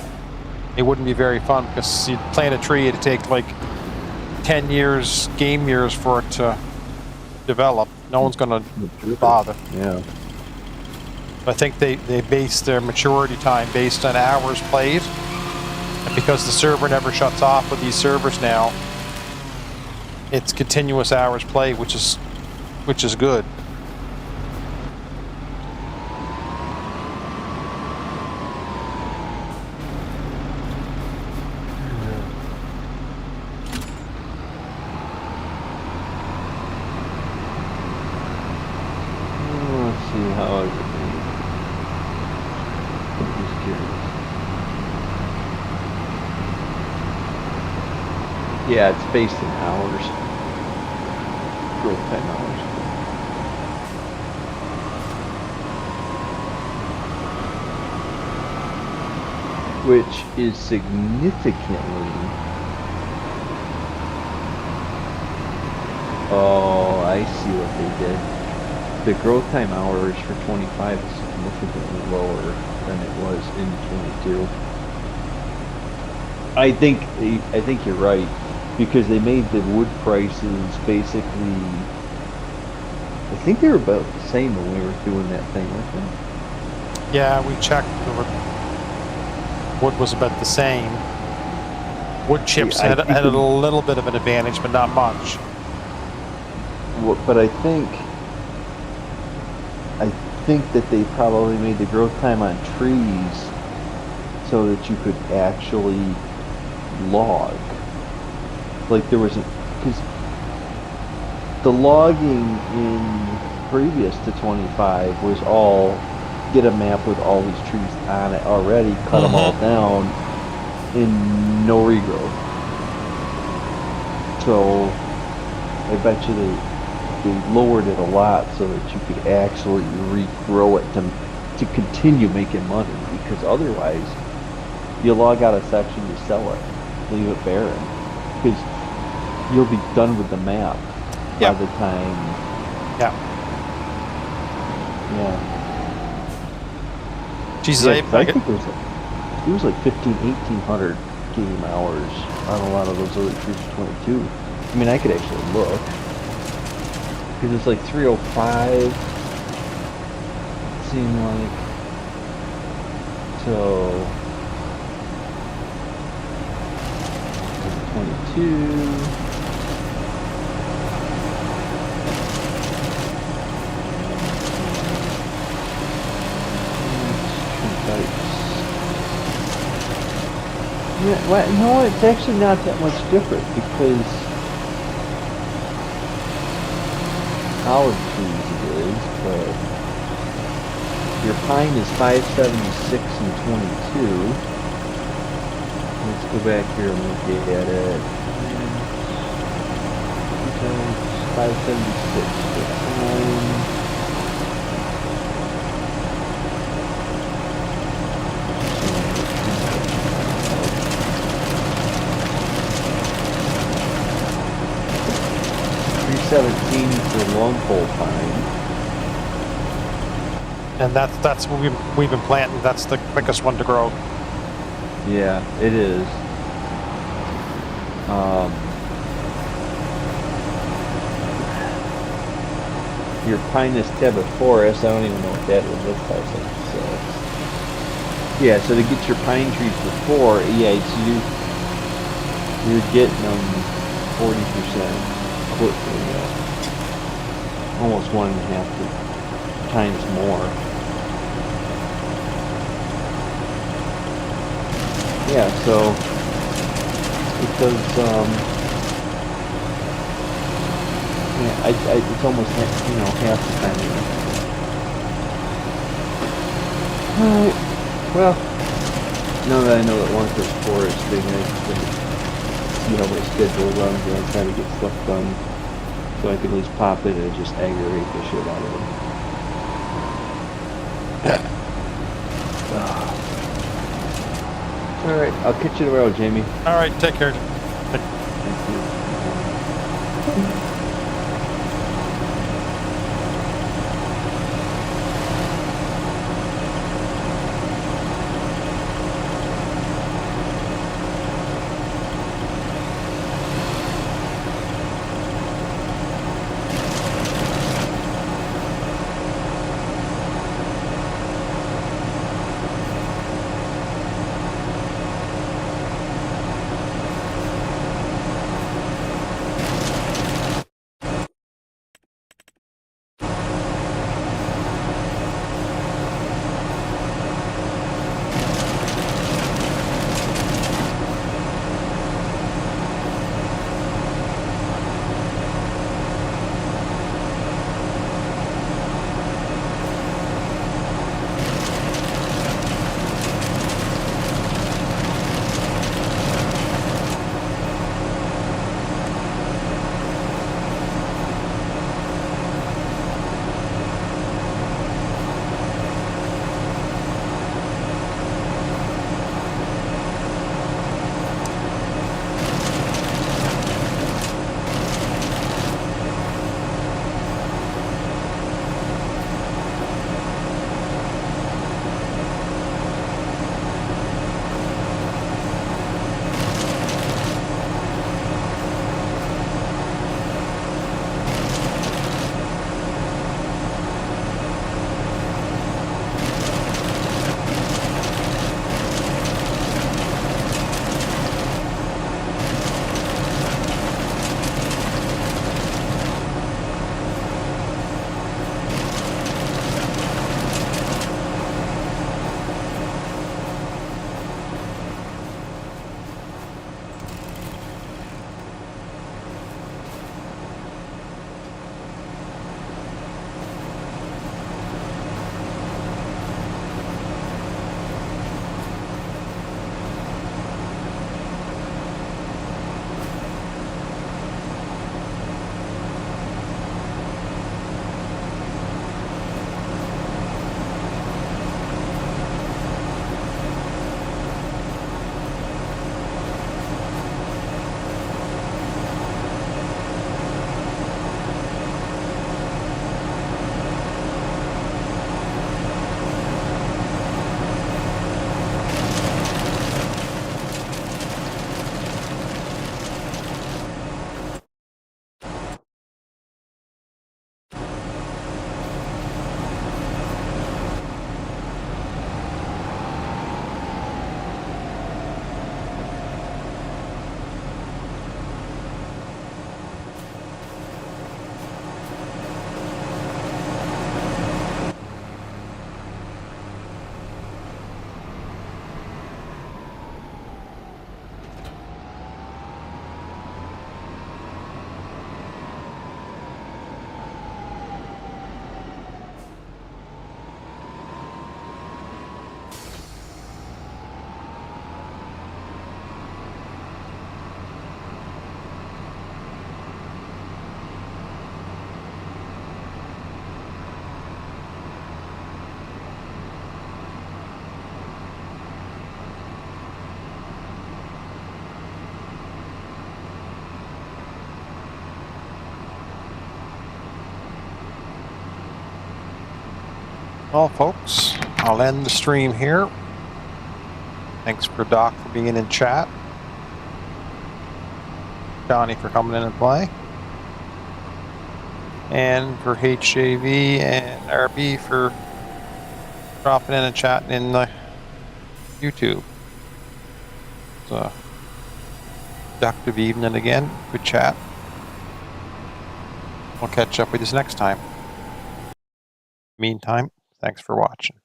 it wouldn't be very fun because you'd plant a tree, it'd take like 10 years, game years for it to develop. No one's going to bother. Yeah. I think they base their maturity time based on hours played. And because the server never shuts off with these servers now, it's continuous hours played, which is good. Let's see, how is it? I'm just curious. Yeah, it's based in hours. Growth time hours. Which is significantly... Oh, I see what they did. The growth time hours for 25 is significantly lower than it was in 22. I think you're right, because they made the wood prices basically. I think they were about the same when we were doing that thing, weren't they? Yeah, we checked. Wood was about the same. Wood chips had a little bit of an advantage, but not much. But I think that they probably made the growth time on trees so that you could actually log. Like there was because the logging in previous to 25 was all get a map with all these trees on it already, cut them all down, and no regrowth. So I bet you they lowered it a lot so that you could actually regrow it to continue making money, because otherwise you log out a section, you sell it, leave it barren, because you'll be done with the map Yeah. by the time. Yeah. Yeah. Jesus, Yeah, I 'cause I get, think it was like 1,800 game hours on a lot of those other Cruiser 22. I mean, I could actually look, because it's like 305. It seemed like so 22. Yeah, well, no, it's actually not that much different, because college trees it is, but your pine is 576 and 22. Let's go back here and look at it. 576 for pine. $317 for long pole pine. and that's what we've been planting. That's the quickest one to grow. Yeah, it is. Your Pinus tebiforus, I don't even know what that is. That's 576. Yeah, so to get your pine trees before, yeah, it's you're getting them 40% quickly, almost 1.5 times more. Yeah, so it does. Yeah, it's almost half the time. All right. Well, now that I know that Longford Forest thing, I just see how my schedule runs, and I try to get stuff done so I can at least pop it and just aggravate the shit out of it. All right, I'll catch you tomorrow, Jamie. All right, take care. Thank you. Well, folks, I'll end the stream here. Thanks for Doc for being in chat. Johnny for coming in and play. And for HJV and RB for dropping in and chatting in the YouTube. So, productive evening again. Good chat. We'll catch up with you next time. Meantime, thanks for watching.